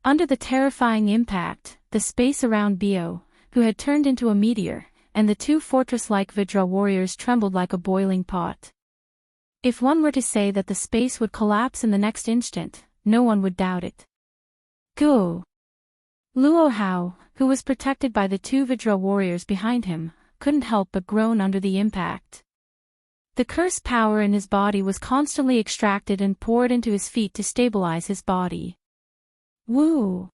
Under the terrifying impact, the space around Bio, who had turned into a meteor, and the two fortress-like Vidra warriors trembled like a boiling pot. If one were to say that the space would collapse in the next instant, no one would doubt it. Go! Luo Hao, who was protected by the two Vidra warriors behind him, couldn't help but groan under the impact. The curse power in his body was constantly extracted and poured into his feet to stabilize his body. Woo!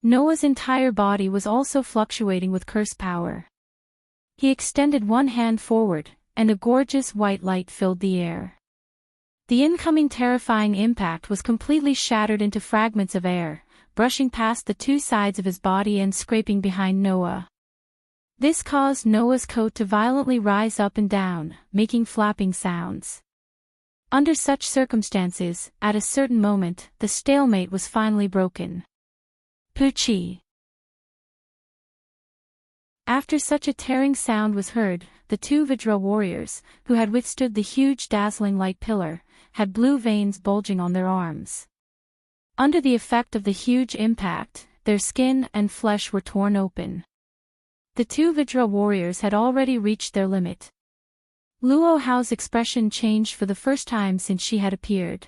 Noah's entire body was also fluctuating with curse power. He extended one hand forward, and a gorgeous white light filled the air. The incoming terrifying impact was completely shattered into fragments of air, brushing past the two sides of his body and scraping behind Noah. This caused Noah's coat to violently rise up and down, making flapping sounds. Under such circumstances, at a certain moment, the stalemate was finally broken. Poochie! After such a tearing sound was heard, the two Vidra warriors, who had withstood the huge dazzling light pillar, had blue veins bulging on their arms. Under the effect of the huge impact, their skin and flesh were torn open. The two Vidra warriors had already reached their limit. Luo Hao's expression changed for the first time since she had appeared.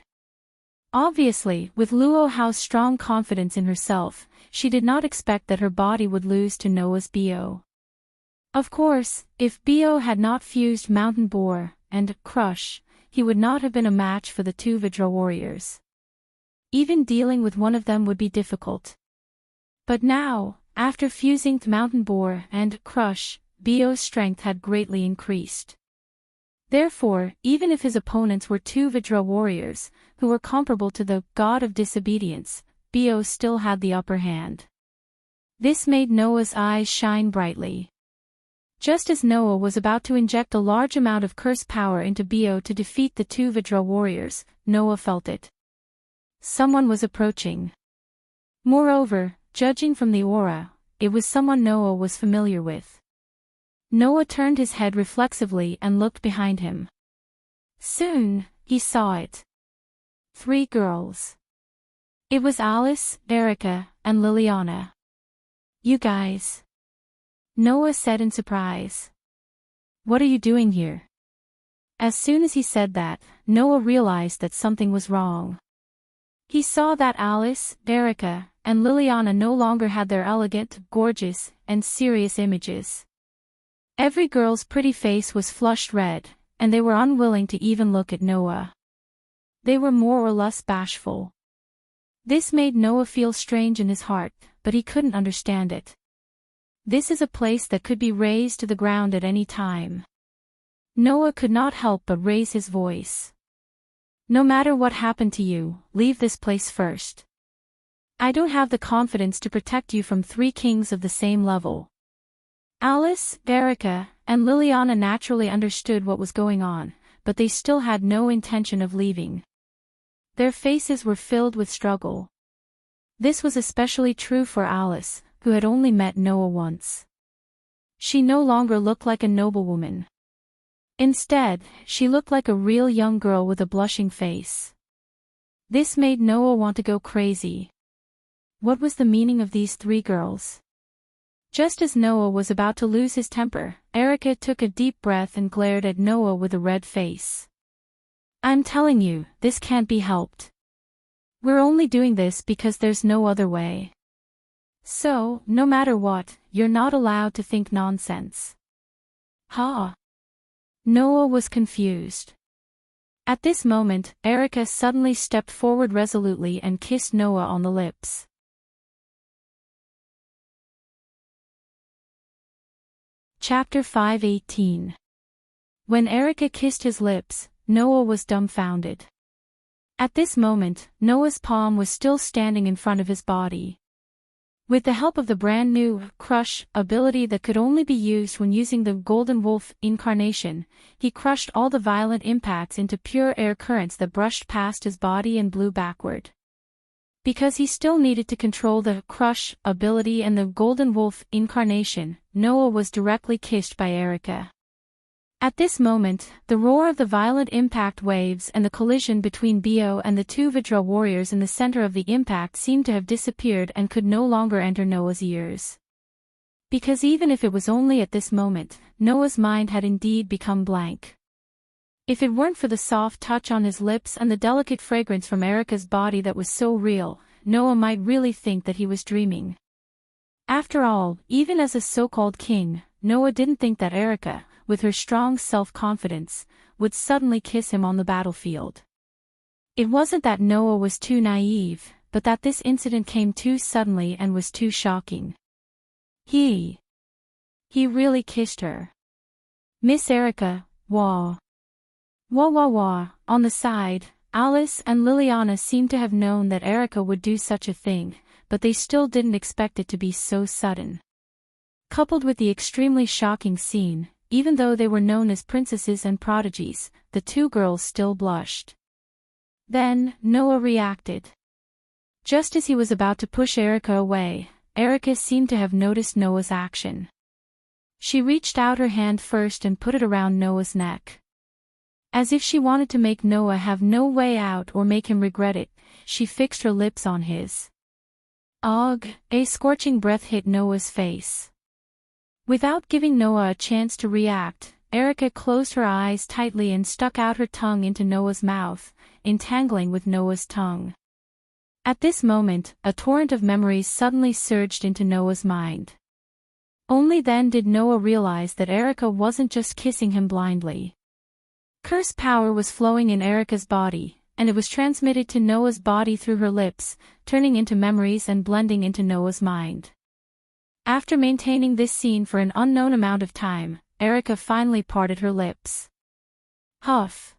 Obviously, with Luo Hao's strong confidence in herself, she did not expect that her body would lose to Noah's Bio. Of course, if Bio had not fused Mountain Boar and Crush, he would not have been a match for the two Vidra warriors. Even dealing with one of them would be difficult. But now, after fusing Mountain Boar and Crush, Bio's strength had greatly increased. Therefore, even if his opponents were two Vidra warriors, who were comparable to the God of Disobedience, Bio still had the upper hand. This made Noah's eyes shine brightly. Just as Noah was about to inject a large amount of curse power into Bio to defeat the two Vidra warriors, Noah felt it. Someone was approaching. Moreover, judging from the aura, it was someone Noah was familiar with. Noah turned his head reflexively and looked behind him. Soon, he saw it. 3 girls. It was Alice, Erica, and Liliana. You guys. Noah said in surprise. What are you doing here? As soon as he said that, Noah realized that something was wrong. He saw that Alice, Erica, and Liliana no longer had their elegant, gorgeous, and serious images. Every girl's pretty face was flushed red, and they were unwilling to even look at Noah. They were more or less bashful. This made Noah feel strange in his heart, but he couldn't understand it. This is a place that could be razed to the ground at any time. Noah could not help but raise his voice. No matter what happened to you, leave this place first. I don't have the confidence to protect you from 3 kings of the same level. Alice, Erica, and Liliana naturally understood what was going on, but they still had no intention of leaving. Their faces were filled with struggle. This was especially true for Alice, who had only met Noah once. She no longer looked like a noblewoman. Instead, she looked like a real young girl with a blushing face. This made Noah want to go crazy. What was the meaning of these three girls? Just as Noah was about to lose his temper, Erica took a deep breath and glared at Noah with a red face. I'm telling you, this can't be helped. We're only doing this because there's no other way. So, no matter what, you're not allowed to think nonsense. Huh? Noah was confused. At this moment, Erica suddenly stepped forward resolutely and kissed Noah on the lips. Chapter 5:18. When Erica kissed his lips, Noah was dumbfounded. At this moment, Noah's palm was still standing in front of his body. With the help of the brand new crush ability that could only be used when using the Golden Wolf incarnation, he crushed all the violent impacts into pure air currents that brushed past his body and blew backward. Because he still needed to control the crush ability and the Golden Wolf incarnation, Noah was directly kissed by Erica. At this moment, the roar of the violent impact waves and the collision between Bio and the two Vidra warriors in the center of the impact seemed to have disappeared and could no longer enter Noah's ears. Because even if it was only at this moment, Noah's mind had indeed become blank. If it weren't for the soft touch on his lips and the delicate fragrance from Erica's body that was so real, Noah might really think that he was dreaming. After all, even as a so-called king, Noah didn't think that Erica, with her strong self-confidence, would suddenly kiss him on the battlefield. It wasn't that Noah was too naive, but that this incident came too suddenly and was too shocking. He really kissed her. Miss Erica, wah. Wah wah wah. On the side, Alice and Liliana seemed to have known that Erica would do such a thing, but they still didn't expect it to be so sudden. Coupled with the extremely shocking scene, even though they were known as princesses and prodigies, the two girls still blushed. Then, Noah reacted. Just as he was about to push Erica away, Erica seemed to have noticed Noah's action. She reached out her hand first and put it around Noah's neck. As if she wanted to make Noah have no way out or make him regret it, she fixed her lips on his. Ugh! A scorching breath hit Noah's face. Without giving Noah a chance to react, Erica closed her eyes tightly and stuck out her tongue into Noah's mouth, entangling with Noah's tongue. At this moment, a torrent of memories suddenly surged into Noah's mind. Only then did Noah realize that Erica wasn't just kissing him blindly. Curse power was flowing in Erica's body, and it was transmitted to Noah's body through her lips, turning into memories and blending into Noah's mind. After maintaining this scene for an unknown amount of time, Erica finally parted her lips. Huff.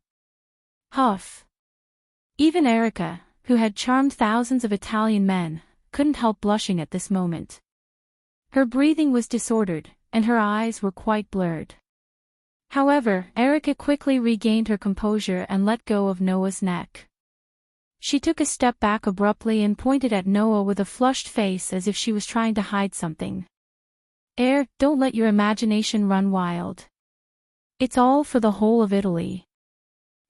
Huff. Even Erica, who had charmed thousands of Italian men, couldn't help blushing at this moment. Her breathing was disordered, and her eyes were quite blurred. However, Erica quickly regained her composure and let go of Noah's neck. She took a step back abruptly and pointed at Noah with a flushed face as if she was trying to hide something. Don't let your imagination run wild. It's all for the whole of Italy.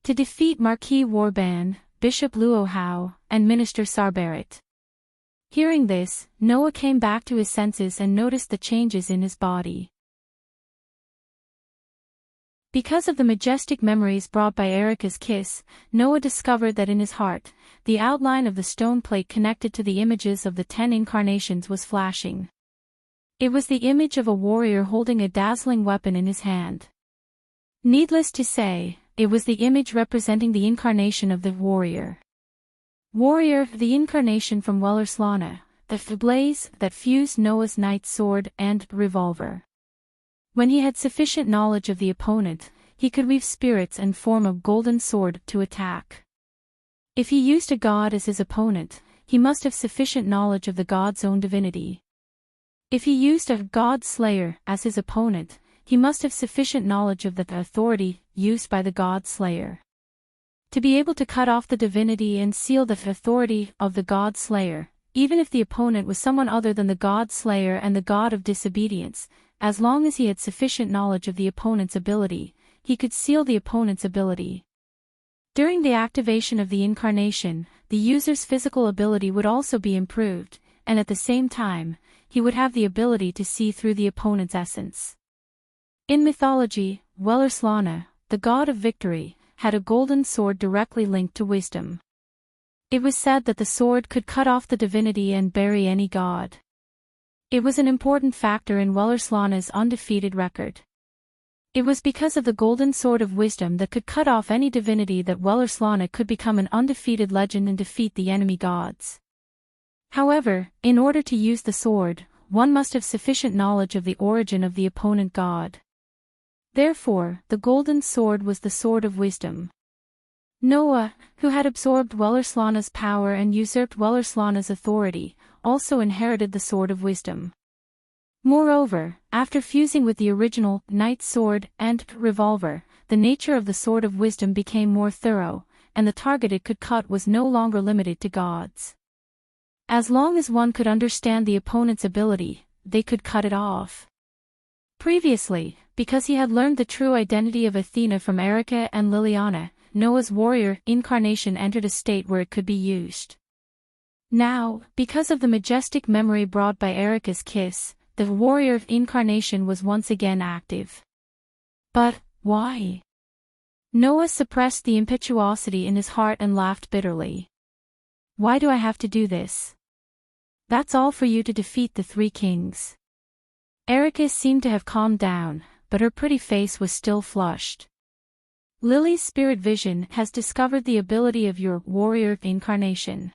To defeat Marquis Warban, Bishop Luohao, and Minister Sarbaret. Hearing this, Noah came back to his senses and noticed the changes in his body. Because of the majestic memories brought by Erica's kiss, Noah discovered that in his heart, the outline of the stone plate connected to the images of the 10 incarnations was flashing. It was the image of a warrior holding a dazzling weapon in his hand. Needless to say, it was the image representing the incarnation of the warrior. Warrior, the incarnation from Wellerslana, the blaze that fused Noah's knight's sword and revolver. When he had sufficient knowledge of the opponent, he could weave spirits and form a golden sword to attack. If he used a god as his opponent, he must have sufficient knowledge of the god's own divinity. If he used a god slayer as his opponent, he must have sufficient knowledge of the authority used by the god slayer. To be able to cut off the divinity and seal the authority of the god slayer, even if the opponent was someone other than the god slayer and the god of disobedience, as long as he had sufficient knowledge of the opponent's ability, he could seal the opponent's ability. During the activation of the incarnation, the user's physical ability would also be improved, and at the same time, he would have the ability to see through the opponent's essence. In mythology, Wellerslana, the god of victory, had a golden sword directly linked to wisdom. It was said that the sword could cut off the divinity and bury any god. It was an important factor in Wellerslana's undefeated record. It was because of the golden sword of wisdom that could cut off any divinity that Wellerslana could become an undefeated legend and defeat the enemy gods. However, in order to use the sword, one must have sufficient knowledge of the origin of the opponent god. Therefore, the golden sword was the sword of wisdom. Noah, who had absorbed Wellerslana's power and usurped Wellerslana's authority, also inherited the sword of wisdom. Moreover, after fusing with the original knight's sword and revolver, the nature of the sword of wisdom became more thorough, and the target it could cut was no longer limited to gods. As long as one could understand the opponent's ability, they could cut it off. Previously, because he had learned the true identity of Athena from Erica and Liliana, Noah's warrior incarnation entered a state where it could be used. Now, because of the majestic memory brought by Erica's kiss, the warrior incarnation was once again active. But, why? Noah suppressed the impetuosity in his heart and laughed bitterly. Why do I have to do this? That's all for you to defeat the three kings. Erica seemed to have calmed down, but her pretty face was still flushed. Lily's spirit vision has discovered the ability of your warrior incarnation.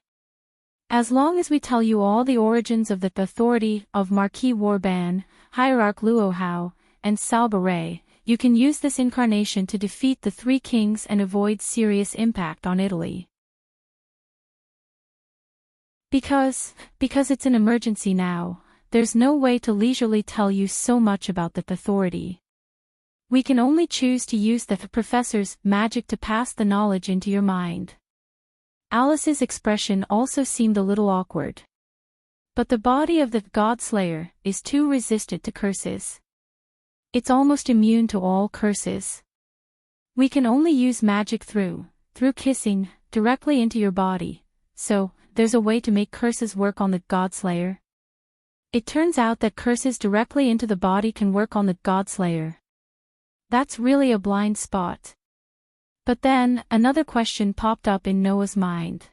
As long as we tell you all the origins of the authority of Marquis Warban, Hierarch Luohao, and Salbaray, you can use this incarnation to defeat the three kings and avoid serious impact on Italy. Because it's an emergency now, there's no way to leisurely tell you so much about the authority. We can only choose to use the professor's magic to pass the knowledge into your mind. Alice's expression also seemed a little awkward. But the body of the God-Slayer is too resistant to curses. It's almost immune to all curses. We can only use magic through kissing, directly into your body, so, there's a way to make curses work on the God-Slayer. It turns out that curses directly into the body can work on the God-Slayer. That's really a blind spot. But then, another question popped up in Noah's mind.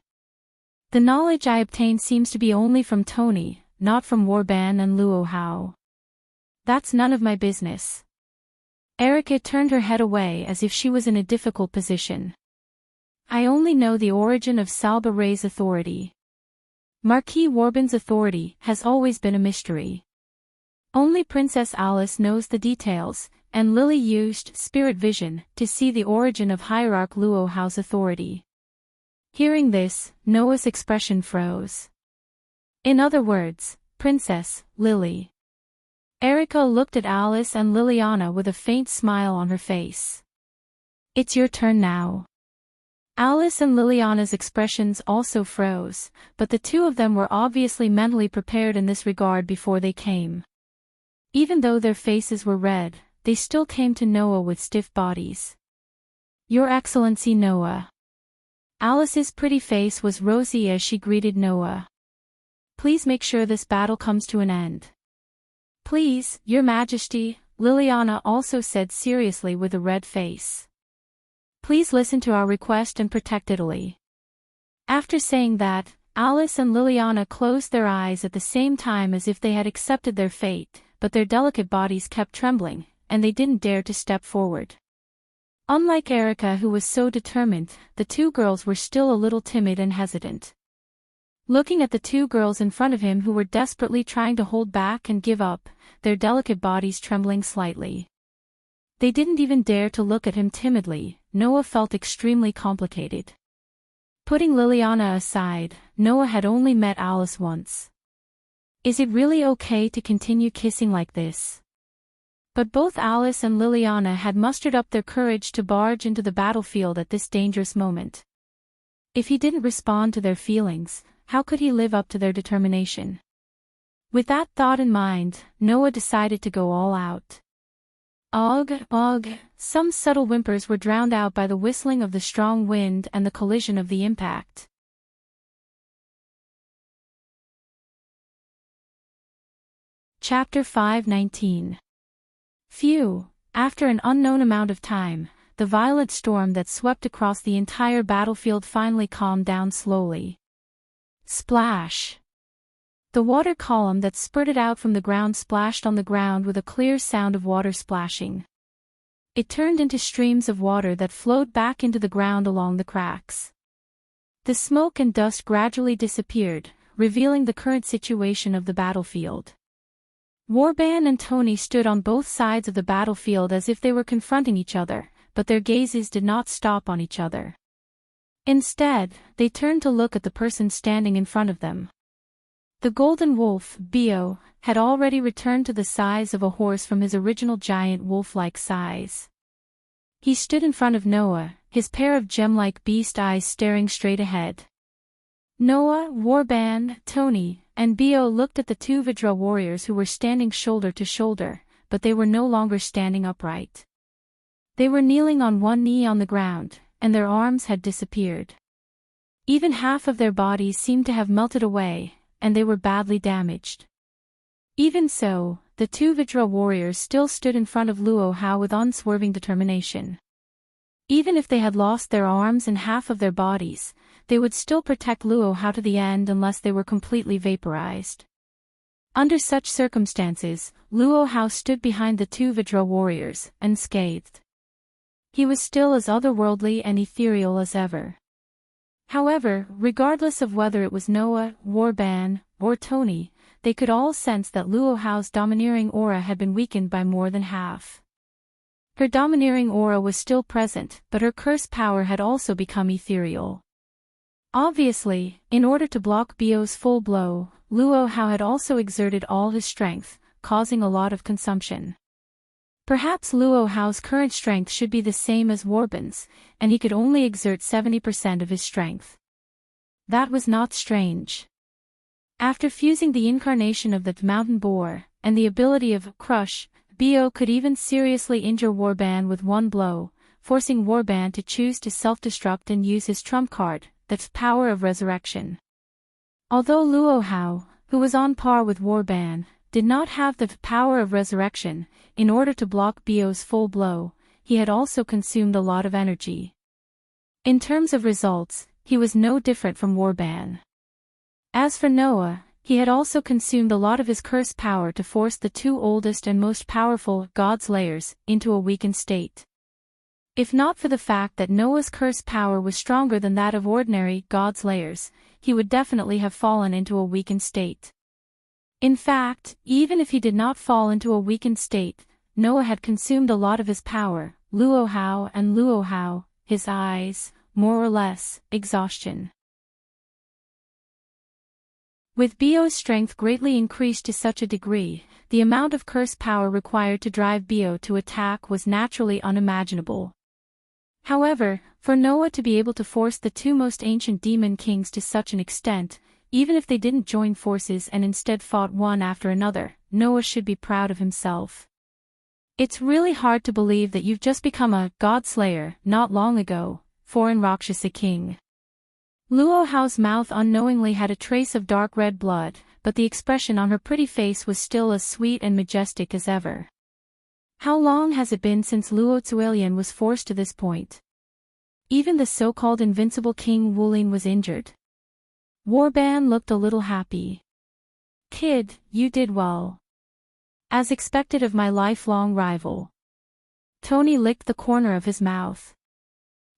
The knowledge I obtained seems to be only from Tony, not from Warban and Luohao. That's none of my business. Erica turned her head away as if she was in a difficult position. I only know the origin of Salba Ray's authority. Marquis Warban's authority has always been a mystery. Only Princess Alice knows the details, and Lily used spirit vision to see the origin of Hierarch Luohao's authority. Hearing this, Noah's expression froze. In other words, Princess, Lily. Erica looked at Alice and Liliana with a faint smile on her face. It's your turn now. Alice and Liliana's expressions also froze, but the two of them were obviously mentally prepared in this regard before they came. Even though their faces were red, they still came to Noah with stiff bodies. Your Excellency Noah. Alice's pretty face was rosy as she greeted Noah. Please make sure this battle comes to an end. Please, Your Majesty, Liliana also said seriously with a red face. Please listen to our request and protect Italy. After saying that, Alice and Liliana closed their eyes at the same time as if they had accepted their fate, but their delicate bodies kept trembling, and they didn't dare to step forward. Unlike Erica, who was so determined, the two girls were still a little timid and hesitant. Looking at the two girls in front of him who were desperately trying to hold back and give up, their delicate bodies trembling slightly. They didn't even dare to look at him timidly. Noah felt extremely complicated. Putting Liliana aside, Noah had only met Alice once. Is it really okay to continue kissing like this? But both Alice and Liliana had mustered up their courage to barge into the battlefield at this dangerous moment. If he didn't respond to their feelings, how could he live up to their determination? With that thought in mind, Noah decided to go all out. Ugh, ugh, some subtle whimpers were drowned out by the whistling of the strong wind and the collision of the impact. Chapter 5:19. Phew, after an unknown amount of time, the violent storm that swept across the entire battlefield finally calmed down slowly. Splash! The water column that spurted out from the ground splashed on the ground with a clear sound of water splashing. It turned into streams of water that flowed back into the ground along the cracks. The smoke and dust gradually disappeared, revealing the current situation of the battlefield. Warband and Tony stood on both sides of the battlefield as if they were confronting each other, but their gazes did not stop on each other. Instead, they turned to look at the person standing in front of them. The golden wolf, Bio, had already returned to the size of a horse from his original giant wolf-like size. He stood in front of Noah, his pair of gem-like beast eyes staring straight ahead. Noah, Warband, Tony, and Bio looked at the two Vidra warriors who were standing shoulder to shoulder, but they were no longer standing upright. They were kneeling on one knee on the ground, and their arms had disappeared. Even half of their bodies seemed to have melted away, and they were badly damaged. Even so, the two Vidra warriors still stood in front of Luo Hao with unswerving determination. Even if they had lost their arms and half of their bodies, they would still protect Luo Hao to the end unless they were completely vaporized. Under such circumstances, Luo Hao stood behind the two Vidra warriors, unscathed. He was still as otherworldly and ethereal as ever. However, regardless of whether it was Noah, Warband, or Tony, they could all sense that Luo Hao's domineering aura had been weakened by more than half. Her domineering aura was still present, but her curse power had also become ethereal. Obviously, in order to block Bio's full blow, Luo Hao had also exerted all his strength, causing a lot of consumption. Perhaps Luo Hao's current strength should be the same as Warband's, and he could only exert 70% of his strength. That was not strange. After fusing the incarnation of the mountain boar, and the ability of Crush, Bio could even seriously injure Warband with one blow, forcing Warband to choose to self-destruct and use his trump card, the power of resurrection. Although Luo Hao, who was on par with Warband, did not have the power of resurrection, in order to block Bio's full blow, he had also consumed a lot of energy. In terms of results, he was no different from Warband. As for Noah, he had also consumed a lot of his curse power to force the two oldest and most powerful God Slayers into a weakened state. If not for the fact that Noah's curse power was stronger than that of ordinary God Slayers, he would definitely have fallen into a weakened state. In fact, even if he did not fall into a weakened state, Noah had consumed a lot of his power, Luo Hao, his eyes, more or less, exhaustion. With Bio's strength greatly increased to such a degree, the amount of curse power required to drive Bio to attack was naturally unimaginable. However, for Noah to be able to force the two most ancient demon kings to such an extent, even if they didn't join forces and instead fought one after another, Noah should be proud of himself. It's really hard to believe that you've just become a God Slayer not long ago, foreign Rakshasa king. Luo Hao's mouth unknowingly had a trace of dark red blood, but the expression on her pretty face was still as sweet and majestic as ever. How long has it been since Luo Zuelian was forced to this point? Even the so-called invincible King Wulin was injured. Warband looked a little happy. Kid, you did well. As expected of my lifelong rival. Tony licked the corner of his mouth.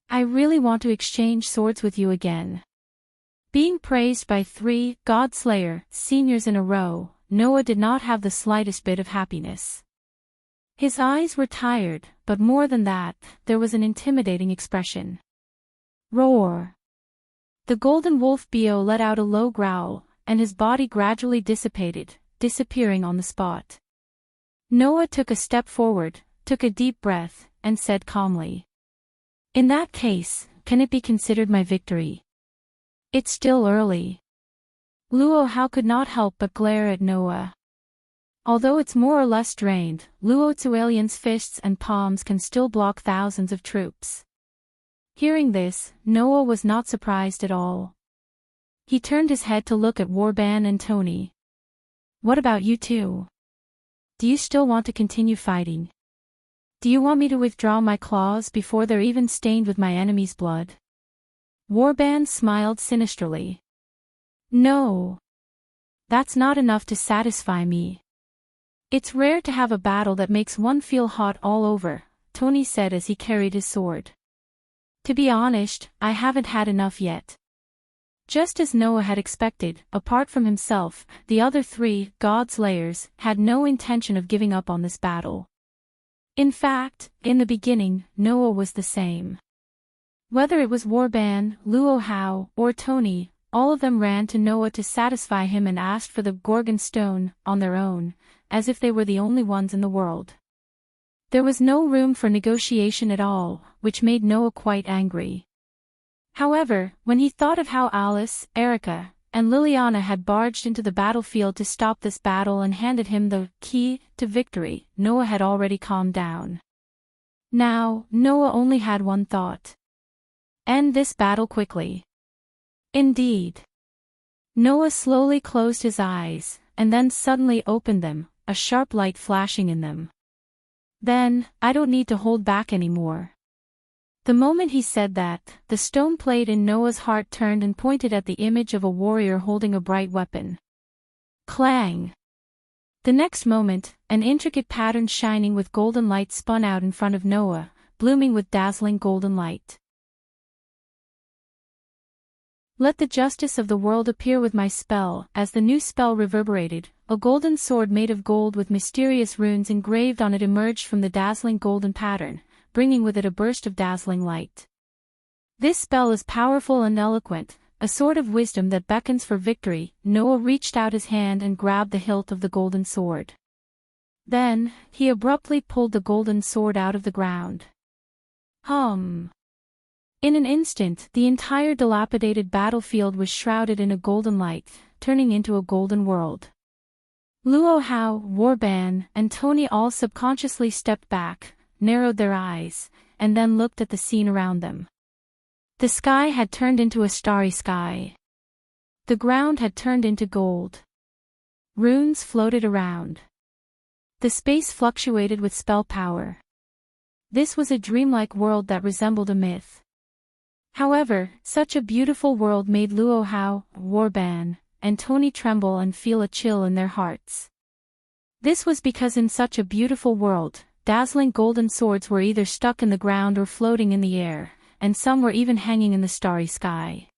I really want to exchange swords with you again. Being praised by 3 God Slayer seniors in a row, Noah did not have the slightest bit of happiness. His eyes were tired, but more than that, there was an intimidating expression. Roar! The golden wolf Bio let out a low growl, and his body gradually dissipated, disappearing on the spot. Noah took a step forward, took a deep breath, and said calmly. In that case, can it be considered my victory? It's still early. Luo Hao could not help but glare at Noah. Although it's more or less drained, Luo Zualian's fists and palms can still block thousands of troops. Hearing this, Noah was not surprised at all. He turned his head to look at Warban and Tony. What about you two? Do you still want to continue fighting? Do you want me to withdraw my claws before they're even stained with my enemy's blood? Warban smiled sinisterly. No. That's not enough to satisfy me. It's rare to have a battle that makes one feel hot all over, Tony said as he carried his sword. To be honest, I haven't had enough yet. Just as Noah had expected, apart from himself, the other three God Slayers had no intention of giving up on this battle. In fact, in the beginning, Noah was the same. Whether it was Warban, Luo Hao, or Tony, all of them ran to Noah to satisfy him and asked for the Gorgon Stone, on their own, as if they were the only ones in the world. There was no room for negotiation at all, which made Noah quite angry. However, when he thought of how Alice, Erica, and Liliana had barged into the battlefield to stop this battle and handed him the key to victory, Noah had already calmed down. Now, Noah only had one thought. End this battle quickly. Indeed. Noah slowly closed his eyes, and then suddenly opened them, a sharp light flashing in them. Then, I don't need to hold back anymore. The moment he said that, the stone plate in Noah's heart turned and pointed at the image of a warrior holding a bright weapon. Clang! The next moment, an intricate pattern shining with golden light spun out in front of Noah, blooming with dazzling golden light. Let the justice of the world appear with my spell. As the new spell reverberated, a golden sword made of gold with mysterious runes engraved on it emerged from the dazzling golden pattern, bringing with it a burst of dazzling light. This spell is powerful and eloquent, a sword of wisdom that beckons for victory. Noah reached out his hand and grabbed the hilt of the golden sword. Then, he abruptly pulled the golden sword out of the ground. In an instant, the entire dilapidated battlefield was shrouded in a golden light, turning into a golden world. Luo Hao, Warban, and Tony all subconsciously stepped back, narrowed their eyes, and then looked at the scene around them. The sky had turned into a starry sky. The ground had turned into gold. Runes floated around. The space fluctuated with spell power. This was a dreamlike world that resembled a myth. However, such a beautiful world made Luo Hao, Warban, and Tony tremble and feel a chill in their hearts. This was because in such a beautiful world, dazzling golden swords were either stuck in the ground or floating in the air, and some were even hanging in the starry sky.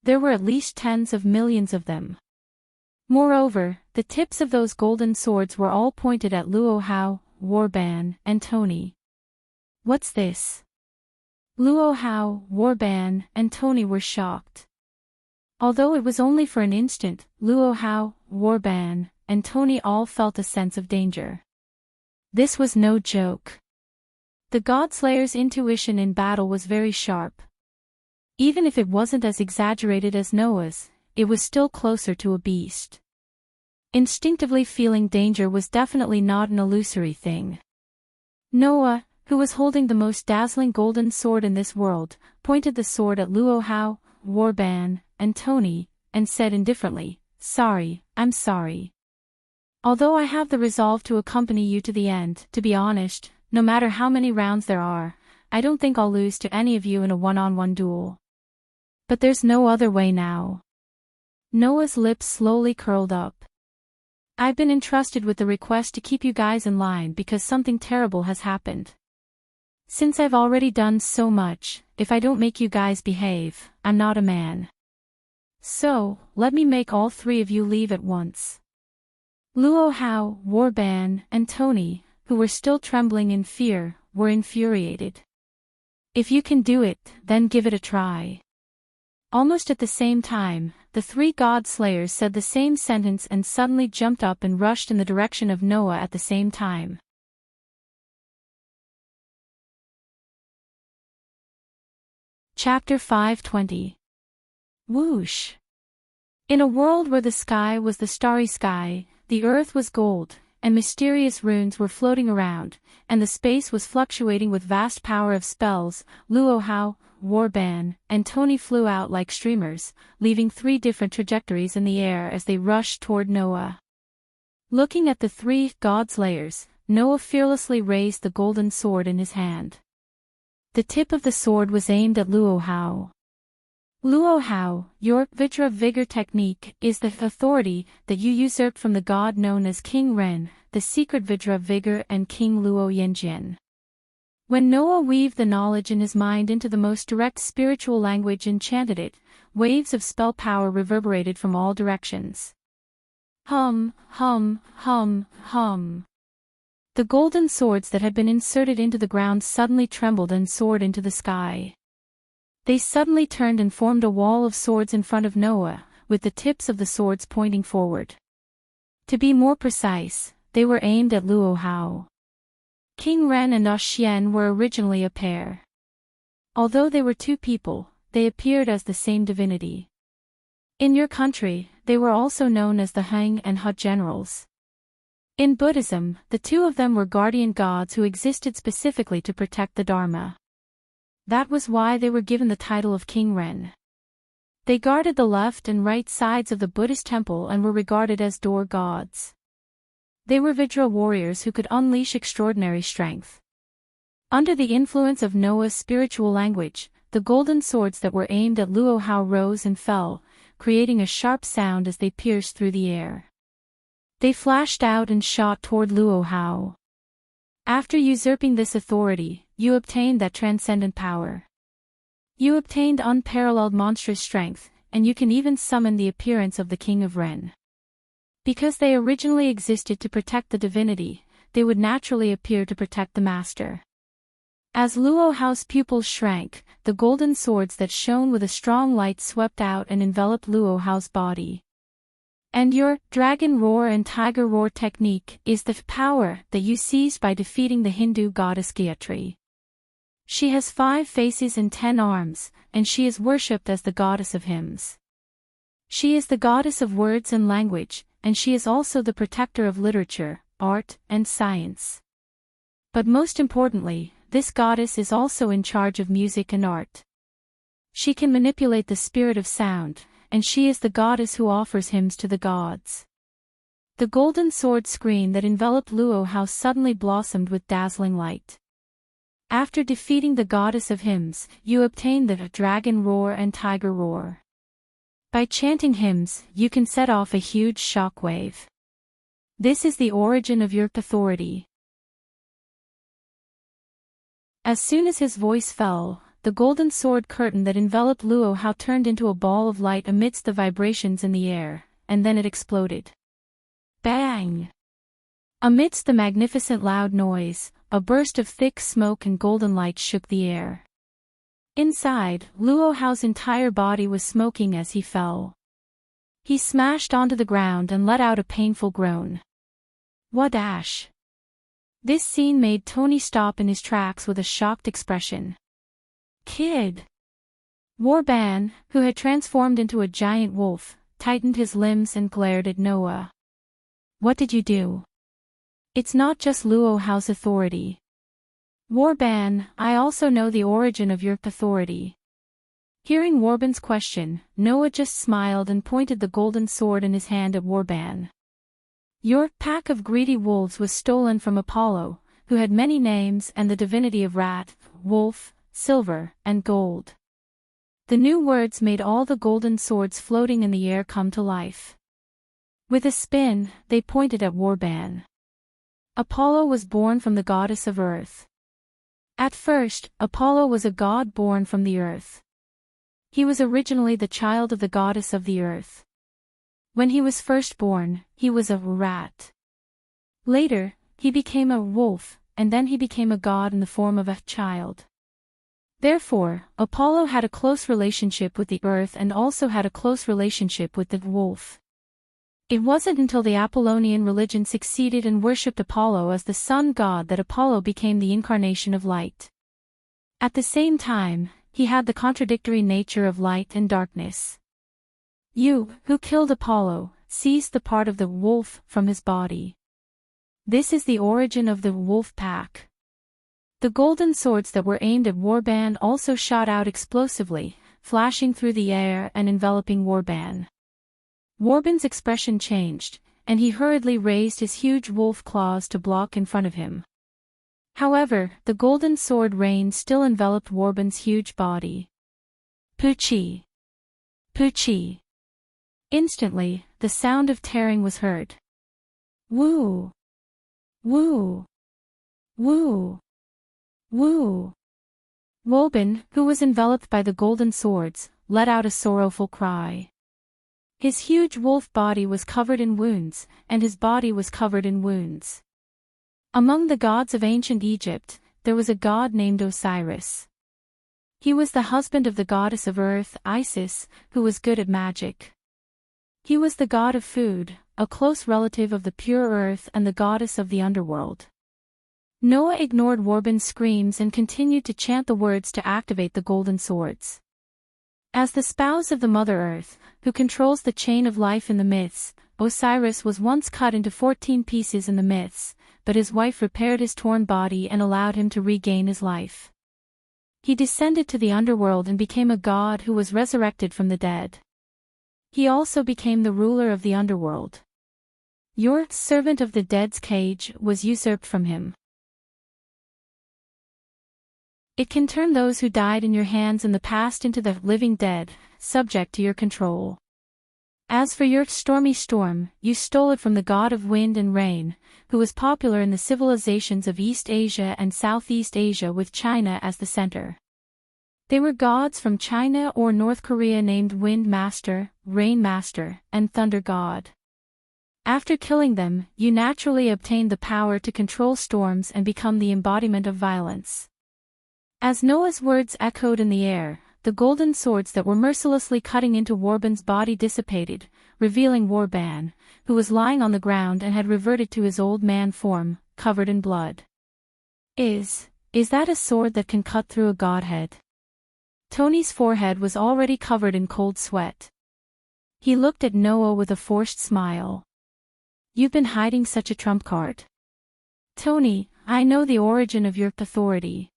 There were at least tens of millions of them. Moreover, the tips of those golden swords were all pointed at Luo Hao, Warban, and Tony. What's this? Luo Hao, Warban, and Tony were shocked. Although it was only for an instant, Luo Hao, Warban, and Tony all felt a sense of danger. This was no joke. The Godslayer's intuition in battle was very sharp. Even if it wasn't as exaggerated as Noah's, it was still closer to a beast. Instinctively feeling danger was definitely not an illusory thing. Noah, who was holding the most dazzling golden sword in this world, pointed the sword at Luo Hao, Warban, and Tony, and said indifferently, "Sorry, I'm sorry. Although I have the resolve to accompany you to the end, to be honest, no matter how many rounds there are, I don't think I'll lose to any of you in a one-on-one duel. But there's no other way now." Noah's lips slowly curled up. "I've been entrusted with the request to keep you guys in line because something terrible has happened. Since I've already done so much, if I don't make you guys behave, I'm not a man. So, let me make all three of you leave at once." Luo Hao, Warban, and Tony, who were still trembling in fear, were infuriated. "If you can do it, then give it a try." Almost at the same time, the three God Slayers said the same sentence and suddenly jumped up and rushed in the direction of Noah at the same time. Chapter 520. Whoosh! In a world where the sky was the starry sky, the earth was gold, and mysterious runes were floating around, and the space was fluctuating with vast power of spells, Luo Hao, Warban, and Tony flew out like streamers, leaving 3 different trajectories in the air as they rushed toward Noah. Looking at the 3 god slayers, Noah fearlessly raised the golden sword in his hand. The tip of the sword was aimed at Luo Hao. Luo Hao, your Vajra Vigor technique is the authority that you usurped from the god known as King Ren, the secret Vajra Vigor and King Luo Yanjian. When Noah weaved the knowledge in his mind into the most direct spiritual language and chanted it, waves of spell power reverberated from all directions. Hum, hum, hum, hum. The golden swords that had been inserted into the ground suddenly trembled and soared into the sky. They suddenly turned and formed a wall of swords in front of Noah, with the tips of the swords pointing forward. To be more precise, they were aimed at Luo Hao. King Ren and Xian were originally a pair. Although they were 2 people, they appeared as the same divinity. In your country, they were also known as the Heng and He generals. In Buddhism, the 2 of them were guardian gods who existed specifically to protect the Dharma. That was why they were given the title of King Ren. They guarded the left and right sides of the Buddhist temple and were regarded as door gods. They were Vajra warriors who could unleash extraordinary strength. Under the influence of Noah's spiritual language, the golden swords that were aimed at Luo Hao rose and fell, creating a sharp sound as they pierced through the air. They flashed out and shot toward Luo Hao. After usurping this authority, you obtained that transcendent power. You obtained unparalleled monstrous strength, and you can even summon the appearance of the King of Ren. Because they originally existed to protect the divinity, they would naturally appear to protect the master. As Luo Hao's pupils shrank, the golden swords that shone with a strong light swept out and enveloped Luo Hao's body. And your dragon roar and tiger roar technique is the power that you seized by defeating the Hindu goddess Gayatri. She has 5 faces and 10 arms, and she is worshipped as the goddess of hymns. She is the goddess of words and language, and she is also the protector of literature, art, and science. But most importantly, this goddess is also in charge of music and art. She can manipulate the spirit of sound, and she is the goddess who offers hymns to the gods. The golden sword screen that enveloped Luo Hao suddenly blossomed with dazzling light. After defeating the goddess of hymns, you obtained the dragon roar and tiger roar. By chanting hymns, you can set off a huge shock wave. This is the origin of your authority. As soon as his voice fell, the golden sword curtain that enveloped Luo Hao turned into a ball of light amidst the vibrations in the air, and then it exploded. Bang! Amidst the magnificent loud noise, a burst of thick smoke and golden light shook the air. Inside, Luo Hao's entire body was smoking as he fell. He smashed onto the ground and let out a painful groan. Wadash! This scene made Tony stop in his tracks with a shocked expression. Kid! Warban, who had transformed into a giant wolf, tightened his limbs and glared at Noah. What did you do? It's not just Luo Hao's authority. Warban, I also know the origin of your authority. Hearing Warban's question, Noah just smiled and pointed the golden sword in his hand at Warban. Your pack of greedy wolves was stolen from Apollo, who had many names and the divinity of rat, wolf, silver, and gold. The new words made all the golden swords floating in the air come to life. With a spin, they pointed at Warban. Apollo was born from the goddess of earth. At first, Apollo was a god born from the earth. He was originally the child of the goddess of the earth. When he was first born, he was a rat. Later, he became a wolf, and then he became a god in the form of a child. Therefore, Apollo had a close relationship with the earth and also had a close relationship with the wolf. It wasn't until the Apollonian religion succeeded and worshipped Apollo as the sun god that Apollo became the incarnation of light. At the same time, he had the contradictory nature of light and darkness. You, who killed Apollo, seized the part of the wolf from his body. This is the origin of the wolf pack. The golden swords that were aimed at Warband also shot out explosively, flashing through the air and enveloping Warband. Warband's expression changed, and he hurriedly raised his huge wolf claws to block in front of him. However, the golden sword rain still enveloped Warband's huge body. Poochie! Poochie! Instantly, the sound of tearing was heard. Woo! Woo! Woo! Woo! Warband, who was enveloped by the golden swords, let out a sorrowful cry. His huge wolf body was covered in wounds, and his body was covered in wounds. Among the gods of ancient Egypt, there was a god named Osiris. He was the husband of the goddess of earth, Isis, who was good at magic. He was the god of food, a close relative of the pure earth and the goddess of the underworld. Noah ignored Warband's screams and continued to chant the words to activate the golden swords. As the spouse of the Mother Earth, who controls the chain of life in the myths, Osiris was once cut into 14 pieces in the myths, but his wife repaired his torn body and allowed him to regain his life. He descended to the underworld and became a god who was resurrected from the dead. He also became the ruler of the underworld. Your servant of the dead's cage was usurped from him. It can turn those who died in your hands in the past into the living dead, subject to your control. As for your stormy storm, you stole it from the god of wind and rain, who was popular in the civilizations of East Asia and Southeast Asia with China as the center. They were gods from China or North Korea named Wind Master, Rain Master, and Thunder God. After killing them, you naturally obtained the power to control storms and become the embodiment of violence. As Noah's words echoed in the air, the golden swords that were mercilessly cutting into Warband's body dissipated, revealing Warband, who was lying on the ground and had reverted to his old man form, covered in blood. Is that a sword that can cut through a godhead? Tony's forehead was already covered in cold sweat. He looked at Noah with a forced smile. You've been hiding such a trump card. Tony, I know the origin of your authority.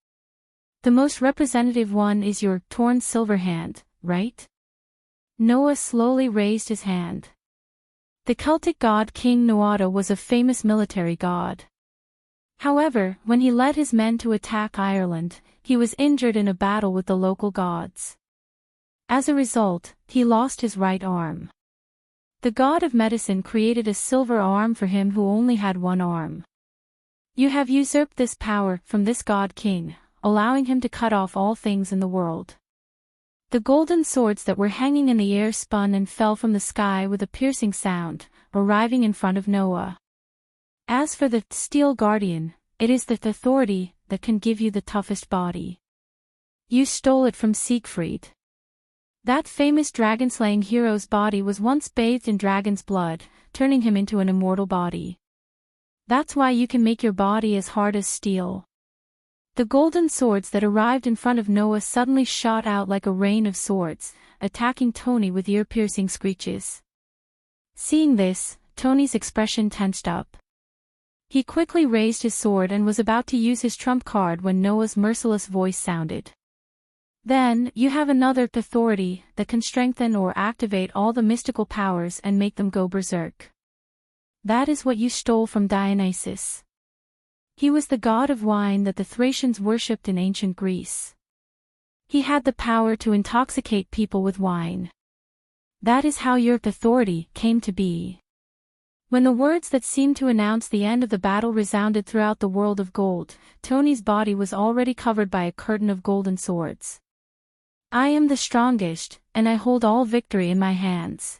The most representative one is your torn silver hand, right? Noah slowly raised his hand. The Celtic god King Nuada was a famous military god. However, when he led his men to attack Ireland, he was injured in a battle with the local gods. As a result, he lost his right arm. The god of medicine created a silver arm for him who only had one arm. You have usurped this power from this god king, allowing him to cut off all things in the world. The golden swords that were hanging in the air spun and fell from the sky with a piercing sound, arriving in front of Noah. As for the Steel Guardian, it is the authority that can give you the toughest body. You stole it from Siegfried. That famous dragon-slaying hero's body was once bathed in dragon's blood, turning him into an immortal body. That's why you can make your body as hard as steel. The golden swords that arrived in front of Noah suddenly shot out like a rain of swords, attacking Tony with ear-piercing screeches. Seeing this, Tony's expression tensed up. He quickly raised his sword and was about to use his trump card when Noah's merciless voice sounded. Then, you have another authority that can strengthen or activate all the mystical powers and make them go berserk. That is what you stole from Dionysus. He was the god of wine that the Thracians worshipped in ancient Greece. He had the power to intoxicate people with wine. That is how your authority came to be. When the words that seemed to announce the end of the battle resounded throughout the world of gold, Tony's body was already covered by a curtain of golden swords. I am the strongest, and I hold all victory in my hands.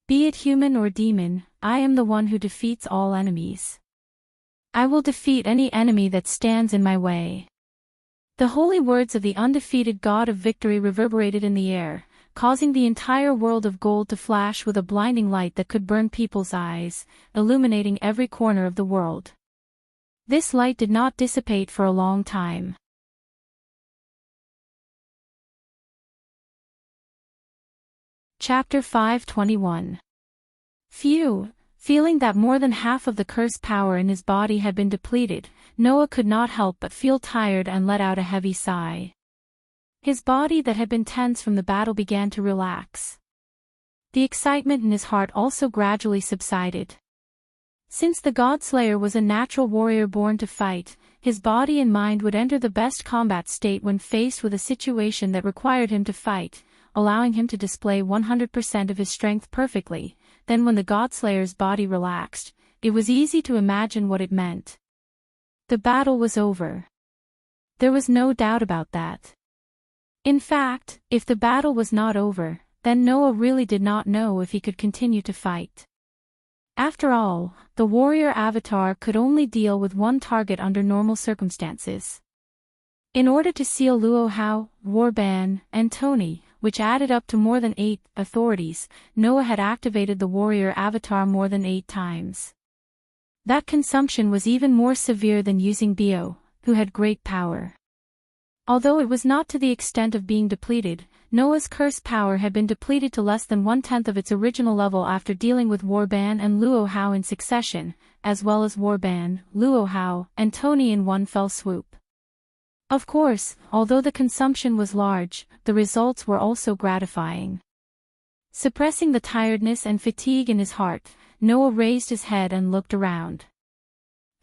Be it human or demon, I am the one who defeats all enemies. I will defeat any enemy that stands in my way. The holy words of the undefeated God of victory reverberated in the air, causing the entire world of gold to flash with a blinding light that could burn people's eyes, illuminating every corner of the world. This light did not dissipate for a long time. Chapter 521. Phew! Feeling that more than half of the curse power in his body had been depleted, Noah could not help but feel tired and let out a heavy sigh. His body that had been tense from the battle began to relax. The excitement in his heart also gradually subsided. Since the Godslayer was a natural warrior born to fight, his body and mind would enter the best combat state when faced with a situation that required him to fight, allowing him to display 100% of his strength perfectly. Then when the Godslayer's body relaxed, it was easy to imagine what it meant. The battle was over. There was no doubt about that. In fact, if the battle was not over, then Noah really did not know if he could continue to fight. After all, the warrior avatar could only deal with one target under normal circumstances. In order to seal Luo Hao, Warban, and Tony, which added up to more than 8 authorities, Noah had activated the warrior avatar more than 8 times. That consumption was even more severe than using Bio, who had great power. Although it was not to the extent of being depleted, Noah's curse power had been depleted to less than 1/10 of its original level after dealing with Warban and Luo Hao in succession, as well as Warban, Luo Hao, and Tony in one fell swoop. Of course, although the consumption was large, the results were also gratifying. Suppressing the tiredness and fatigue in his heart, Noah raised his head and looked around.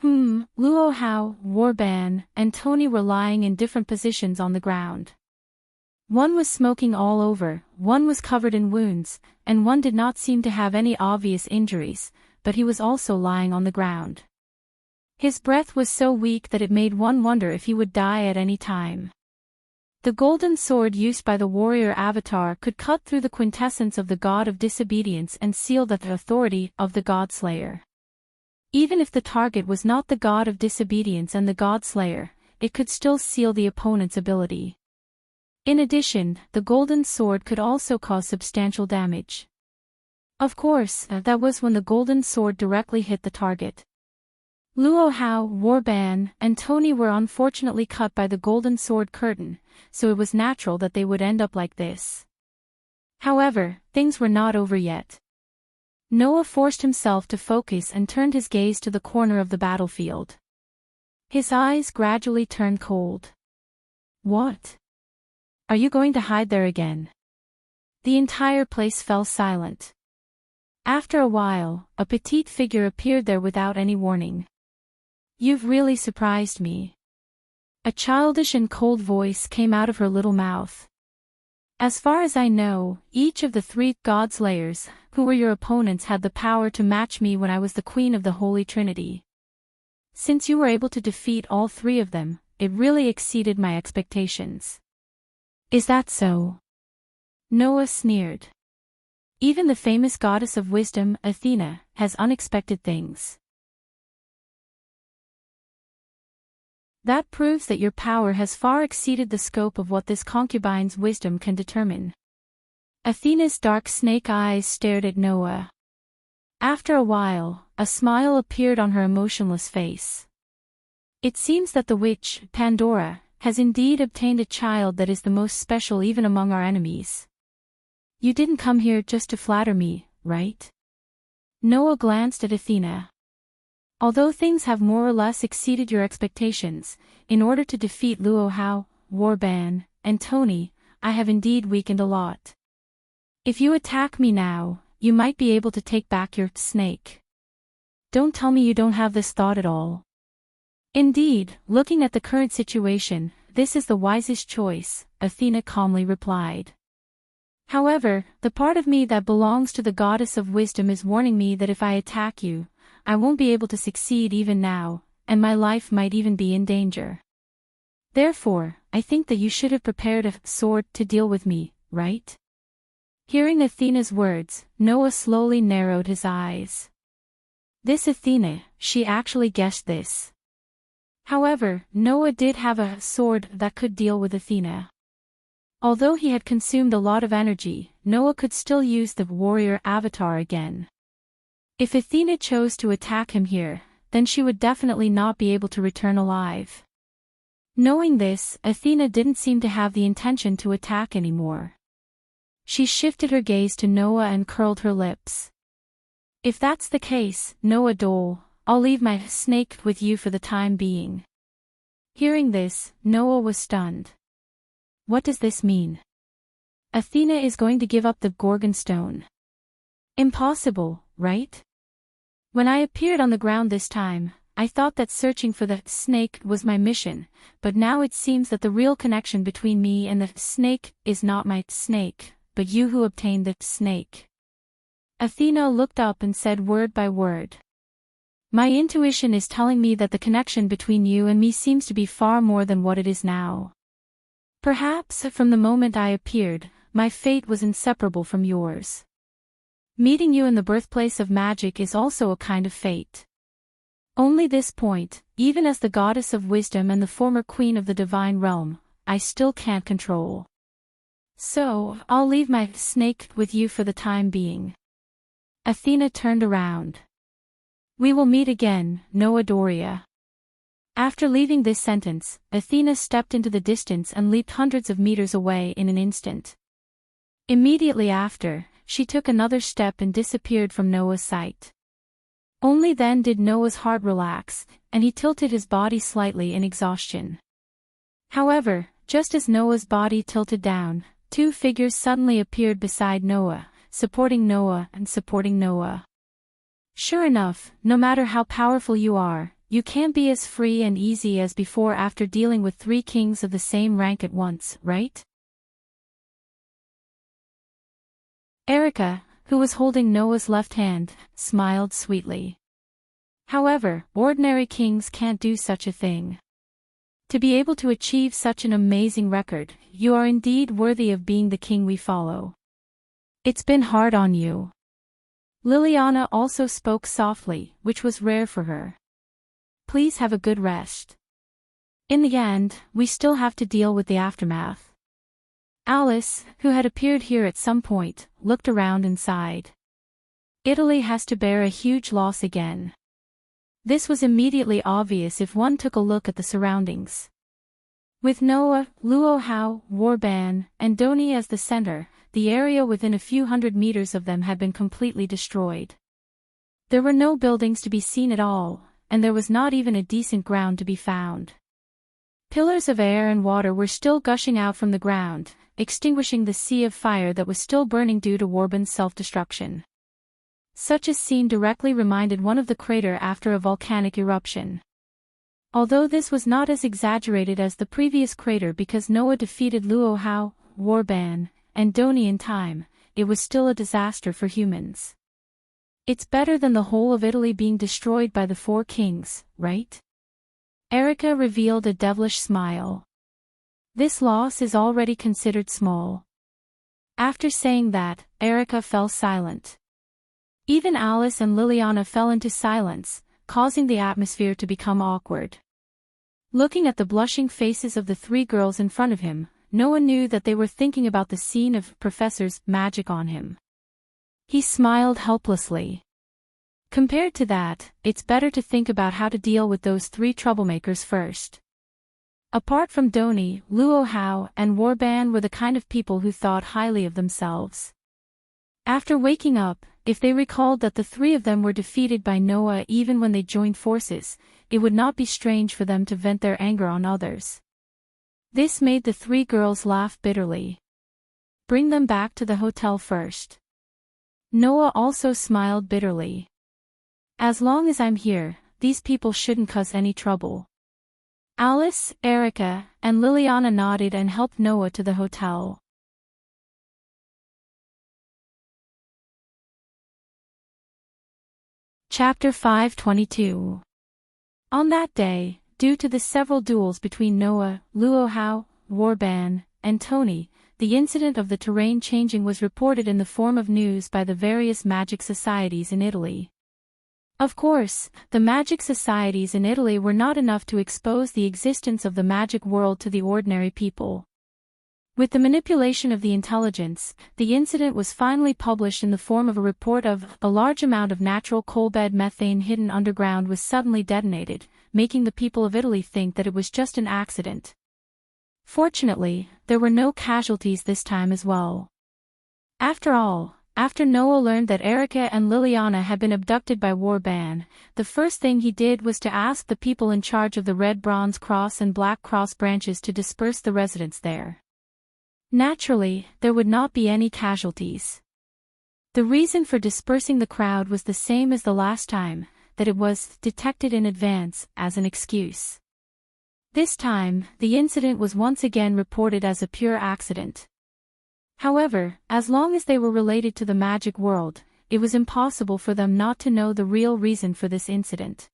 Luo Hao, Warban, and Tony were lying in different positions on the ground. One was smoking all over, one was covered in wounds, and one did not seem to have any obvious injuries, but he was also lying on the ground. His breath was so weak that it made one wonder if he would die at any time. The golden sword used by the warrior avatar could cut through the quintessence of the god of disobedience and seal the authority of the Godslayer. Even if the target was not the god of disobedience and the Godslayer, it could still seal the opponent's ability. In addition, the golden sword could also cause substantial damage. Of course, that was when the golden sword directly hit the target. Luo Hao, Warban, and Tony were unfortunately cut by the golden sword curtain, so it was natural that they would end up like this. However, things were not over yet. Noah forced himself to focus and turned his gaze to the corner of the battlefield. His eyes gradually turned cold. What? Are you going to hide there again? The entire place fell silent. After a while, a petite figure appeared there without any warning. You've really surprised me. A childish and cold voice came out of her little mouth. As far as I know, each of the 3 Godslayers, who were your opponents, had the power to match me when I was the Queen of the Holy Trinity. Since you were able to defeat all 3 of them, it really exceeded my expectations. Is that so? Noah sneered. Even the famous goddess of wisdom, Athena, has unexpected things. That proves that your power has far exceeded the scope of what this concubine's wisdom can determine. Athena's dark snake eyes stared at Noah. After a while, a smile appeared on her emotionless face. It seems that the witch, Pandora, has indeed obtained a child that is the most special even among our enemies. You didn't come here just to flatter me, right? Noah glanced at Athena. Although things have more or less exceeded your expectations, in order to defeat Luo Hao, Warban, and Tony, I have indeed weakened a lot. If you attack me now, you might be able to take back your snake. Don't tell me you don't have this thought at all. Indeed, looking at the current situation, this is the wisest choice, Athena calmly replied. However, the part of me that belongs to the goddess of wisdom is warning me that if I attack you, I won't be able to succeed even now, and my life might even be in danger. Therefore, I think that you should have prepared a sword to deal with me, right? Hearing Athena's words, Noah slowly narrowed his eyes. This Athena, she actually guessed this. However, Noah did have a sword that could deal with Athena. Although he had consumed a lot of energy, Noah could still use the warrior avatar again. If Athena chose to attack him here, then she would definitely not be able to return alive. Knowing this, Athena didn't seem to have the intention to attack anymore. She shifted her gaze to Noah and curled her lips. If that's the case, Noah Dole, I'll leave my snake with you for the time being. Hearing this, Noah was stunned. What does this mean? Athena is going to give up the Gorgon stone. Impossible, right? When I appeared on the ground this time, I thought that searching for the snake was my mission, but now it seems that the real connection between me and the snake is not my snake, but you who obtained the snake. Athena looked up and said word by word. My intuition is telling me that the connection between you and me seems to be far more than what it is now. Perhaps from the moment I appeared, my fate was inseparable from yours. Meeting you in the birthplace of magic is also a kind of fate. Only this point, even as the goddess of wisdom and the former queen of the divine realm, I still can't control. So, I'll leave my snake with you for the time being. Athena turned around. We will meet again, Noah Doria. After leaving this sentence, Athena stepped into the distance and leaped hundreds of meters away in an instant. Immediately after, she took another step and disappeared from Noah's sight. Only then did Noah's heart relax, and he tilted his body slightly in exhaustion. However, just as Noah's body tilted down, two figures suddenly appeared beside Noah, supporting Noah and supporting Noah. Sure enough, no matter how powerful you are, you can't be as free and easy as before after dealing with three kings of the same rank at once, right? Erica, who was holding Noah's left hand, smiled sweetly. However, ordinary kings can't do such a thing. To be able to achieve such an amazing record, you are indeed worthy of being the king we follow. It's been hard on you. Liliana also spoke softly, which was rare for her. Please have a good rest. In the end, we still have to deal with the aftermath. Alice, who had appeared here at some point, looked around and sighed. Italy has to bear a huge loss again. This was immediately obvious if one took a look at the surroundings. With Noah, Luohao, Warban, and Doni as the center, the area within a few hundred meters of them had been completely destroyed. There were no buildings to be seen at all, and there was not even a decent ground to be found. Pillars of air and water were still gushing out from the ground, extinguishing the sea of fire that was still burning due to Warban's self-destruction. Such a scene directly reminded one of the crater after a volcanic eruption. Although this was not as exaggerated as the previous crater because Noah defeated Luohao, Warban, and Doni in time, it was still a disaster for humans. It's better than the whole of Italy being destroyed by the four kings, right? Erica revealed a devilish smile. This loss is already considered small. After saying that, Erica fell silent. Even Alice and Liliana fell into silence, causing the atmosphere to become awkward. Looking at the blushing faces of the three girls in front of him, Noah knew that they were thinking about the scene of Professor's magic on him. He smiled helplessly. Compared to that, it's better to think about how to deal with those three troublemakers first. Apart from Doni, Luohao, and Warban were the kind of people who thought highly of themselves. After waking up, if they recalled that the three of them were defeated by Noah even when they joined forces, it would not be strange for them to vent their anger on others. This made the three girls laugh bitterly. Bring them back to the hotel first. Noah also smiled bitterly. As long as I'm here, these people shouldn't cause any trouble. Alice, Erica, and Liliana nodded and helped Noah to the hotel. Chapter 522. On that day, due to the several duels between Noah, Luohao, Warban, and Tony, the incident of the terrain changing was reported in the form of news by the various magic societies in Italy. Of course, the magic societies in Italy were not enough to expose the existence of the magic world to the ordinary people. With the manipulation of the intelligence, the incident was finally published in the form of a report of a large amount of natural coal-bed methane hidden underground was suddenly detonated, making the people of Italy think that it was just an accident. Fortunately, there were no casualties this time as well. After all, after Noah learned that Erica and Liliana had been abducted by Warban, the first thing he did was to ask the people in charge of the Red Bronze Cross and Black Cross branches to disperse the residents there. Naturally, there would not be any casualties. The reason for dispersing the crowd was the same as the last time, that it was detected in advance as an excuse. This time, the incident was once again reported as a pure accident. However, as long as they were related to the magic world, it was impossible for them not to know the real reason for this incident.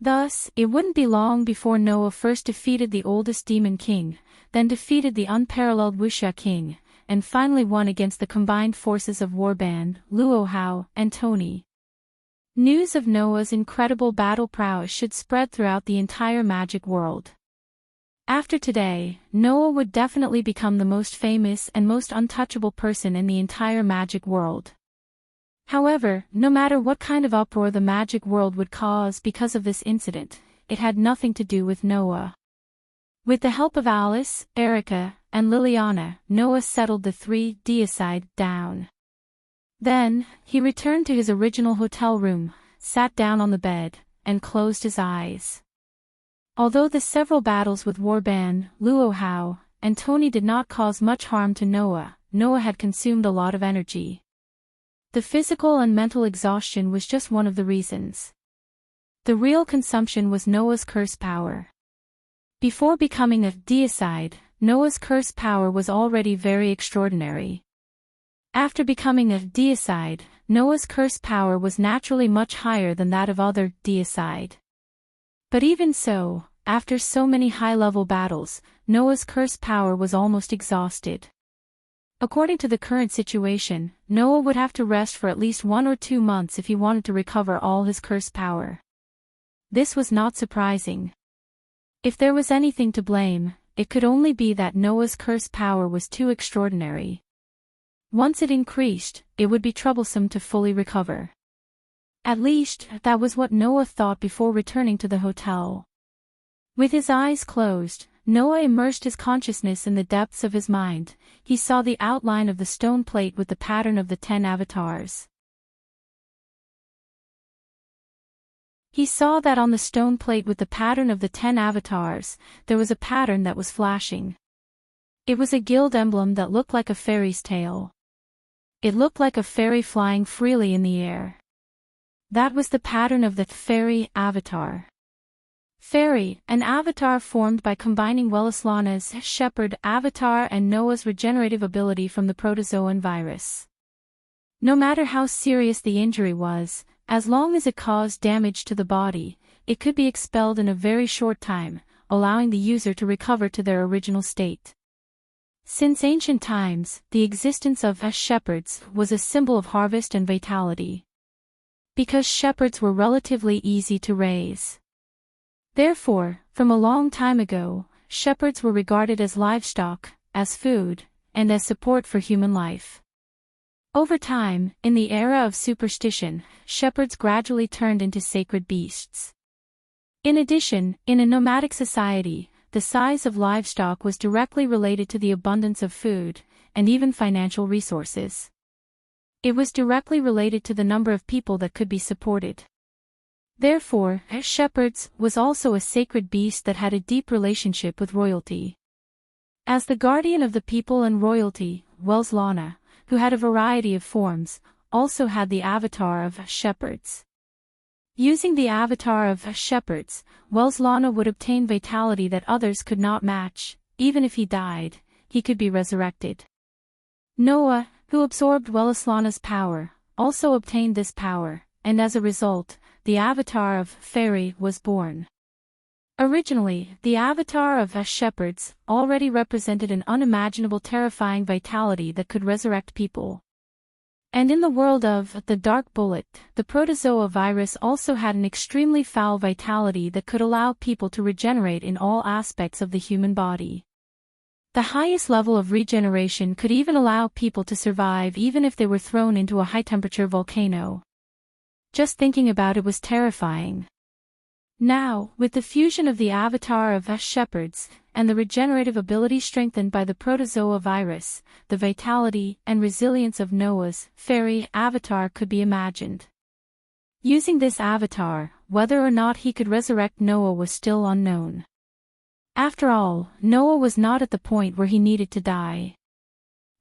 Thus, it wouldn't be long before Noah first defeated the oldest demon king, then defeated the unparalleled Wuxia king, and finally won against the combined forces of Warban, Luohao, and Tony. News of Noah's incredible battle prowess should spread throughout the entire magic world. After today, Noah would definitely become the most famous and most untouchable person in the entire magic world. However, no matter what kind of uproar the magic world would cause because of this incident, it had nothing to do with Noah. With the help of Alice, Erica, and Liliana, Noah settled the three deicide down. Then, he returned to his original hotel room, sat down on the bed, and closed his eyes. Although the several battles with Warban, Luohao, and Tony did not cause much harm to Noah, Noah had consumed a lot of energy. The physical and mental exhaustion was just one of the reasons. The real consumption was Noah's curse power. Before becoming a deicide, Noah's curse power was already very extraordinary. After becoming a deicide, Noah's curse power was naturally much higher than that of other deicide. But even so, after so many high-level battles, Noah's curse power was almost exhausted. According to the current situation, Noah would have to rest for at least 1 or 2 months if he wanted to recover all his curse power. This was not surprising. If there was anything to blame, it could only be that Noah's curse power was too extraordinary. Once it increased, it would be troublesome to fully recover. At least, that was what Noah thought before returning to the hotel. With his eyes closed, Noah immersed his consciousness in the depths of his mind. He saw the outline of the stone plate with the pattern of the 10 avatars. He saw that on the stone plate with the pattern of the 10 avatars, there was a pattern that was flashing. It was a guild emblem that looked like a fairy's tail. It looked like a fairy flying freely in the air. That was the pattern of the fairy avatar. Fairy, an avatar formed by combining Wellislana's shepherd avatar and Noah's regenerative ability from the protozoan virus. No matter how serious the injury was, as long as it caused damage to the body, it could be expelled in a very short time, allowing the user to recover to their original state. Since ancient times, the existence of shepherds was a symbol of harvest and vitality. Because shepherds were relatively easy to raise. Therefore, from a long time ago, shepherds were regarded as livestock, as food, and as support for human life. Over time, in the era of superstition, shepherds gradually turned into sacred beasts. In addition, in a nomadic society, the size of livestock was directly related to the abundance of food, and even financial resources. It was directly related to the number of people that could be supported. Therefore, shepherds was also a sacred beast that had a deep relationship with royalty. As the guardian of the people and royalty, Wellislana, who had a variety of forms, also had the avatar of shepherds. Using the avatar of shepherds, Wellislana would obtain vitality that others could not match. Even if he died, he could be resurrected. Noah, who absorbed Wellislana's power, also obtained this power, and as a result, the avatar of fairy was born. Originally, the avatar of shepherds already represented an unimaginable terrifying vitality that could resurrect people. And in the world of the Dark Bullet, the protozoa virus also had an extremely foul vitality that could allow people to regenerate in all aspects of the human body. The highest level of regeneration could even allow people to survive even if they were thrown into a high-temperature volcano. Just thinking about it was terrifying. Now, with the fusion of the avatar of shepherds and the regenerative ability strengthened by the protozoa virus, the vitality and resilience of Noah's fairy avatar could be imagined. Using this avatar, whether or not he could resurrect Noah was still unknown. After all, Noah was not at the point where he needed to die.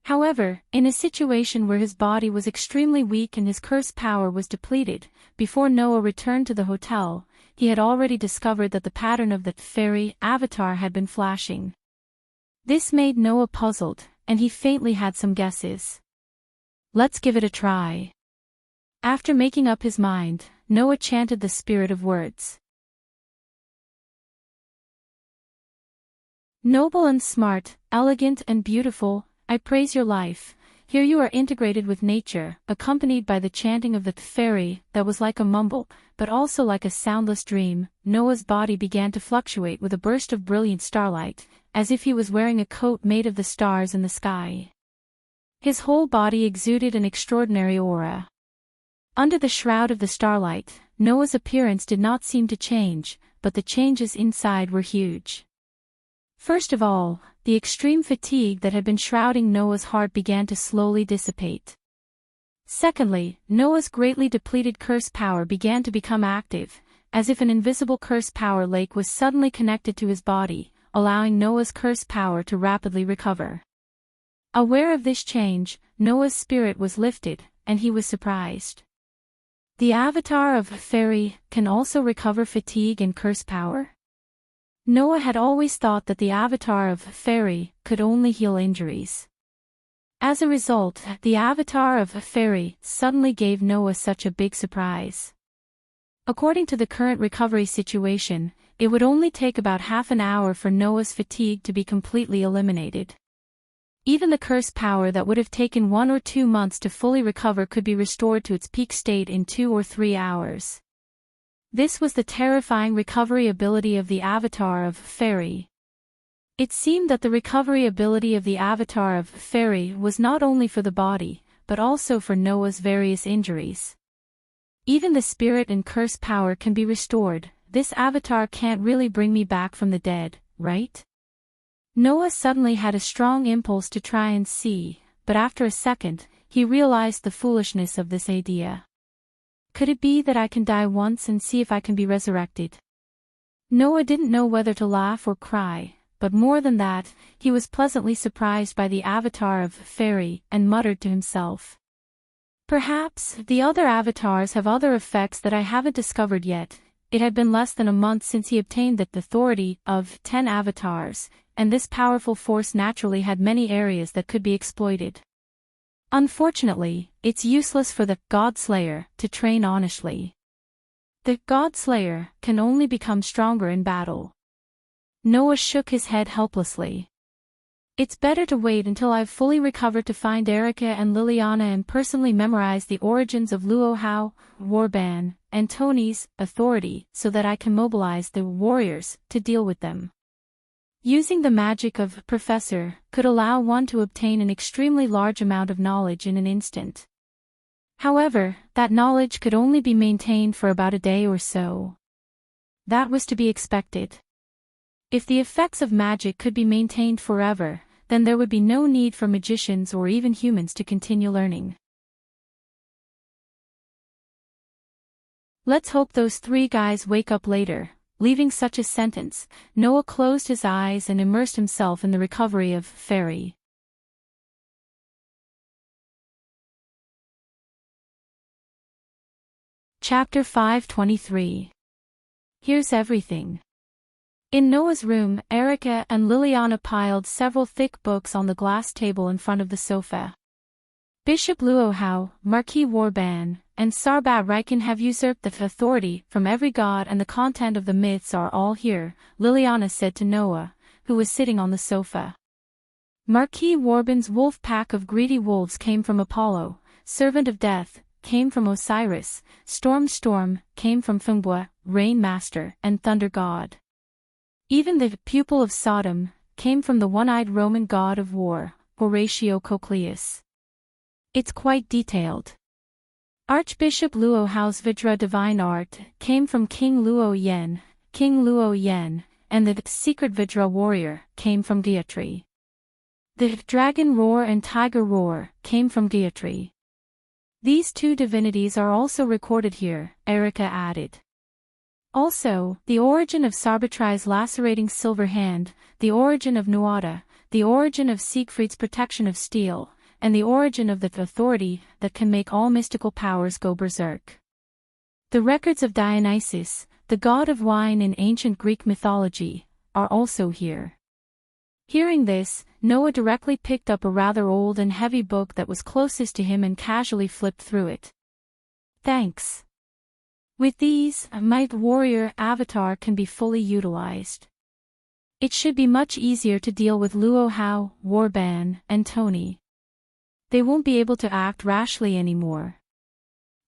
However, in a situation where his body was extremely weak and his curse power was depleted, before Noah returned to the hotel, he had already discovered that the pattern of the fairy avatar had been flashing. This made Noah puzzled, and he faintly had some guesses. Let's give it a try. After making up his mind, Noah chanted the spirit of words. Noble and smart, elegant and beautiful, I praise your life. Here you are integrated with nature, accompanied by the chanting of the fairy that was like a mumble, but also like a soundless dream. Noah's body began to fluctuate with a burst of brilliant starlight, as if he was wearing a coat made of the stars in the sky. His whole body exuded an extraordinary aura. Under the shroud of the starlight, Noah's appearance did not seem to change, but the changes inside were huge. First of all, the extreme fatigue that had been shrouding Noah's heart began to slowly dissipate. Secondly, Noah's greatly depleted curse power began to become active, as if an invisible curse power lake was suddenly connected to his body, allowing Noah's curse power to rapidly recover. Aware of this change, Noah's spirit was lifted, and he was surprised. The avatar of fairy can also recover fatigue and curse power? Noah had always thought that the avatar of fairy could only heal injuries. As a result, the avatar of fairy suddenly gave Noah such a big surprise. According to the current recovery situation, it would only take about half an hour for Noah's fatigue to be completely eliminated. Even the curse power that would have taken 1 or 2 months to fully recover could be restored to its peak state in 2 or 3 hours. This was the terrifying recovery ability of the avatar of fairy. It seemed that the recovery ability of the avatar of fairy was not only for the body, but also for Noah's various injuries. Even the spirit and curse power can be restored. This avatar can't really bring me back from the dead, right? Noah suddenly had a strong impulse to try and see, but after a second, he realized the foolishness of this idea. Could it be that I can die once and see if I can be resurrected? Noah didn't know whether to laugh or cry, but more than that, he was pleasantly surprised by the avatar of fairy and muttered to himself. Perhaps the other avatars have other effects that I haven't discovered yet. It had been less than a month since he obtained the authority of 10 avatars, and this powerful force naturally had many areas that could be exploited. Unfortunately, it's useless for the God Slayer to train honestly. The God Slayer can only become stronger in battle. Noah shook his head helplessly. It's better to wait until I've fully recovered to find Erica and Liliana and personally memorize the origins of Luo Hao, Warban, and Tony's authority so that I can mobilize the warriors to deal with them. Using the magic of Professor could allow one to obtain an extremely large amount of knowledge in an instant. However, that knowledge could only be maintained for about a day or so. That was to be expected. If the effects of magic could be maintained forever, then there would be no need for magicians or even humans to continue learning. Let's hope those 3 guys wake up later. Leaving such a sentence, Noah closed his eyes and immersed himself in the recovery of fairy. Chapter 523. Here's everything. In Noah's room, Erica and Liliana piled several thick books on the glass table in front of the sofa. Bishop Luo Hao, Marquis Warban, and Sarbat Riken have usurped the authority from every god, and the content of the myths are all here, Liliana said to Noah, who was sitting on the sofa. Marquis Warban's wolf pack of greedy wolves came from Apollo, servant of death, came from Osiris, Storm came from Fungbua, rain master and thunder god. Even the pupil of Sodom came from the one-eyed Roman god of war, Horatio Cocleus. It's quite detailed. Archbishop Luo Hao's Vidra divine art came from King Luo Yen, and the secret Vidra warrior came from Gayatri. The dragon roar and tiger roar came from Gayatri. These two divinities are also recorded here, Erica added. Also, the origin of Sarbatri's lacerating silver hand, the origin of Nuada, the origin of Siegfried's protection of steel, and the origin of the authority that can make all mystical powers go berserk. The records of Dionysus, the god of wine in ancient Greek mythology, are also here. Hearing this, Noah directly picked up a rather old and heavy book that was closest to him and casually flipped through it. Thanks. With these, my warrior avatar can be fully utilized. It should be much easier to deal with Luo Hao, Warban, and Tony. They won't be able to act rashly anymore.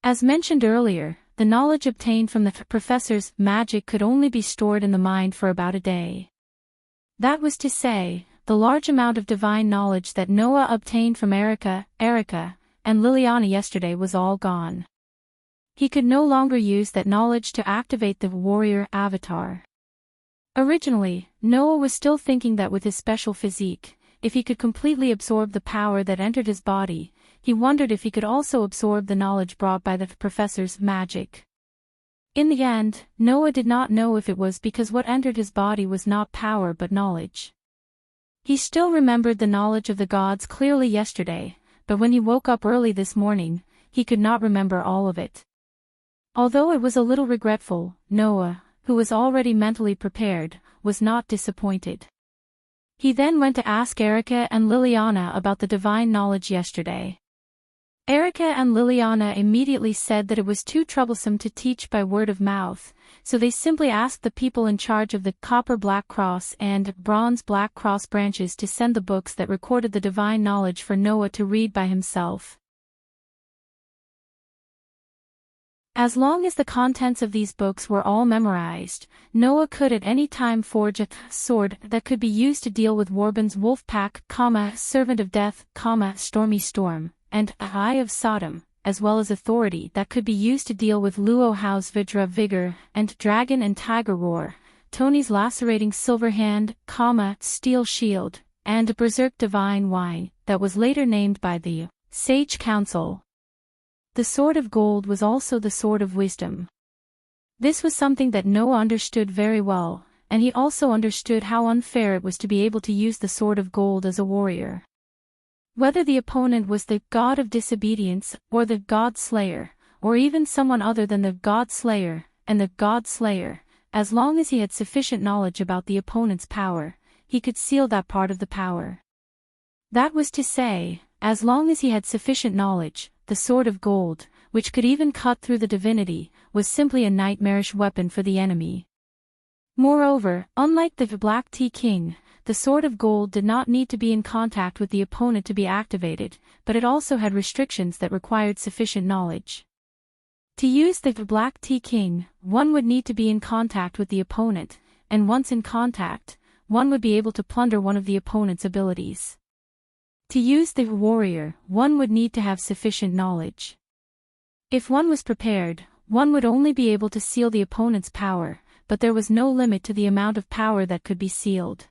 As mentioned earlier, the knowledge obtained from the professor's magic could only be stored in the mind for about a day. That was to say, the large amount of divine knowledge that Noah obtained from Erica, and Liliana yesterday was all gone. He could no longer use that knowledge to activate the warrior avatar. Originally, Noah was still thinking that with his special physique, if he could completely absorb the power that entered his body, he wondered if he could also absorb the knowledge brought by the professor's magic. In the end, Noah did not know if it was because what entered his body was not power but knowledge. He still remembered the knowledge of the gods clearly yesterday, but when he woke up early this morning, he could not remember all of it. Although it was a little regretful, Noah, who was already mentally prepared, was not disappointed. He then went to ask Erica and Liliana about the divine knowledge yesterday. Erica and Liliana immediately said that it was too troublesome to teach by word of mouth, so they simply asked the people in charge of the Copper Black Cross and Bronze Black Cross branches to send the books that recorded the divine knowledge for Noah to read by himself. As long as the contents of these books were all memorized, Noah could at any time forge a sword that could be used to deal with Warban's wolf pack, Servant of Death, Stormy Storm, and Eye of Sodom, as well as authority that could be used to deal with Luo Hao's Vidra Vigor, and Dragon and Tiger Roar, Tony's lacerating silver hand, Steel Shield, and Berserk Divine Wine, that was later named by the Sage Council. The Sword of Gold was also the Sword of Wisdom. This was something that Noah understood very well, and he also understood how unfair it was to be able to use the Sword of Gold as a warrior. Whether the opponent was the god of disobedience, or the god slayer, or even someone other than the god slayer, and the god slayer, as long as he had sufficient knowledge about the opponent's power, he could seal that part of the power. That was to say, as long as he had sufficient knowledge, the Sword of Gold, which could even cut through the divinity, was simply a nightmarish weapon for the enemy. Moreover, unlike the Black Tea King, the Sword of Gold did not need to be in contact with the opponent to be activated, but it also had restrictions that required sufficient knowledge. To use the Black Tea King, one would need to be in contact with the opponent, and once in contact, one would be able to plunder one of the opponent's abilities. To use the warrior, one would need to have sufficient knowledge. If one was prepared, one would only be able to seal the opponent's power, but there was no limit to the amount of power that could be sealed.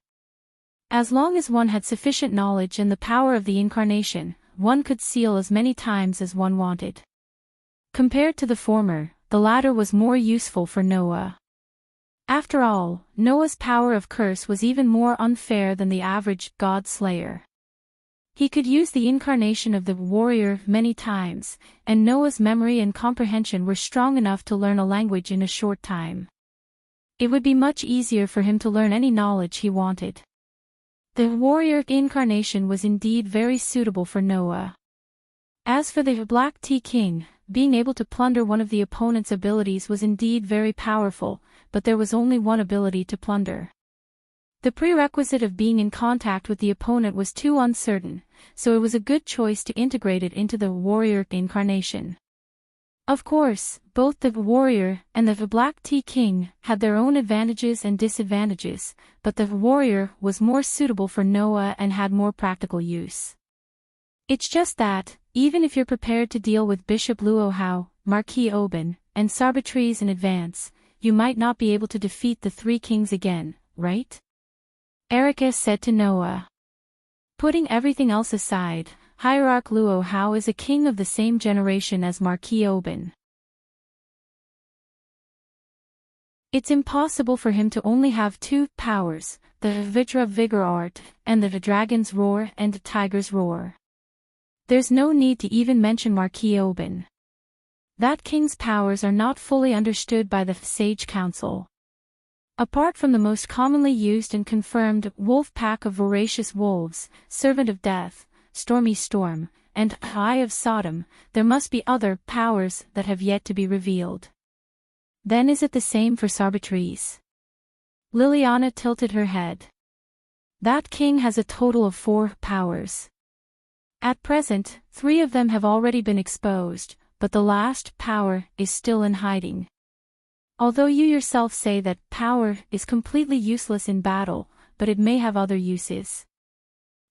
As long as one had sufficient knowledge and the power of the incarnation, one could seal as many times as one wanted. Compared to the former, the latter was more useful for Noah. After all, Noah's power of curse was even more unfair than the average god slayer. He could use the incarnation of the warrior many times, and Noah's memory and comprehension were strong enough to learn a language in a short time. It would be much easier for him to learn any knowledge he wanted. The warrior incarnation was indeed very suitable for Noah. As for the Black Tea King, being able to plunder one of the opponent's abilities was indeed very powerful, but there was only one ability to plunder. The prerequisite of being in contact with the opponent was too uncertain, so it was a good choice to integrate it into the warrior incarnation. Of course, both the warrior and the Black Tea King had their own advantages and disadvantages, but the warrior was more suitable for Noah and had more practical use. It's just that, even if you're prepared to deal with Bishop Luo Hao, Marquis Oban, and Sarbatris in advance, you might not be able to defeat the three kings again, right? Erica said to Noah. Putting everything else aside, Hierarch Luo Hao is a king of the same generation as Marquis Oban. It's impossible for him to only have two powers, the Vitra Vigor Art, and the Dragon's Roar and Tiger's Roar. There's no need to even mention Marquis Oban. That king's powers are not fully understood by the Sage Council. Apart from the most commonly used and confirmed wolf pack of voracious wolves, Servant of Death, Stormy Storm, and Eye of Sodom, there must be other powers that have yet to be revealed. Then is it the same for Sarbitrice? Liliana tilted her head. That king has a total of 4 powers. At present, 3 of them have already been exposed, but the last power is still in hiding. Although you yourself say that power is completely useless in battle, but it may have other uses.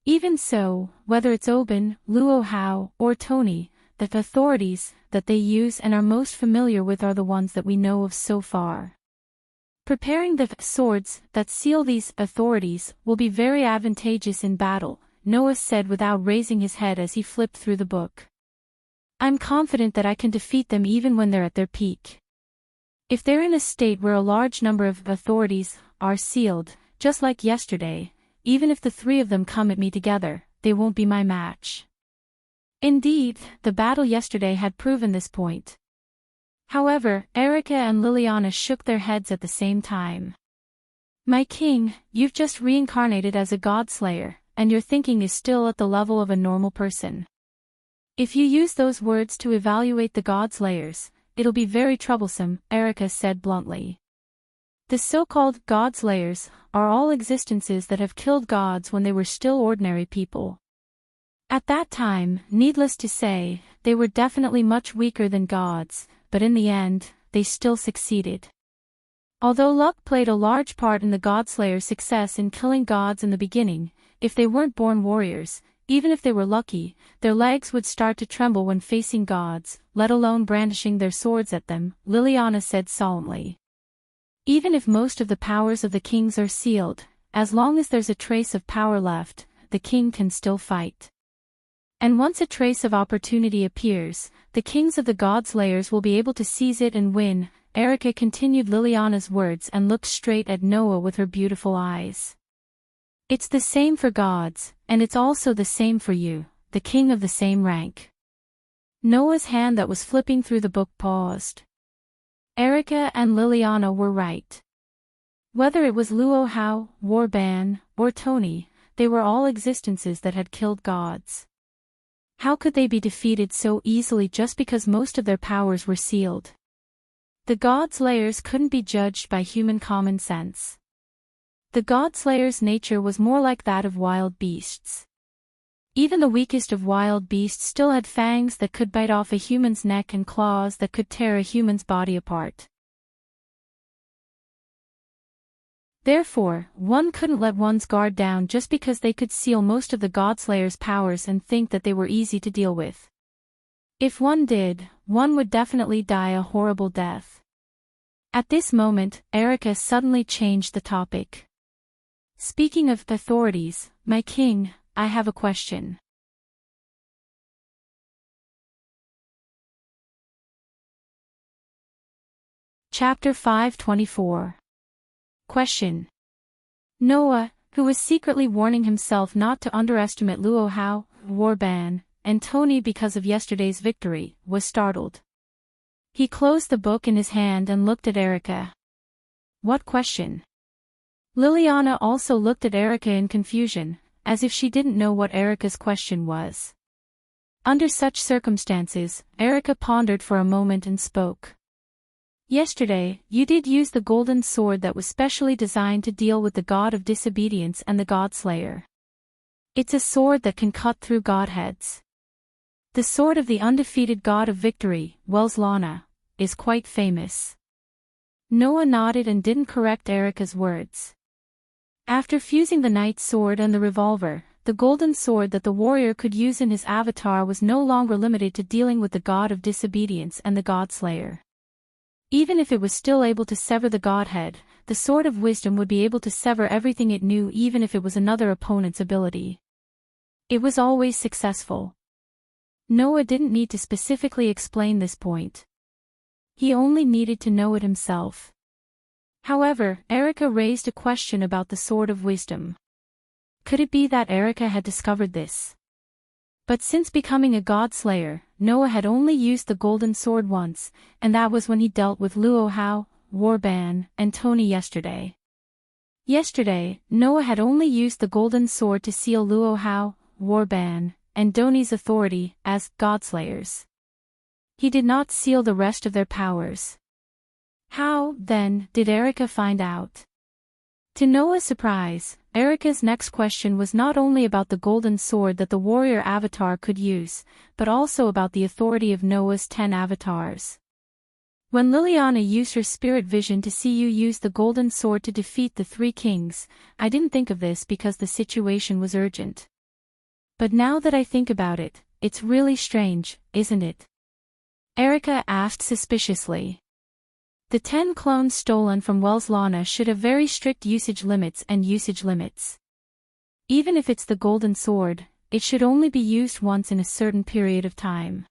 Even so, whether it's Oban, Luo Hao, or Tony, the authorities that they use and are most familiar with are the ones that we know of so far. Preparing the swords that seal these authorities will be very advantageous in battle, Noah said without raising his head as he flipped through the book. I'm confident that I can defeat them even when they're at their peak. If they're in a state where a large number of authorities are sealed, just like yesterday, even if the 3 of them come at me together, they won't be my match. Indeed, the battle yesterday had proven this point. However, Erica and Liliana shook their heads at the same time. My king, you've just reincarnated as a godslayer, and your thinking is still at the level of a normal person. If you use those words to evaluate the godslayers, it'll be very troublesome, Erica said bluntly. The so-called godslayers are all existences that have killed gods when they were still ordinary people. At that time, needless to say, they were definitely much weaker than gods, but in the end, they still succeeded. Although luck played a large part in the godslayers' success in killing gods in the beginning, if they weren't born warriors, even if they were lucky, their legs would start to tremble when facing gods, let alone brandishing their swords at them, Liliana said solemnly. Even if most of the powers of the kings are sealed, as long as there's a trace of power left, the king can still fight. And once a trace of opportunity appears, the kings of the godslayers will be able to seize it and win. Erica continued Liliana's words and looked straight at Noah with her beautiful eyes. It's the same for gods, and it's also the same for you, the king of the same rank. Noah's hand that was flipping through the book paused. Erica and Liliana were right. Whether it was Luo Hao, Warban, or Tony, they were all existences that had killed gods. How could they be defeated so easily just because most of their powers were sealed? The godslayers couldn't be judged by human common sense. The godslayer's nature was more like that of wild beasts. Even the weakest of wild beasts still had fangs that could bite off a human's neck and claws that could tear a human's body apart. Therefore, one couldn't let one's guard down just because they could seal most of the godslayer's powers and think that they were easy to deal with. If one did, one would definitely die a horrible death. At this moment, Erica suddenly changed the topic. Speaking of authorities, my king, I have a question. Chapter 524. Question. Noah, who was secretly warning himself not to underestimate Luo Hao, Warban, and Tony because of yesterday's victory, was startled. He closed the book in his hand and looked at Erica. What question? Liliana also looked at Erica in confusion, as if she didn't know what Erica's question was. Under such circumstances, Erica pondered for a moment and spoke. Yesterday, you did use the golden sword that was specially designed to deal with the god of disobedience and the godslayer. It's a sword that can cut through godheads. The sword of the undefeated god of victory, Welslana, is quite famous. Noah nodded and didn't correct Erica's words. After fusing the knight's sword and the revolver, the golden sword that the warrior could use in his avatar was no longer limited to dealing with the god of disobedience and the godslayer. Even if it was still able to sever the godhead, the Sword of Wisdom would be able to sever everything it knew even if it was another opponent's ability. It was always successful. Noah didn't need to specifically explain this point. He only needed to know it himself. However, Erica raised a question about the Sword of Wisdom. Could it be that Erica had discovered this? But since becoming a god slayer, Noah had only used the golden sword once, and that was when he dealt with Luo Hao, Warban, and Tony yesterday. Yesterday, Noah had only used the golden sword to seal Luo Hao, Warban, and Doni's authority as godslayers. He did not seal the rest of their powers. How, then, did Erica find out? To Noah's surprise, Erica's next question was not only about the golden sword that the warrior avatar could use, but also about the authority of Noah's 10 avatars. When Liliana used her spirit vision to see you use the golden sword to defeat the 3 kings, I didn't think of this because the situation was urgent. But now that I think about it, it's really strange, isn't it? Erica asked suspiciously. The 10 clones stolen from Welslana should have very strict usage limits and usage limits. Even if it's the golden sword, it should only be used once in a certain period of time.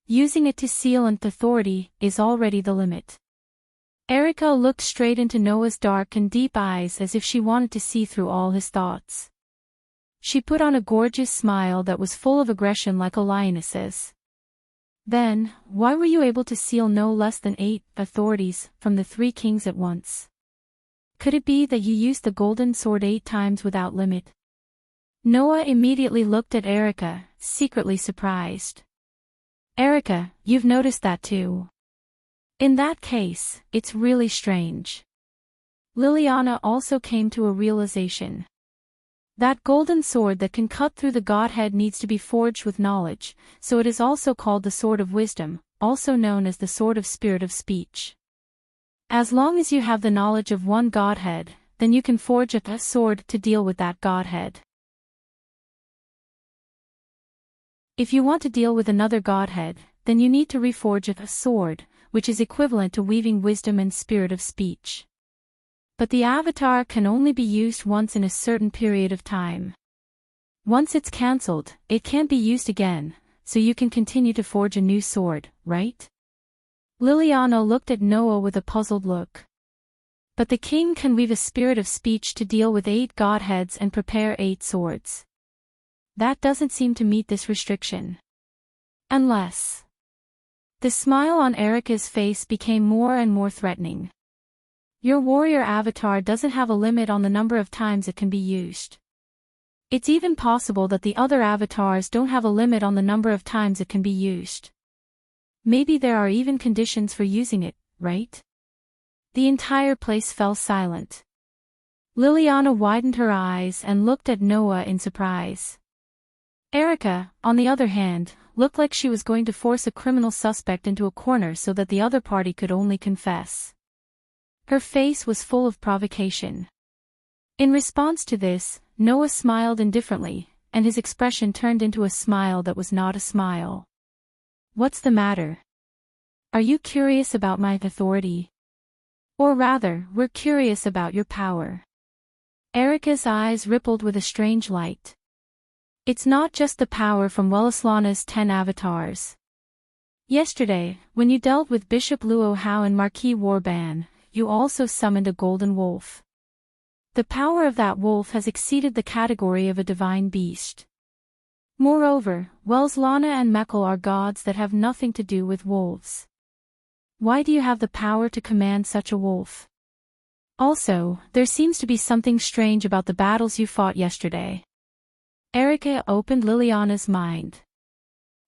Using it to seal an authority is already the limit. Erica looked straight into Noah's dark and deep eyes as if she wanted to see through all his thoughts. She put on a gorgeous smile that was full of aggression like a lioness's. Then, why were you able to seal no less than 8 authorities from the 3 kings at once? Could it be that you used the golden sword 8 times without limit? Noah immediately looked at Erica, secretly surprised. Erica, you've noticed that too. In that case, it's really strange. Liliana also came to a realization. That golden sword that can cut through the Godhead needs to be forged with knowledge, so it is also called the Sword of Wisdom, also known as the Sword of Spirit of Speech. As long as you have the knowledge of one Godhead, then you can forge a sword to deal with that Godhead. If you want to deal with another Godhead, then you need to reforge a sword, which is equivalent to weaving wisdom and spirit of speech. But the avatar can only be used once in a certain period of time. Once it's cancelled, it can't be used again, so you can continue to forge a new sword, right? Liliana looked at Noah with a puzzled look. But the king can weave a spirit of speech to deal with 8 godheads and prepare 8 swords. That doesn't seem to meet this restriction. Unless... The smile on Erica's face became more and more threatening. Your warrior avatar doesn't have a limit on the number of times it can be used. It's even possible that the other avatars don't have a limit on the number of times it can be used. Maybe there are even conditions for using it, right? The entire place fell silent. Liliana widened her eyes and looked at Noah in surprise. Erica, on the other hand, looked like she was going to force a criminal suspect into a corner so that the other party could only confess. Her face was full of provocation. In response to this, Noah smiled indifferently, and his expression turned into a smile that was not a smile. What's the matter? Are you curious about my authority? Or rather, we're curious about your power. Erica's eyes rippled with a strange light. It's not just the power from Welslana's 10 avatars. Yesterday, when you dealt with Bishop Luo Hao and Marquis Warban, you also summoned a golden wolf. The power of that wolf has exceeded the category of a divine beast. Moreover, Welslana and Mekl are gods that have nothing to do with wolves. Why do you have the power to command such a wolf? Also, there seems to be something strange about the battles you fought yesterday. Erica opened Liliana's mind.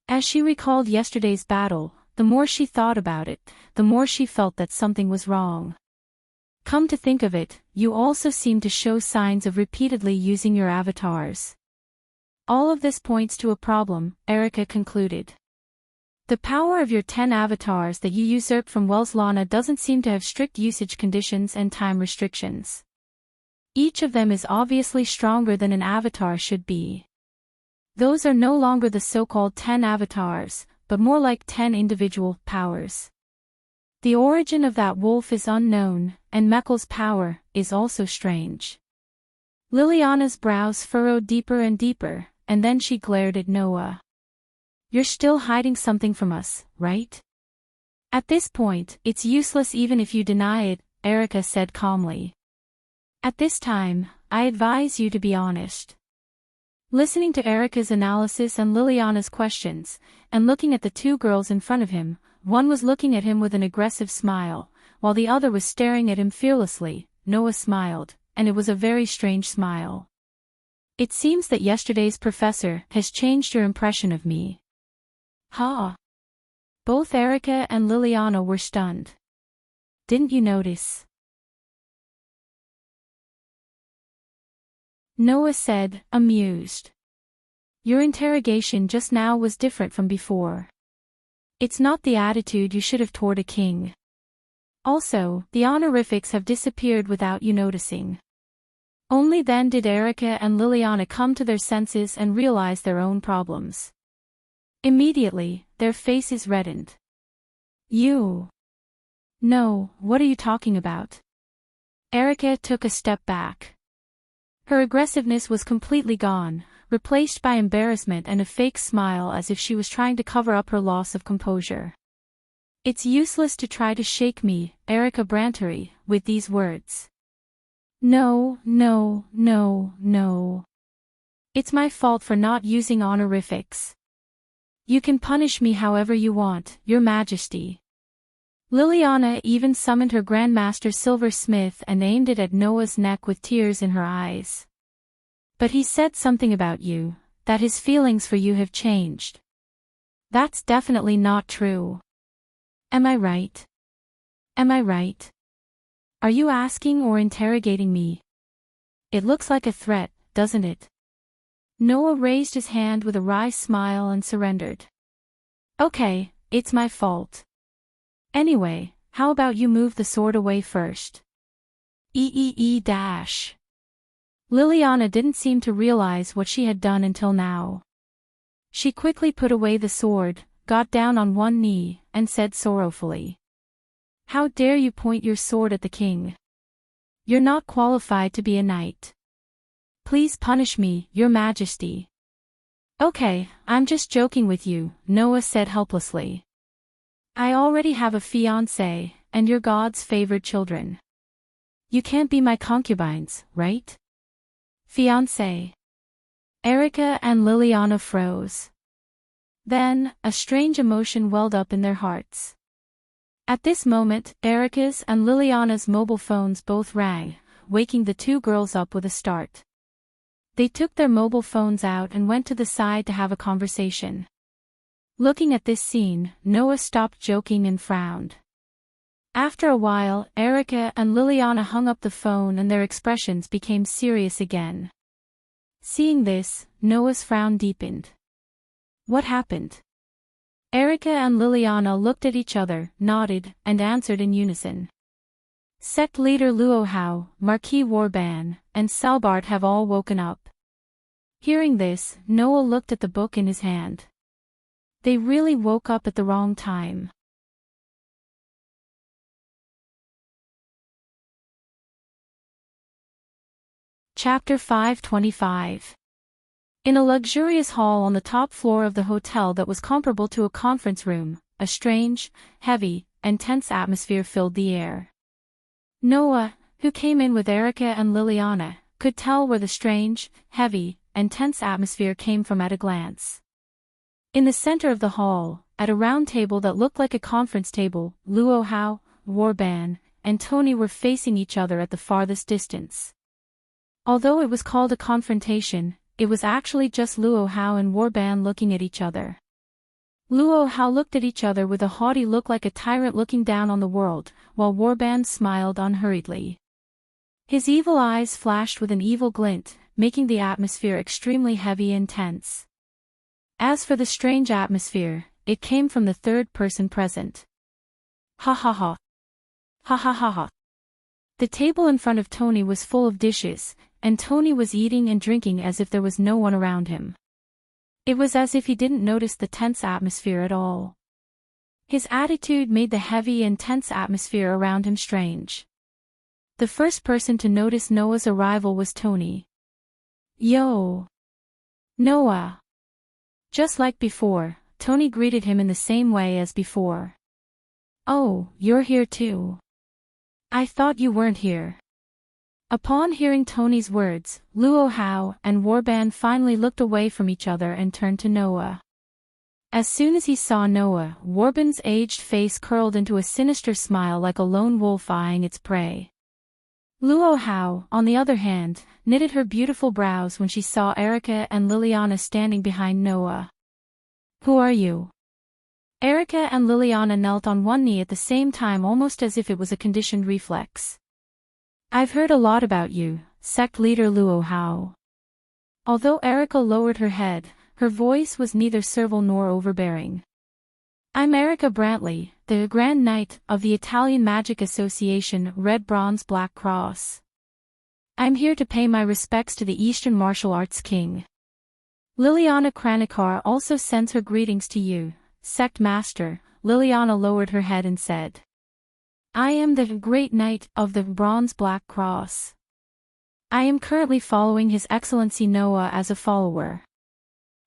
As she recalled yesterday's battle, the more she thought about it, the more she felt that something was wrong. Come to think of it, you also seem to show signs of repeatedly using your avatars. All of this points to a problem, Erica concluded. The power of your 10 avatars that you usurped from Welslana doesn't seem to have strict usage conditions and time restrictions. Each of them is obviously stronger than an avatar should be. Those are no longer the so-called 10 avatars, but more like 10 individual powers. The origin of that wolf is unknown, and Meckel's power, is also strange. Liliana's brows furrowed deeper and deeper, and then she glared at Noah. You're still hiding something from us, right? At this point, it's useless even if you deny it, Erica said calmly. At this time, I advise you to be honest. Listening to Erica's analysis and Liliana's questions, and looking at the two girls in front of him, one was looking at him with an aggressive smile, while the other was staring at him fearlessly. Noah smiled, and it was a very strange smile. It seems that yesterday's professor has changed your impression of me. Ha! Both Erica and Liliana were stunned. Didn't you notice? Noah said, amused. Your interrogation just now was different from before. It's not the attitude you should have toward a king. Also, the honorifics have disappeared without you noticing. Only then did Erica and Liliana come to their senses and realize their own problems. Immediately, their faces reddened. You? No, what are you talking about? Erica took a step back. Her aggressiveness was completely gone, replaced by embarrassment and a fake smile as if she was trying to cover up her loss of composure. It's useless to try to shake me, Erica Brantery, with these words. No, no, no, no. It's my fault for not using honorifics. You can punish me however you want, Your Majesty. Liliana even summoned her Grandmaster Silversmith and aimed it at Noah's neck with tears in her eyes. But he said something about you, that his feelings for you have changed. That's definitely not true. Am I right? Am I right? Are you asking or interrogating me? It looks like a threat, doesn't it? Noah raised his hand with a wry smile and surrendered. Okay, it's my fault. Anyway, how about you move the sword away first? Dash. Liliana didn't seem to realize what she had done until now. She quickly put away the sword, got down on one knee, and said sorrowfully. How dare you point your sword at the king? You're not qualified to be a knight. Please punish me, Your Majesty. Okay, I'm just joking with you, Noah said helplessly. I already have a fiancé, and you're God's favored children. You can't be my concubines, right? Fiancé. Erica and Liliana froze. Then, a strange emotion welled up in their hearts. At this moment, Erica's and Liliana's mobile phones both rang, waking the two girls up with a start. They took their mobile phones out and went to the side to have a conversation. Looking at this scene, Noah stopped joking and frowned. After a while, Erica and Liliana hung up the phone and their expressions became serious again. Seeing this, Noah's frown deepened. What happened? Erica and Liliana looked at each other, nodded, and answered in unison. Sect leader Luo Hao, Marquis Warban, and Salbart have all woken up. Hearing this, Noah looked at the book in his hand. They really woke up at the wrong time. Chapter 525. In a luxurious hall on the top floor of the hotel that was comparable to a conference room, a strange, heavy, and tense atmosphere filled the air. Noah, who came in with Erica and Liliana, could tell where the strange, heavy, and tense atmosphere came from at a glance. In the center of the hall, at a round table that looked like a conference table, Luo Hao, Warban, and Tony were facing each other at the farthest distance. Although it was called a confrontation, it was actually just Luo Hao and Warban looking at each other. Luo Hao looked at each other with a haughty look like a tyrant looking down on the world, while Warban smiled unhurriedly. His evil eyes flashed with an evil glint, making the atmosphere extremely heavy and tense. As for the strange atmosphere, it came from the third person present. Ha ha ha. Ha ha ha ha. The table in front of Tony was full of dishes, and Tony was eating and drinking as if there was no one around him. It was as if he didn't notice the tense atmosphere at all. His attitude made the heavy and tense atmosphere around him strange. The first person to notice Noah's arrival was Tony. "Yo! Noah!" Just like before, Tony greeted him in the same way as before. "Oh, you're here too. I thought you weren't here." Upon hearing Tony's words, Luo Hao and Warban finally looked away from each other and turned to Noah. As soon as he saw Noah, Warban's aged face curled into a sinister smile like a lone wolf eyeing its prey. Luo Hao, on the other hand, knitted her beautiful brows when she saw Erica and Liliana standing behind Noah. "Who are you?" Erica and Liliana knelt on one knee at the same time, almost as if it was a conditioned reflex. "I've heard a lot about you, sect leader Luo Hao." Although Erica lowered her head, her voice was neither servile nor overbearing. "I'm Erica Brantley, the Grand Knight of the Italian Magic Association Red Bronze Black Cross. I'm here to pay my respects to the Eastern Martial Arts King. Liliana Kranikar also sends her greetings to you, Sect Master." Liliana lowered her head and said, "I am the Great Knight of the Bronze Black Cross. I am currently following His Excellency Noah as a follower.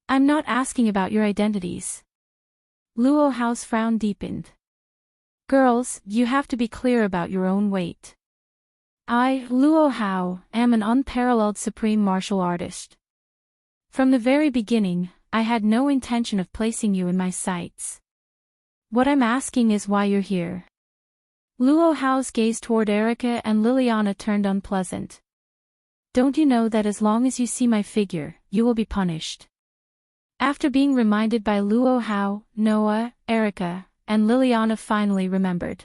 I'm not asking about your identities." Luo Hao's frown deepened. "Girls, you have to be clear about your own weight. I, Luo Hao, am an unparalleled supreme martial artist. From the very beginning, I had no intention of placing you in my sights. What I'm asking is why you're here." Luo Hao's gaze toward Erica and Liliana turned unpleasant. "Don't you know that as long as you see my figure, you will be punished?" After being reminded by Luo Hao, Noah, Erica, and Liliana finally remembered.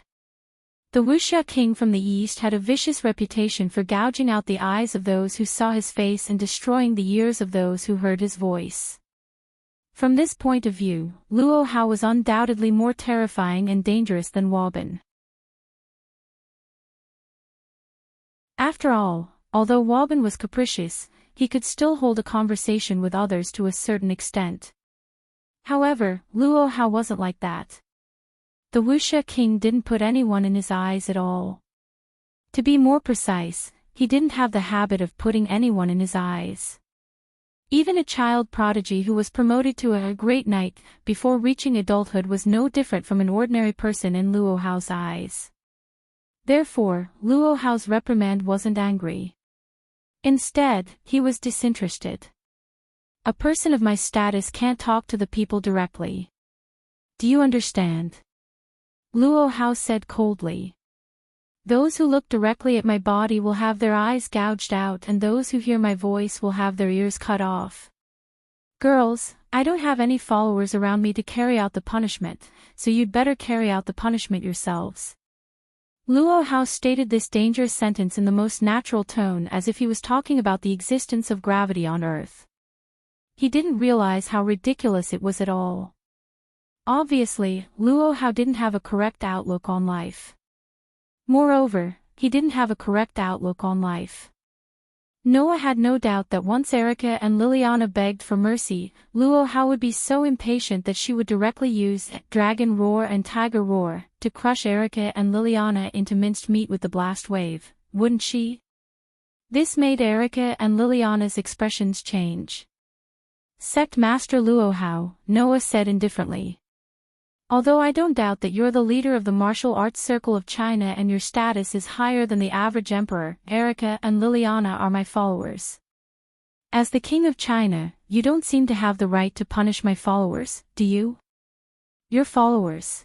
The Wuxia king from the east had a vicious reputation for gouging out the eyes of those who saw his face and destroying the ears of those who heard his voice. From this point of view, Luo Hao was undoubtedly more terrifying and dangerous than Warban. After all, although Warban was capricious, he could still hold a conversation with others to a certain extent. However, Luo Hao wasn't like that. The Wuxia king didn't put anyone in his eyes at all. To be more precise, he didn't have the habit of putting anyone in his eyes. Even a child prodigy who was promoted to a great knight before reaching adulthood was no different from an ordinary person in Luo Hao's eyes. Therefore, Luo Hao's reprimand wasn't angry. Instead, he was disinterested. "A person of my status can't talk to the people directly. Do you understand?" Luo Hao said coldly. "Those who look directly at my body will have their eyes gouged out, and those who hear my voice will have their ears cut off. Girls, I don't have any followers around me to carry out the punishment, so you'd better carry out the punishment yourselves." Luo Hao stated this dangerous sentence in the most natural tone, as if he was talking about the existence of gravity on Earth. He didn't realize how ridiculous it was at all. Obviously, Luo Hao didn't have a correct outlook on life. Moreover, he didn't have a correct outlook on life. Noah had no doubt that once Erica and Liliana begged for mercy, Luo Hao would be so impatient that she would directly use Dragon Roar and Tiger Roar to crush Erica and Liliana into minced meat with the blast wave, wouldn't she? This made Erica and Liliana's expressions change. "Sect Master Luo Hao," Noah said indifferently. "Although I don't doubt that you're the leader of the martial arts circle of China and your status is higher than the average emperor, Erica and Liliana are my followers. As the king of China, you don't seem to have the right to punish my followers, do you?" "Your followers?"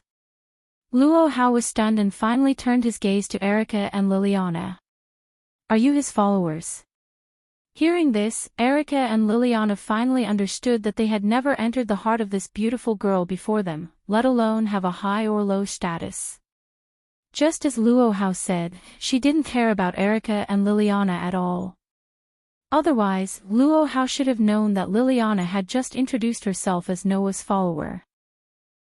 Luo Hao was stunned and finally turned his gaze to Erica and Liliana. "Are you his followers?" Hearing this, Erica and Liliana finally understood that they had never entered the heart of this beautiful girl before them, let alone have a high or low status. Just as Luo Hao said, she didn't care about Erica and Liliana at all. Otherwise, Luo Hao should have known that Liliana had just introduced herself as Noah's follower.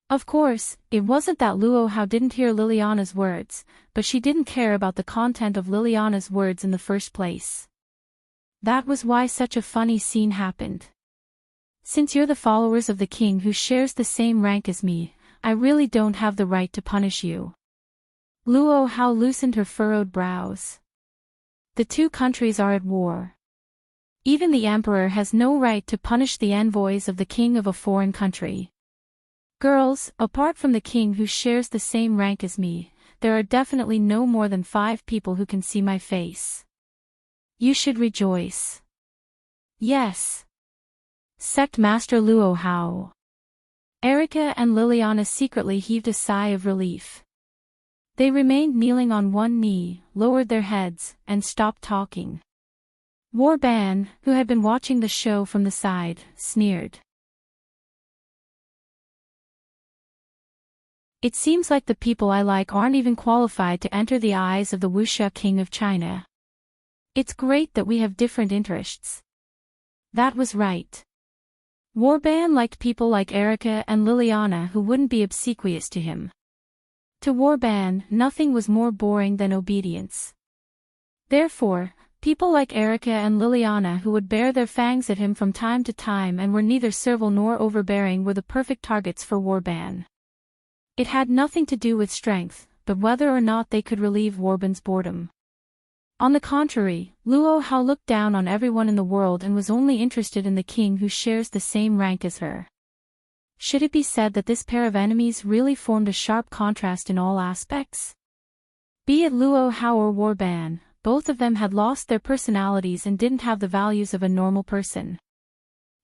Of course, it wasn't that Luo Hao didn't hear Liliana's words, but she didn't care about the content of Liliana's words in the first place. That was why such a funny scene happened. "Since you're the followers of the king who shares the same rank as me, I really don't have the right to punish you." Luo Hao loosened her furrowed brows. The two countries are at war. Even the emperor has no right to punish the envoys of the king of a foreign country. Girls, apart from the king who shares the same rank as me, there are definitely no more than 5 people who can see my face. You should rejoice. Yes. Sect Master Luo Hao. Erica and Liliana secretly heaved a sigh of relief. They remained kneeling on one knee, lowered their heads, and stopped talking. Warban, who had been watching the show from the side, sneered. It seems like the people I like aren't even qualified to enter the eyes of the Wuxia King of China. It's great that we have different interests. That was right. Warban liked people like Erica and Liliana who wouldn't be obsequious to him. To Warban, nothing was more boring than obedience. Therefore, people like Erica and Liliana who would bare their fangs at him from time to time and were neither servile nor overbearing were the perfect targets for Warban. It had nothing to do with strength, but whether or not they could relieve Warban's boredom. On the contrary, Luo Hao looked down on everyone in the world and was only interested in the king who shares the same rank as her. Should it be said that this pair of enemies really formed a sharp contrast in all aspects? Be it Luo Hao or Warban, both of them had lost their personalities and didn't have the values of a normal person.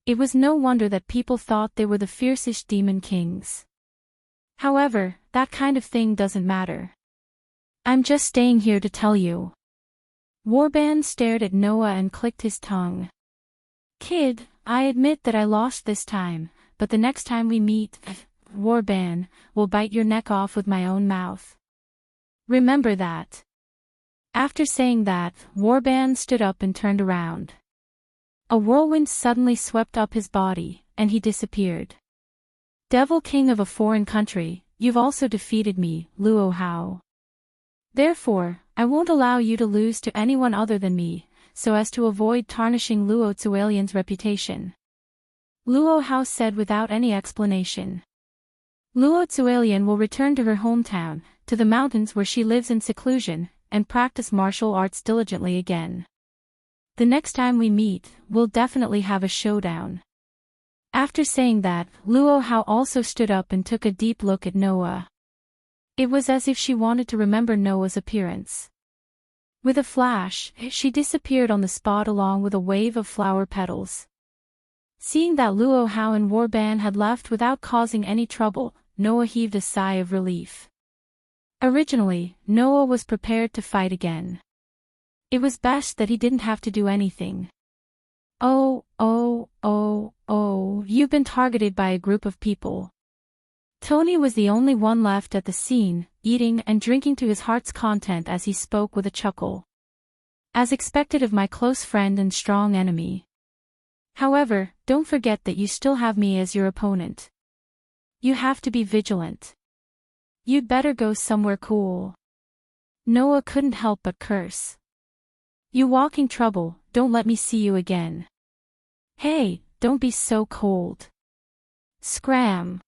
It was no wonder that people thought they were the fiercest demon kings. However, that kind of thing doesn't matter. I'm just staying here to tell you. Warban stared at Noah and clicked his tongue. Kid, I admit that I lost this time, but the next time we meet, Warban, will bite your neck off with my own mouth. Remember that. After saying that, Warban stood up and turned around. A whirlwind suddenly swept up his body, and he disappeared. Devil King of a foreign country, you've also defeated me, Luo Hao. Therefore, I won't allow you to lose to anyone other than me, so as to avoid tarnishing Luo Zuelian's reputation. Luo Hao said without any explanation. Luo Zuelian will return to her hometown, to the mountains where she lives in seclusion, and practice martial arts diligently again. The next time we meet, we'll definitely have a showdown. After saying that, Luo Hao also stood up and took a deep look at Noah. It was as if she wanted to remember Noah's appearance. With a flash, she disappeared on the spot along with a wave of flower petals. Seeing that Luo Hao and Warban had left without causing any trouble, Noah heaved a sigh of relief. Originally, Noah was prepared to fight again. It was best that he didn't have to do anything. Oh, you've been targeted by a group of people. Tony was the only one left at the scene, eating and drinking to his heart's content as he spoke with a chuckle. As expected of my close friend and strong enemy. However, don't forget that you still have me as your opponent. You have to be vigilant. You'd better go somewhere cool. Noah couldn't help but curse. You walking trouble, don't let me see you again. Hey, don't be so cold. Scram.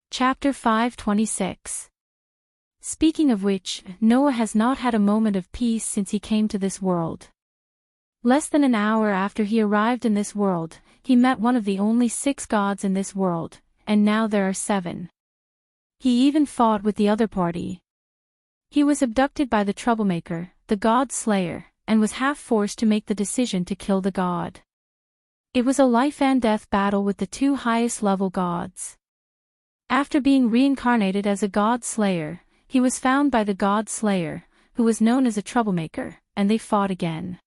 Chapter 526. Speaking of which, Noah has not had a moment of peace since he came to this world. Less than an hour after he arrived in this world, he met one of the only 6 gods in this world, and now there are 7. He even fought with the other party. He was abducted by the troublemaker, the god slayer, and was half forced to make the decision to kill the god. It was a life and death battle with the 2 highest level gods. After being reincarnated as a god slayer, he was found by the god slayer, who was known as a troublemaker, and they fought again.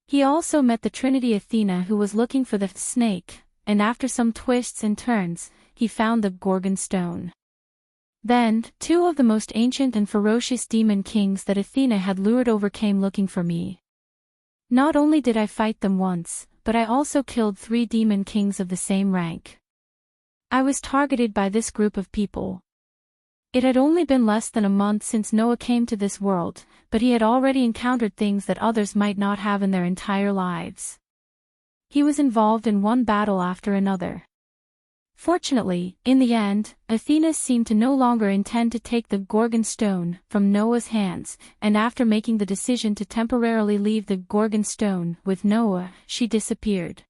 He also met the Trinity Athena who was looking for the snake, and after some twists and turns, he found the Gorgon stone. Then, 2 of the most ancient and ferocious demon kings that Athena had lured over came looking for me. Not only did I fight them once, but I also killed 3 demon kings of the same rank. I was targeted by this group of people. It had only been less than a month since Noah came to this world, but he had already encountered things that others might not have in their entire lives. He was involved in one battle after another. Fortunately, in the end, Athena seemed to no longer intend to take the Gorgon stone from Noah's hands, and after making the decision to temporarily leave the Gorgon stone with Noah, she disappeared.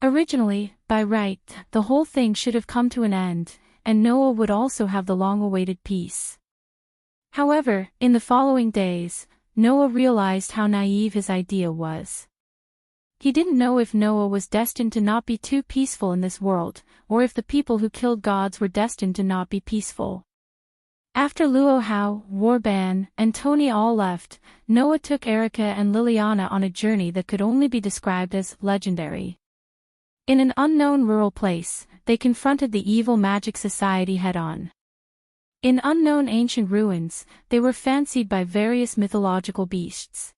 Originally, by right, the whole thing should have come to an end, and Noah would also have the long-awaited peace. However, in the following days, Noah realized how naive his idea was. He didn't know if Noah was destined to not be too peaceful in this world, or if the people who killed gods were destined to not be peaceful. After Luohao, Warban, and Tony all left, Noah took Erica and Liliana on a journey that could only be described as legendary. In an unknown rural place, they confronted the evil magic society head-on. In unknown ancient ruins, they were fancied by various mythological beasts.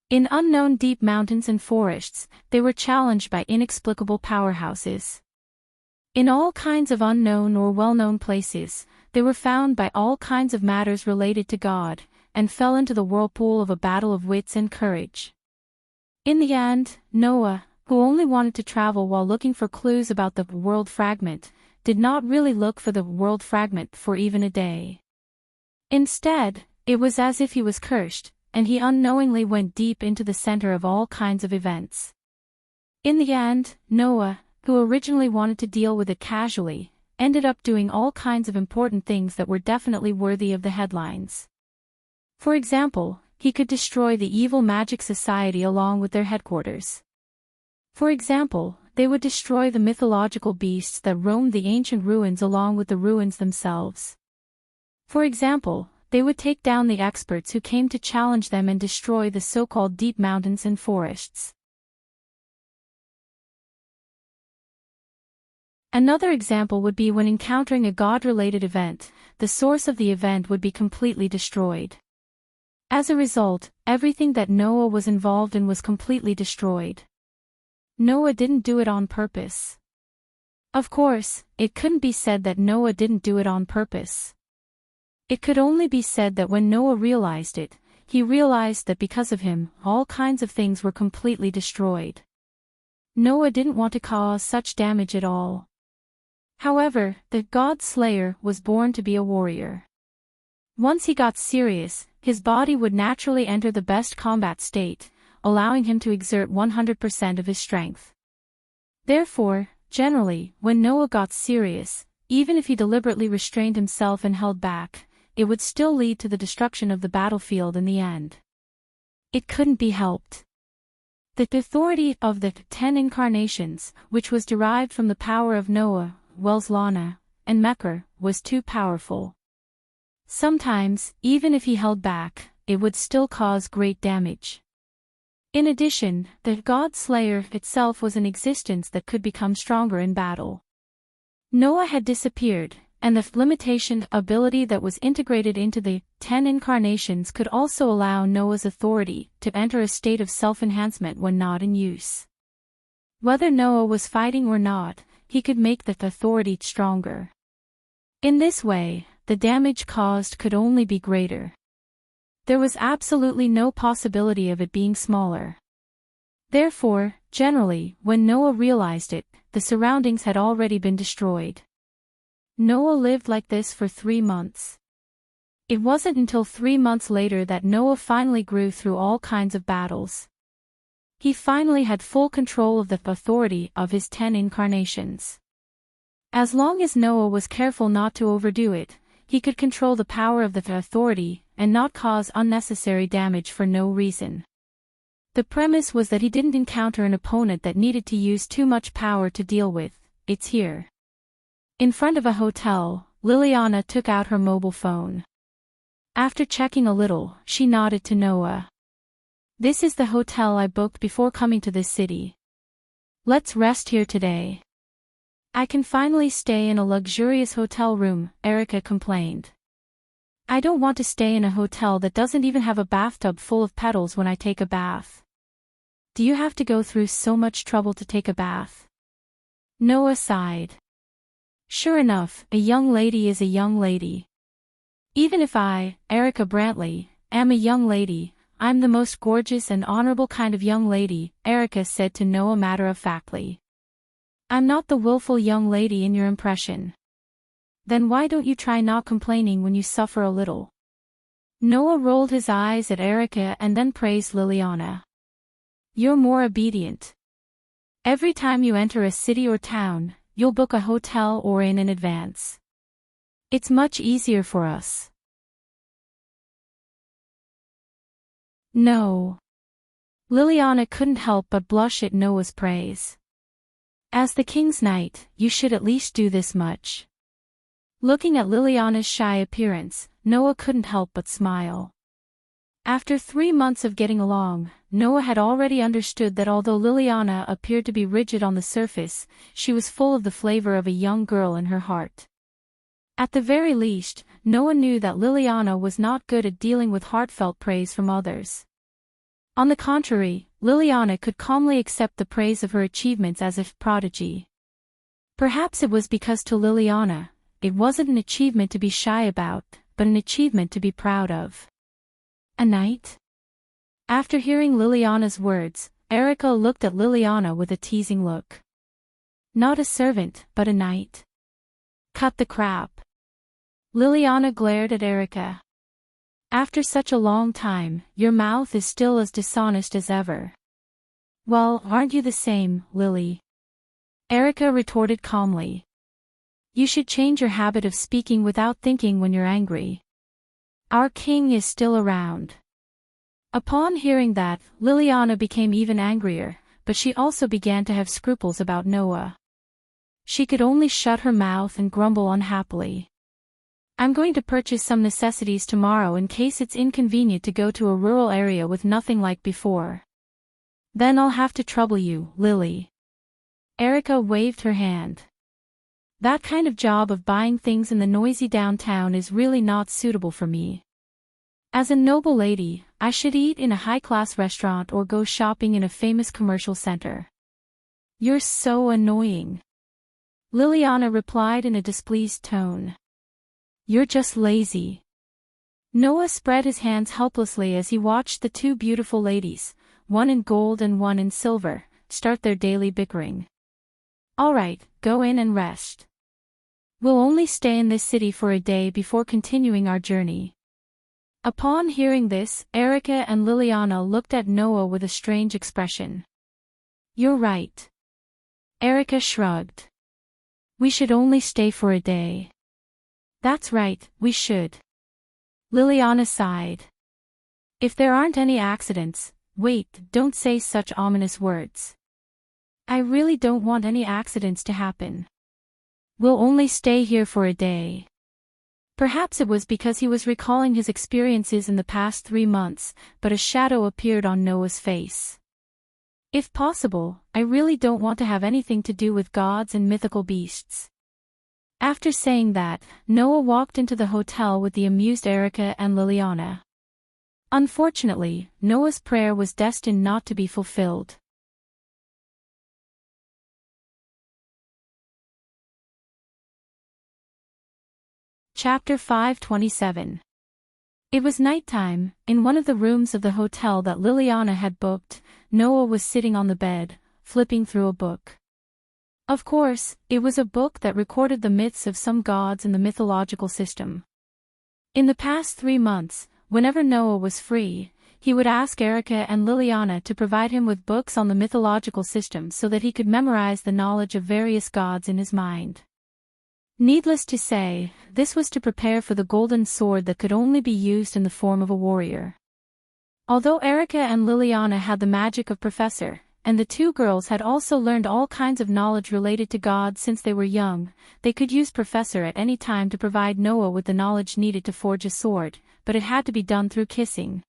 In unknown deep mountains and forests, they were challenged by inexplicable powerhouses. In all kinds of unknown or well-known places, they were found by all kinds of matters related to God, and fell into the whirlpool of a battle of wits and courage. In the end, Noah, who only wanted to travel while looking for clues about the world fragment, did not really look for the world fragment for even a day. Instead, it was as if he was cursed, and he unknowingly went deep into the center of all kinds of events. In the end, Noah, who originally wanted to deal with it casually, ended up doing all kinds of important things that were definitely worthy of the headlines. For example, he could destroy the evil magic society along with their headquarters. For example, they would destroy the mythological beasts that roamed the ancient ruins along with the ruins themselves. For example, they would take down the experts who came to challenge them and destroy the so-called deep mountains and forests. Another example would be when encountering a god-related event, the source of the event would be completely destroyed. As a result, everything that Noah was involved in was completely destroyed. Noah didn't do it on purpose. Of course, it couldn't be said that Noah didn't do it on purpose. It could only be said that when Noah realized it, he realized that because of him, all kinds of things were completely destroyed. Noah didn't want to cause such damage at all. However, the God Slayer was born to be a warrior. Once he got serious, his body would naturally enter the best combat state, allowing him to exert 100% of his strength. Therefore, generally, when Noah got serious, even if he deliberately restrained himself and held back, it would still lead to the destruction of the battlefield in the end. It couldn't be helped. The authority of the 10 incarnations, which was derived from the power of Noah, Welslana, and Mekar, was too powerful. Sometimes, even if he held back, it would still cause great damage. In addition, the God Slayer itself was an existence that could become stronger in battle. Noah had disappeared, and the limitation ability that was integrated into the 10 incarnations could also allow Noah's authority to enter a state of self-enhancement when not in use. Whether Noah was fighting or not, he could make the authority stronger. In this way, the damage caused could only be greater. There was absolutely no possibility of it being smaller. Therefore, generally, when Noah realized it, the surroundings had already been destroyed. Noah lived like this for 3 months. It wasn't until 3 months later that Noah finally grew through all kinds of battles. He finally had full control of the authority of his 10 incarnations. As long as Noah was careful not to overdo it, he could control the power of the authority and not cause unnecessary damage for no reason. The premise was that he didn't encounter an opponent that needed to use too much power to deal with. It's here. In front of a hotel, Liliana took out her mobile phone. After checking a little, she nodded to Noah. "This is the hotel I booked before coming to this city. Let's rest here today." "I can finally stay in a luxurious hotel room," Erica complained. "I don't want to stay in a hotel that doesn't even have a bathtub full of petals when I take a bath." "Do you have to go through so much trouble to take a bath?" Noah sighed. "Sure enough, a young lady is a young lady. Even if I, Erica Brantley, am a young lady, I'm the most gorgeous and honorable kind of young lady," Erica said to Noah matter-of-factly. I'm not the willful young lady in your impression. Then why don't you try not complaining when you suffer a little? Noah rolled his eyes at Erica and then praised Liliana. You're more obedient. Every time you enter a city or town, you'll book a hotel or inn in advance. It's much easier for us. No. Liliana couldn't help but blush at Noah's praise. As the king's knight, you should at least do this much. Looking at Liliana's shy appearance, Noah couldn't help but smile. After 3 months of getting along, Noah had already understood that although Liliana appeared to be rigid on the surface, she was full of the flavor of a young girl in her heart. At the very least, Noah knew that Liliana was not good at dealing with heartfelt praise from others. On the contrary, Liliana could calmly accept the praise of her achievements as if prodigy. Perhaps it was because to Liliana, it wasn't an achievement to be shy about, but an achievement to be proud of. A knight? After hearing Liliana's words, Erica looked at Liliana with a teasing look. Not a servant, but a knight. Cut the crap. Liliana glared at Erica. After such a long time, your mouth is still as dishonest as ever. Well, aren't you the same, Lily? Erica retorted calmly. You should change your habit of speaking without thinking when you're angry. Our king is still around. Upon hearing that, Liliana became even angrier, but she also began to have scruples about Noah. She could only shut her mouth and grumble unhappily. I'm going to purchase some necessities tomorrow in case it's inconvenient to go to a rural area with nothing like before. Then I'll have to trouble you, Lily. Erica waved her hand. That kind of job of buying things in the noisy downtown is really not suitable for me. As a noble lady, I should eat in a high-class restaurant or go shopping in a famous commercial center. You're so annoying. Liliana replied in a displeased tone. You're just lazy. Noah spread his hands helplessly as he watched the 2 beautiful ladies, one in gold and one in silver, start their daily bickering. All right, go in and rest. We'll only stay in this city for a day before continuing our journey. Upon hearing this, Erica and Liliana looked at Noah with a strange expression. You're right. Erica shrugged. We should only stay for a day. That's right, we should. Liliana sighed. If there aren't any accidents, wait, don't say such ominous words. I really don't want any accidents to happen. We'll only stay here for a day. Perhaps it was because he was recalling his experiences in the past 3 months, but a shadow appeared on Noah's face. If possible, I really don't want to have anything to do with gods and mythical beasts. After saying that, Noah walked into the hotel with the amused Erica and Liliana. Unfortunately, Noah's prayer was destined not to be fulfilled. Chapter 527. It was nighttime. In one of the rooms of the hotel that Liliana had booked, Noah was sitting on the bed, flipping through a book. Of course, it was a book that recorded the myths of some gods in the mythological system. In the past 3 months, whenever Noah was free, he would ask Erica and Liliana to provide him with books on the mythological system so that he could memorize the knowledge of various gods in his mind. Needless to say, this was to prepare for the golden sword that could only be used in the form of a warrior. Although Erica and Liliana had the magic of Professor, and the 2 girls had also learned all kinds of knowledge related to gods since they were young, they could use Professor at any time to provide Noah with the knowledge needed to forge a sword, but it had to be done through kissing.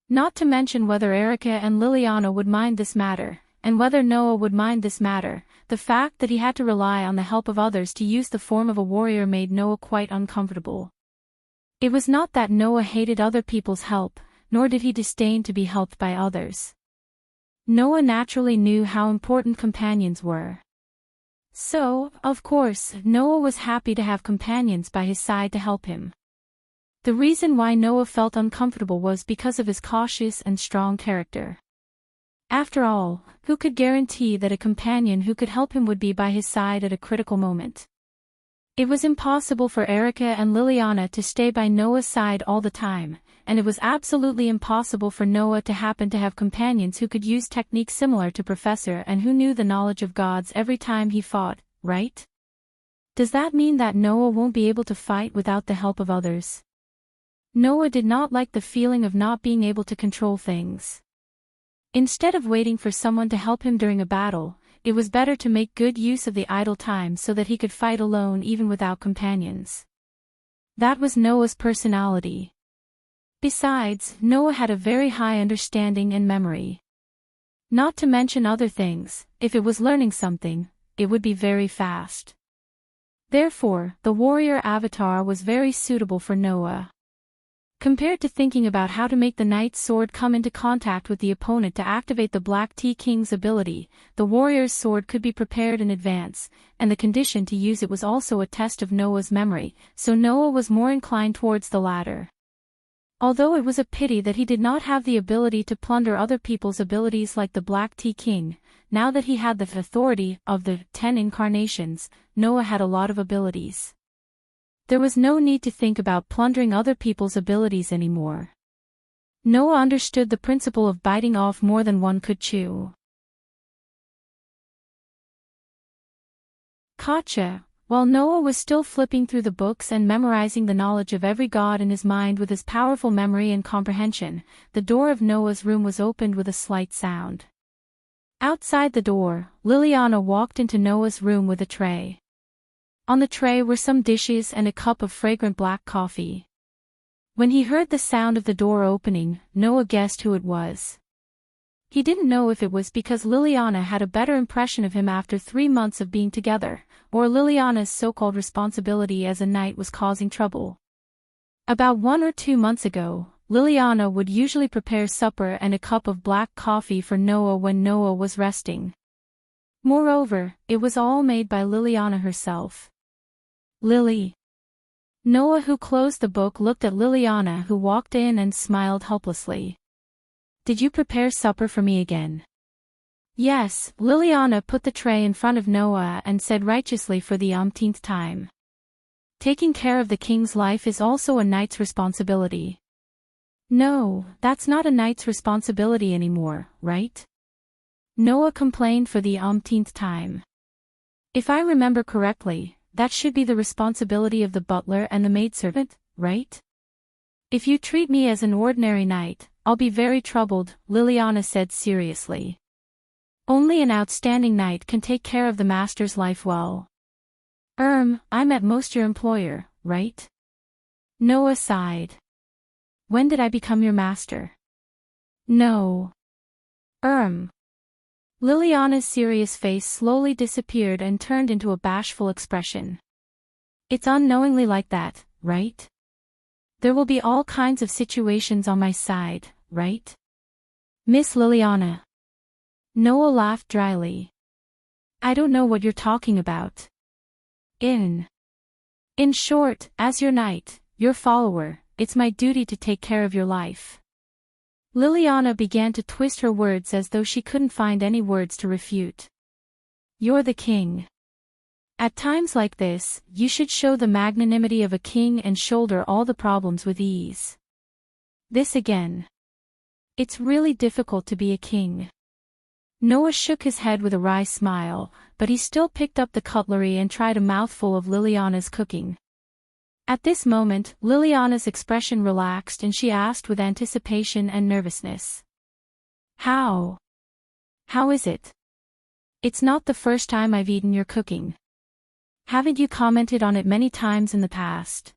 Not to mention whether Erica and Liliana would mind this matter, and whether Noah would mind this matter, the fact that he had to rely on the help of others to use the form of a warrior made Noah quite uncomfortable. It was not that Noah hated other people's help, nor did he disdain to be helped by others. Noah naturally knew how important companions were. So, of course, Noah was happy to have companions by his side to help him. The reason why Noah felt uncomfortable was because of his cautious and strong character. After all, who could guarantee that a companion who could help him would be by his side at a critical moment? It was impossible for Erica and Liliana to stay by Noah's side all the time, and it was absolutely impossible for Noah to happen to have companions who could use techniques similar to Professor and who knew the knowledge of gods every time he fought, right? Does that mean that Noah won't be able to fight without the help of others? Noah did not like the feeling of not being able to control things. Instead of waiting for someone to help him during a battle, it was better to make good use of the idle time so that he could fight alone even without companions. That was Noah's personality. Besides, Noah had a very high understanding and memory. Not to mention other things, if it was learning something, it would be very fast. Therefore, the warrior avatar was very suitable for Noah. Compared to thinking about how to make the knight's sword come into contact with the opponent to activate the Black Tea King's ability, the warrior's sword could be prepared in advance, and the condition to use it was also a test of Noah's memory, so Noah was more inclined towards the latter. Although it was a pity that he did not have the ability to plunder other people's abilities like the Black Tea King, now that he had the authority of the 10 incarnations, Noah had a lot of abilities. There was no need to think about plundering other people's abilities anymore. Noah understood the principle of biting off more than one could chew. Gotcha. While Noah was still flipping through the books and memorizing the knowledge of every god in his mind with his powerful memory and comprehension, the door of Noah's room was opened with a slight sound. Outside the door, Liliana walked into Noah's room with a tray. On the tray were some dishes and a cup of fragrant black coffee. When he heard the sound of the door opening, Noah guessed who it was. He didn't know if it was because Liliana had a better impression of him after 3 months of being together, or Liliana's so-called responsibility as a knight was causing trouble. About 1 or 2 months ago, Liliana would usually prepare supper and a cup of black coffee for Noah when Noah was resting. Moreover, it was all made by Liliana herself. Lily. Noah, who closed the book, looked at Liliana, who walked in and smiled helplessly. Did you prepare supper for me again? Yes, Liliana put the tray in front of Noah and said righteously for the umpteenth time. Taking care of the king's life is also a knight's responsibility. No, that's not a knight's responsibility anymore, right? Noah complained for the umpteenth time. If I remember correctly, that should be the responsibility of the butler and the maidservant, right? If you treat me as an ordinary knight, I'll be very troubled, Liliana said seriously. Only an outstanding knight can take care of the master's life well. I'm at most your employer, right? Noah sighed. When did I become your master? No. Liliana's serious face slowly disappeared and turned into a bashful expression. It's unknowingly like that, right? There will be all kinds of situations on my side, right? Miss Liliana. Noah laughed dryly. I don't know what you're talking about. In short, as your knight, your follower, it's my duty to take care of your life. Liliana began to twist her words as though she couldn't find any words to refute. You're the king. At times like this, you should show the magnanimity of a king and shoulder all the problems with ease. This again. It's really difficult to be a king. Noah shook his head with a wry smile, but he still picked up the cutlery and tried a mouthful of Liliana's cooking. At this moment, Liliana's expression relaxed and she asked with anticipation and nervousness. How is it? It's not the first time I've eaten your cooking. Haven't you commented on it many times in the past?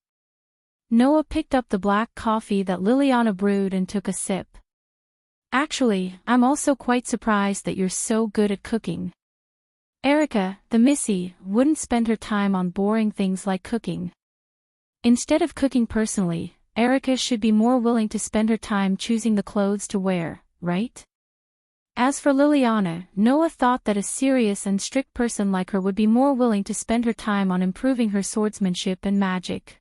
Noah picked up the black coffee that Liliana brewed and took a sip. Actually, I'm also quite surprised that you're so good at cooking. Erica, the missy, wouldn't spend her time on boring things like cooking. Instead of cooking personally, Erica should be more willing to spend her time choosing the clothes to wear, right? As for Liliana, Noah thought that a serious and strict person like her would be more willing to spend her time on improving her swordsmanship and magic.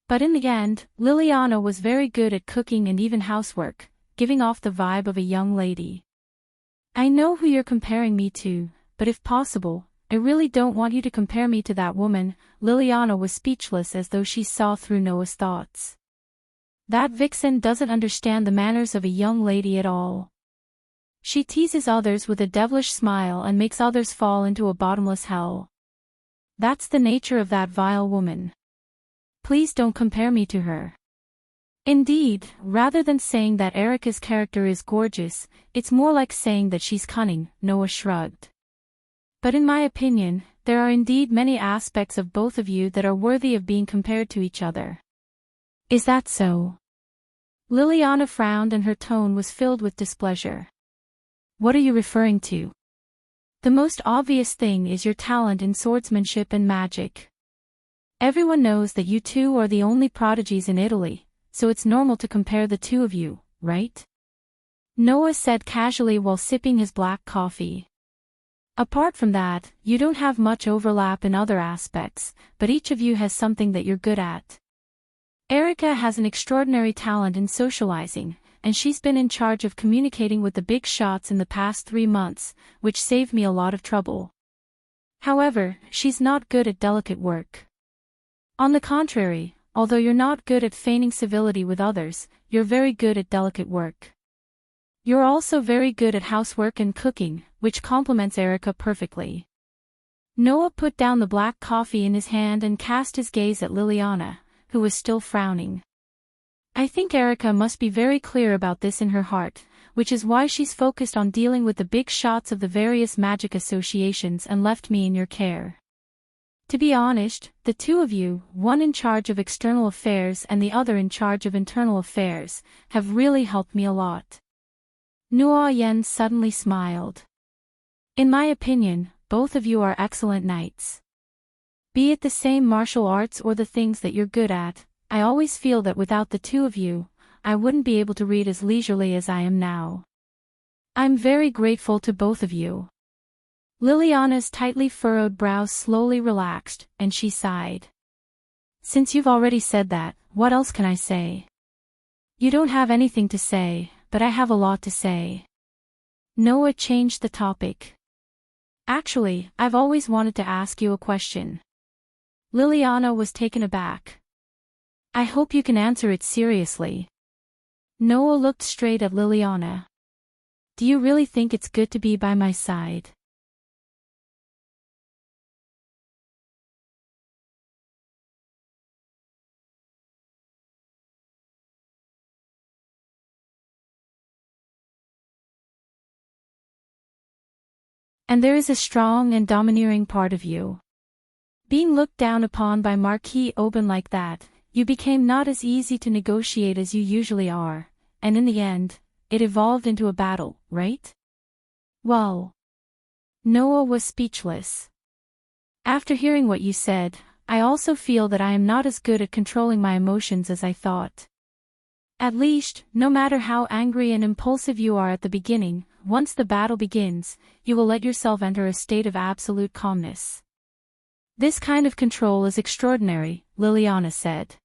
But in the end, Liliana was very good at cooking and even housework, giving off the vibe of a young lady. I know who you're comparing me to, but if possible, I really don't want you to compare me to that woman. Liliana was speechless as though she saw through Noah's thoughts. That vixen doesn't understand the manners of a young lady at all. She teases others with a devilish smile and makes others fall into a bottomless hell. That's the nature of that vile woman. Please don't compare me to her. Indeed, rather than saying that Erica's character is gorgeous, it's more like saying that she's cunning. Noah shrugged. But in my opinion, there are indeed many aspects of both of you that are worthy of being compared to each other. Is that so? Liliana frowned and her tone was filled with displeasure. What are you referring to? The most obvious thing is your talent in swordsmanship and magic. Everyone knows that you two are the only prodigies in Italy, so it's normal to compare the two of you, right? Noah said casually while sipping his black coffee. Apart from that, you don't have much overlap in other aspects, but each of you has something that you're good at. Erica has an extraordinary talent in socializing, and she's been in charge of communicating with the big shots in the past 3 months, which saved me a lot of trouble. However, she's not good at delicate work. On the contrary, although you're not good at feigning civility with others, you're very good at delicate work. You're also very good at housework and cooking, which complements Erica perfectly. Noah put down the black coffee in his hand and cast his gaze at Liliana, who was still frowning. I think Erica must be very clear about this in her heart, which is why she's focused on dealing with the big shots of the various magic associations and left me in your care. To be honest, the two of you, one in charge of external affairs and the other in charge of internal affairs, have really helped me a lot. Nguyen suddenly smiled. In my opinion, both of you are excellent knights. Be it the same martial arts or the things that you're good at, I always feel that without the two of you, I wouldn't be able to read as leisurely as I am now. I'm very grateful to both of you. Liliana's tightly furrowed brows slowly relaxed, and she sighed. Since you've already said that, what else can I say? You don't have anything to say, but I have a lot to say. Noah changed the topic. Actually, I've always wanted to ask you a question. Liliana was taken aback. I hope you can answer it seriously. Noah looked straight at Liliana. Do you really think it's good to be by my side? And there is a strong and domineering part of you. Being looked down upon by Marquis Oban like that, you became not as easy to negotiate as you usually are, and in the end, it evolved into a battle, right? Well. Noah was speechless. After hearing what you said, I also feel that I am not as good at controlling my emotions as I thought. At least, no matter how angry and impulsive you are at the beginning, once the battle begins, you will let yourself enter a state of absolute calmness. This kind of control is extraordinary, Liliana said.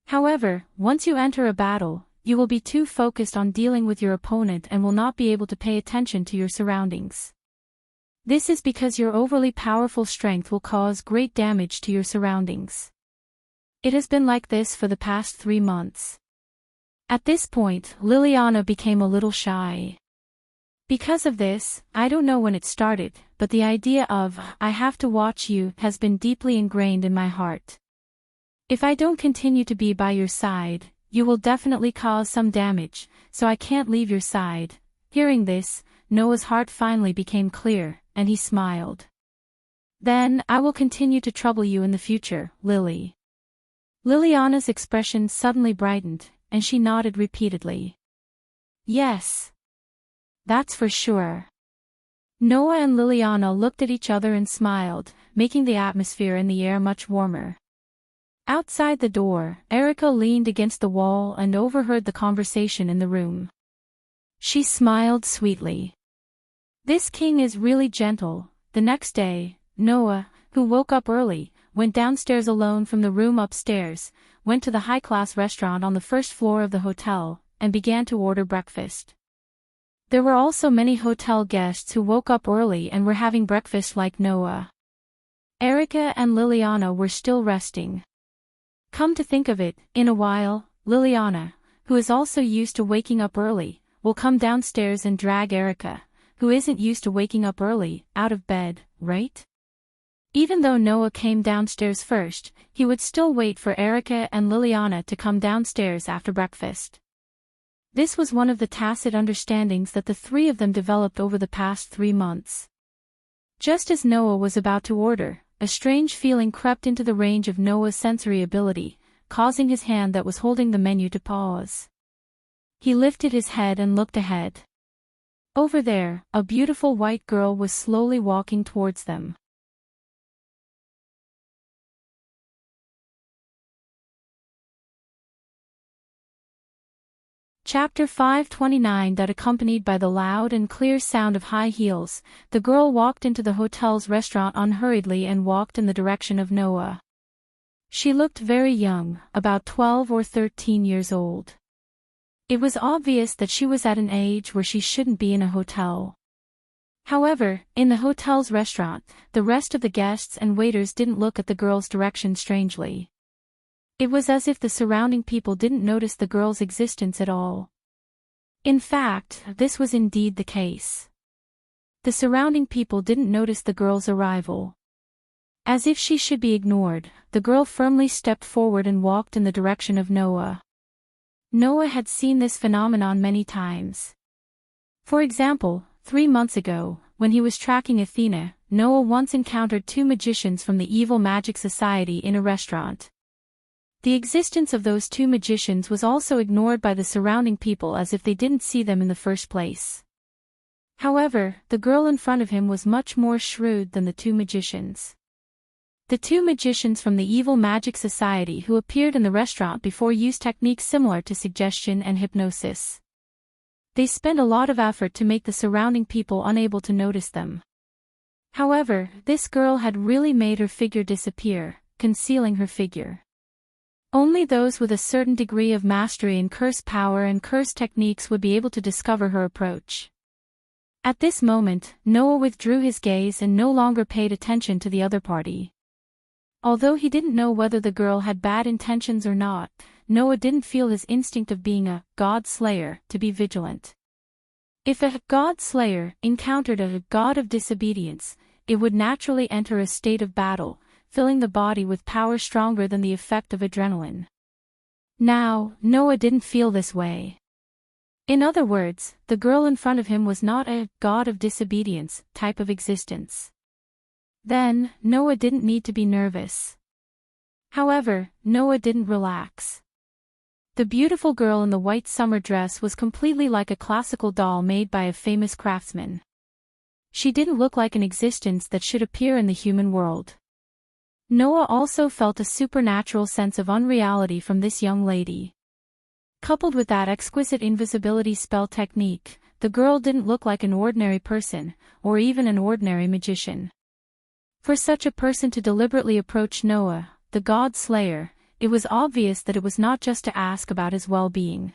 However, once you enter a battle, you will be too focused on dealing with your opponent and will not be able to pay attention to your surroundings. This is because your overly powerful strength will cause great damage to your surroundings. It has been like this for the past 3 months. At this point, Liliana became a little shy. Because of this, I don't know when it started, but the idea of, I have to watch you, has been deeply ingrained in my heart. If I don't continue to be by your side, you will definitely cause some damage, so I can't leave your side. Hearing this, Noah's heart finally became clear, and he smiled. Then, I will continue to trouble you in the future, Lily. Liliana's expression suddenly brightened, and she nodded repeatedly. Yes. That's for sure. Noah and Liliana looked at each other and smiled, making the atmosphere in the air much warmer. Outside the door, Erica leaned against the wall and overheard the conversation in the room. She smiled sweetly. This king is really gentle. The next day, Noah, who woke up early, went downstairs alone from the room upstairs, went to the high-class restaurant on the first floor of the hotel, and began to order breakfast. There were also many hotel guests who woke up early and were having breakfast like Noah. Erica and Liliana were still resting. Come to think of it, in a while, Liliana, who is also used to waking up early, will come downstairs and drag Erica, who isn't used to waking up early, out of bed, right? Even though Noah came downstairs first, he would still wait for Erica and Liliana to come downstairs after breakfast. This was one of the tacit understandings that the three of them developed over the past 3 months. Just as Noah was about to order, a strange feeling crept into the range of Noah's sensory ability, causing his hand that was holding the menu to pause. He lifted his head and looked ahead. Over there, a beautiful white girl was slowly walking towards them. Chapter 529. That accompanied by the loud and clear sound of high heels, the girl walked into the hotel's restaurant unhurriedly and walked in the direction of Noah. She looked very young, about 12 or 13 years old. It was obvious that she was at an age where she shouldn't be in a hotel. However, in the hotel's restaurant, the rest of the guests and waiters didn't look at the girl's direction strangely. It was as if the surrounding people didn't notice the girl's existence at all. In fact, this was indeed the case. The surrounding people didn't notice the girl's arrival. As if she should be ignored, the girl firmly stepped forward and walked in the direction of Noah. Noah had seen this phenomenon many times. For example, 3 months ago, when he was tracking Athena, Noah once encountered 2 magicians from the Evil Magic Society in a restaurant. The existence of those 2 magicians was also ignored by the surrounding people as if they didn't see them in the first place. However, the girl in front of him was much more shrewd than the 2 magicians. The 2 magicians from the Evil Magic Society who appeared in the restaurant before used techniques similar to suggestion and hypnosis. They spent a lot of effort to make the surrounding people unable to notice them. However, this girl had really made her figure disappear, concealing her figure. Only those with a certain degree of mastery in curse power and curse techniques would be able to discover her approach. At this moment, Noah withdrew his gaze and no longer paid attention to the other party. Although he didn't know whether the girl had bad intentions or not, Noah didn't feel his instinct of being a god slayer to be vigilant. If a god slayer encountered a god of disobedience, it would naturally enter a state of battle, filling the body with power stronger than the effect of adrenaline. Now, Noah didn't feel this way. In other words, the girl in front of him was not a god of disobedience type of existence. Then, Noah didn't need to be nervous. However, Noah didn't relax. The beautiful girl in the white summer dress was completely like a classical doll made by a famous craftsman. She didn't look like an existence that should appear in the human world. Noah also felt a supernatural sense of unreality from this young lady. Coupled with that exquisite invisibility spell technique, the girl didn't look like an ordinary person, or even an ordinary magician. For such a person to deliberately approach Noah, the god slayer, it was obvious that it was not just to ask about his well-being.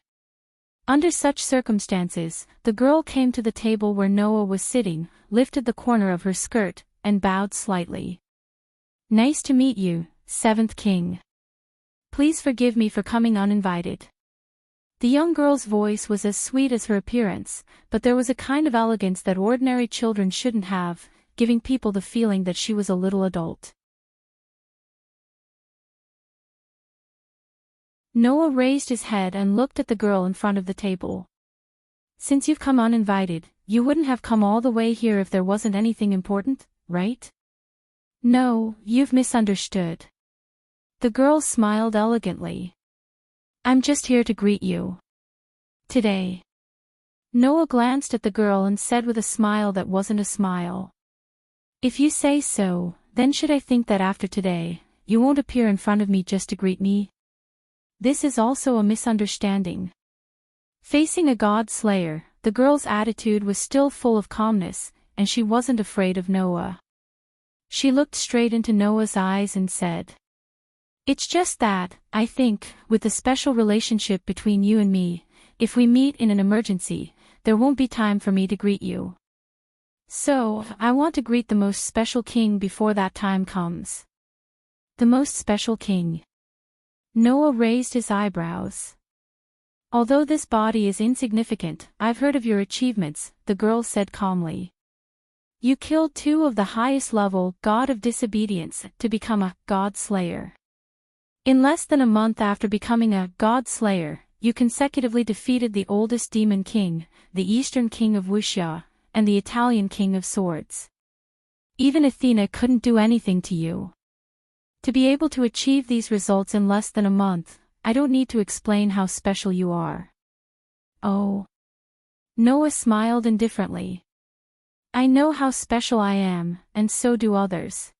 Under such circumstances, the girl came to the table where Noah was sitting, lifted the corner of her skirt, and bowed slightly. "Nice to meet you, 7th King. Please forgive me for coming uninvited." The young girl's voice was as sweet as her appearance, but there was a kind of elegance that ordinary children shouldn't have, giving people the feeling that she was a little adult. Noah raised his head and looked at the girl in front of the table. "Since you've come uninvited, you wouldn't have come all the way here if there wasn't anything important, right?" "No, you've misunderstood." The girl smiled elegantly. "I'm just here to greet you. Today." Noah glanced at the girl and said with a smile that wasn't a smile. "If you say so, then should I think that after today, you won't appear in front of me just to greet me?" This is also a misunderstanding. Facing a god slayer, the girl's attitude was still full of calmness, and she wasn't afraid of Noah. She looked straight into Noah's eyes and said, It's just that, I think, with the special relationship between you and me, if we meet in an emergency, there won't be time for me to greet you. So, I want to greet the most special king before that time comes. The most special king. Noah raised his eyebrows. Although this body is insignificant, I've heard of your achievements, the girl said calmly. You killed 2 of the highest level god of disobedience to become a god slayer. In less than a month after becoming a god slayer, you consecutively defeated the oldest demon king, the Eastern king of Wuxia, and the Italian king of swords. Even Athena couldn't do anything to you. To be able to achieve these results in less than a month, I don't need to explain how special you are. Oh. Noah smiled indifferently. I know how special I am, and so do others.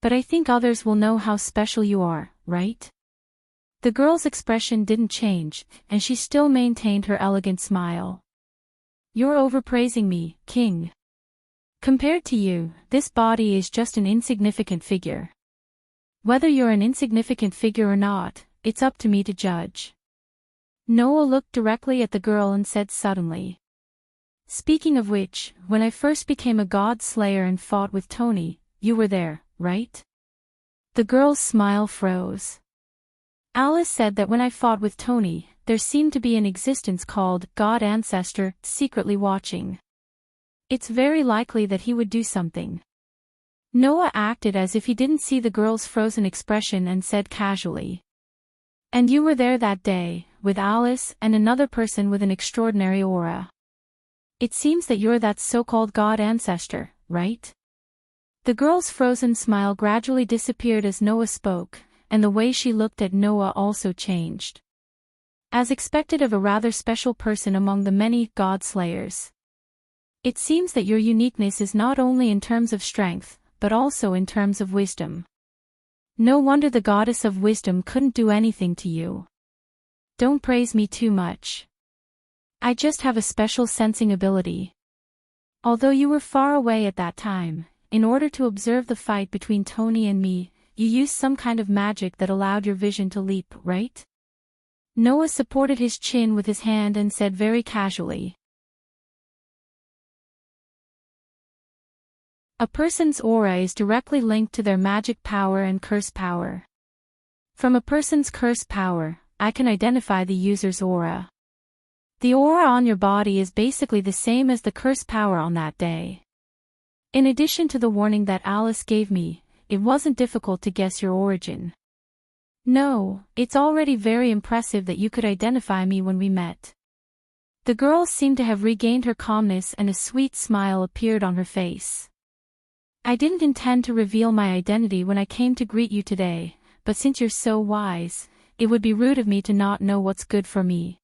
But I think others will know how special you are, right? The girl's expression didn't change, and she still maintained her elegant smile. You're overpraising me, king. Compared to you, this body is just an insignificant figure. Whether you're an insignificant figure or not, it's up to me to judge. Noah looked directly at the girl and said suddenly. Speaking of which, when I first became a god slayer and fought with Tony, you were there, right? The girl's smile froze. Alice said that when I fought with Tony, there seemed to be an existence called God Ancestor, secretly watching. It's very likely that he would do something. Noah acted as if he didn't see the girl's frozen expression and said casually. And you were there that day, with Alice and another person with an extraordinary aura. It seems that you're that so-called God Ancestor, right? The girl's frozen smile gradually disappeared as Noah spoke, and the way she looked at Noah also changed. As expected of a rather special person among the many God Slayers. It seems that your uniqueness is not only in terms of strength, but also in terms of wisdom. No wonder the goddess of wisdom couldn't do anything to you. Don't praise me too much. I just have a special sensing ability. Although you were far away at that time, in order to observe the fight between Tony and me, you used some kind of magic that allowed your vision to leap, right? Noah supported his chin with his hand and said very casually. A person's aura is directly linked to their magic power and curse power. From a person's curse power, I can identify the user's aura. The aura on your body is basically the same as the curse power on that day. In addition to the warning that Alice gave me, it wasn't difficult to guess your origin. No, it's already very impressive that you could identify me when we met. The girl seemed to have regained her calmness and a sweet smile appeared on her face. I didn't intend to reveal my identity when I came to greet you today, but since you're so wise, it would be rude of me to not know what's good for me.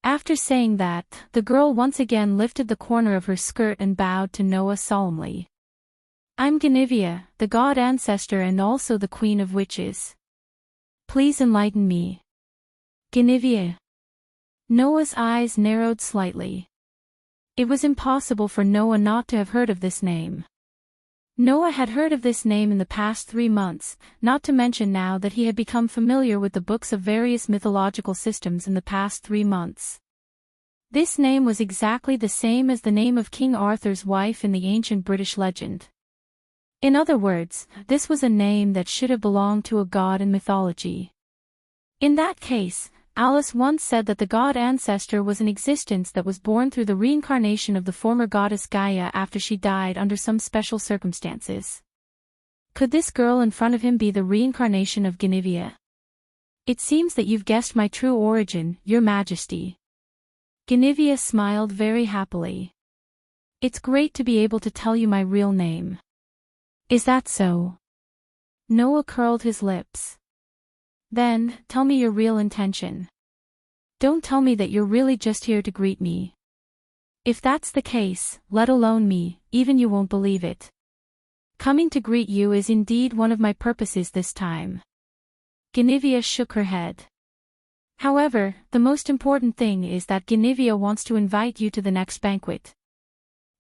After saying that, the girl once again lifted the corner of her skirt and bowed to Noah solemnly. I'm Guinevere, the god ancestor and also the queen of witches. Please enlighten me. Guinevere. Noah's eyes narrowed slightly. It was impossible for Noah not to have heard of this name. Noah had heard of this name in the past 3 months, not to mention now that he had become familiar with the books of various mythological systems in the past 3 months. This name was exactly the same as the name of King Arthur's wife in the ancient British legend. In other words, this was a name that should have belonged to a god in mythology. In that case, Alice once said that the god ancestor was an existence that was born through the reincarnation of the former goddess Gaia after she died under some special circumstances. Could this girl in front of him be the reincarnation of Guinevere? It seems that you've guessed my true origin, Your Majesty. Guinevere smiled very happily. It's great to be able to tell you my real name. Is that so? Noah curled his lips. Then, tell me your real intention. Don't tell me that you're really just here to greet me. If that's the case, let alone me, even you won't believe it. Coming to greet you is indeed one of my purposes this time. Guinevere shook her head. However, the most important thing is that Guinevere wants to invite you to the next banquet.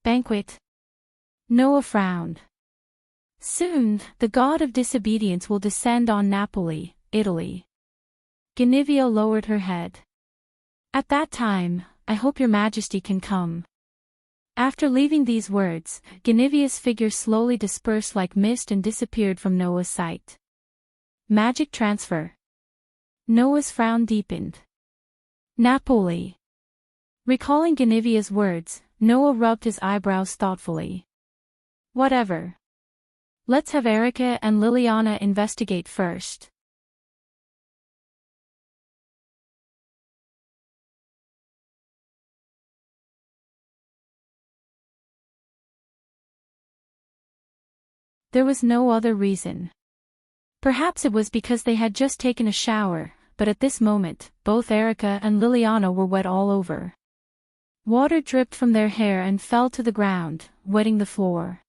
Banquet? Noah frowned. Soon, the god of disobedience will descend on Napoli, Italy. Guinevere lowered her head. At that time, I hope your majesty can come. After leaving these words, Guinevere's figure slowly dispersed like mist and disappeared from Noah's sight. Magic transfer. Noah's frown deepened. Napoli. Recalling Guinevere's words, Noah rubbed his eyebrows thoughtfully. Whatever. Let's have Erica and Liliana investigate first. There was no other reason. Perhaps it was because they had just taken a shower, but at this moment, both Erica and Liliana were wet all over. Water dripped from their hair and fell to the ground, wetting the floor.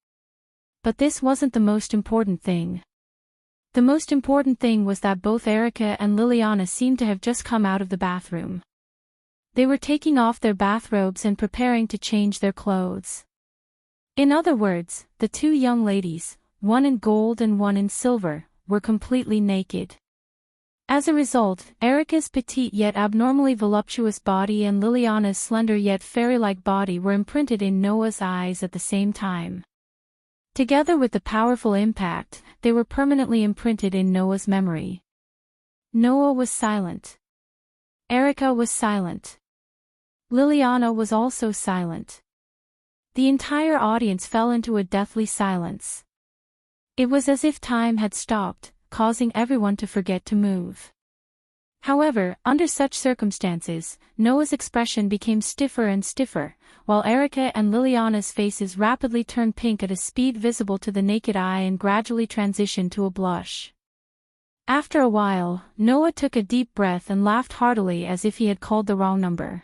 But this wasn't the most important thing. The most important thing was that both Erica and Liliana seemed to have just come out of the bathroom. They were taking off their bathrobes and preparing to change their clothes. In other words, the two young ladies, one in gold and one in silver, were completely naked. As a result, Erica's petite yet abnormally voluptuous body and Liliana's slender yet fairy-like body were imprinted in Noah's eyes at the same time. Together with the powerful impact, they were permanently imprinted in Noah's memory. Noah was silent. Erica was silent. Liliana was also silent. The entire audience fell into a deathly silence. It was as if time had stopped, causing everyone to forget to move. However, under such circumstances, Noah's expression became stiffer and stiffer, while Erica and Liliana's faces rapidly turned pink at a speed visible to the naked eye and gradually transitioned to a blush. After a while, Noah took a deep breath and laughed heartily as if he had called the wrong number.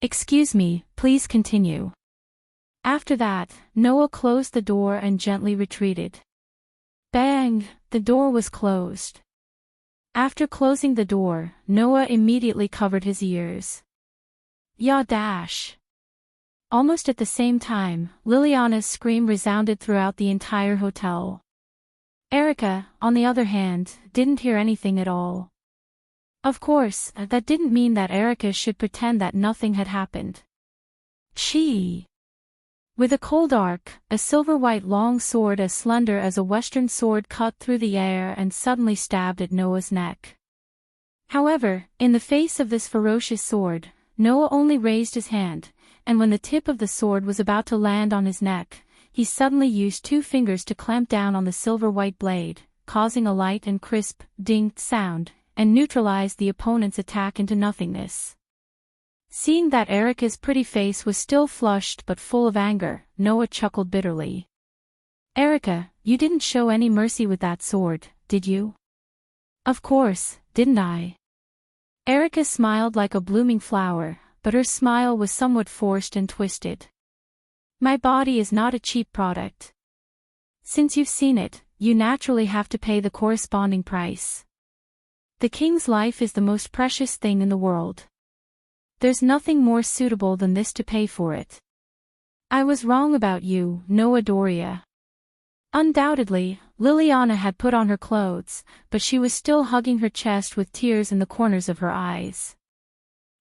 "Excuse me, please continue." After that, Noah closed the door and gently retreated. Bang! The door was closed. After closing the door, Noah immediately covered his ears. "Ya dash!" Almost at the same time, Liliana's scream resounded throughout the entire hotel. Erica, on the other hand, didn't hear anything at all. Of course, that didn't mean that Erica should pretend that nothing had happened. With a cold arc, a silver-white long sword as slender as a western sword cut through the air and suddenly stabbed at Noah's neck. However, in the face of this ferocious sword, Noah only raised his hand, and when the tip of the sword was about to land on his neck, he suddenly used two fingers to clamp down on the silver-white blade, causing a light and crisp, ding sound, and neutralized the opponent's attack into nothingness. Seeing that Erica's pretty face was still flushed but full of anger, Noah chuckled bitterly. "Erica, you didn't show any mercy with that sword, did you?" "Of course, didn't I?" Erica smiled like a blooming flower, but her smile was somewhat forced and twisted. "My body is not a cheap product. Since you've seen it, you naturally have to pay the corresponding price. The king's life is the most precious thing in the world. There's nothing more suitable than this to pay for it. I was wrong about you, Noah Doria." Undoubtedly, Liliana had put on her clothes, but she was still hugging her chest with tears in the corners of her eyes.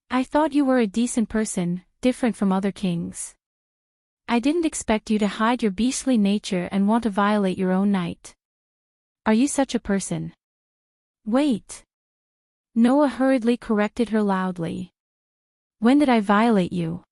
"I thought you were a decent person, different from other kings. I didn't expect you to hide your beastly nature and want to violate your own knight. Are you such a person?" "Wait." Noah hurriedly corrected her loudly. "When did I violate you?"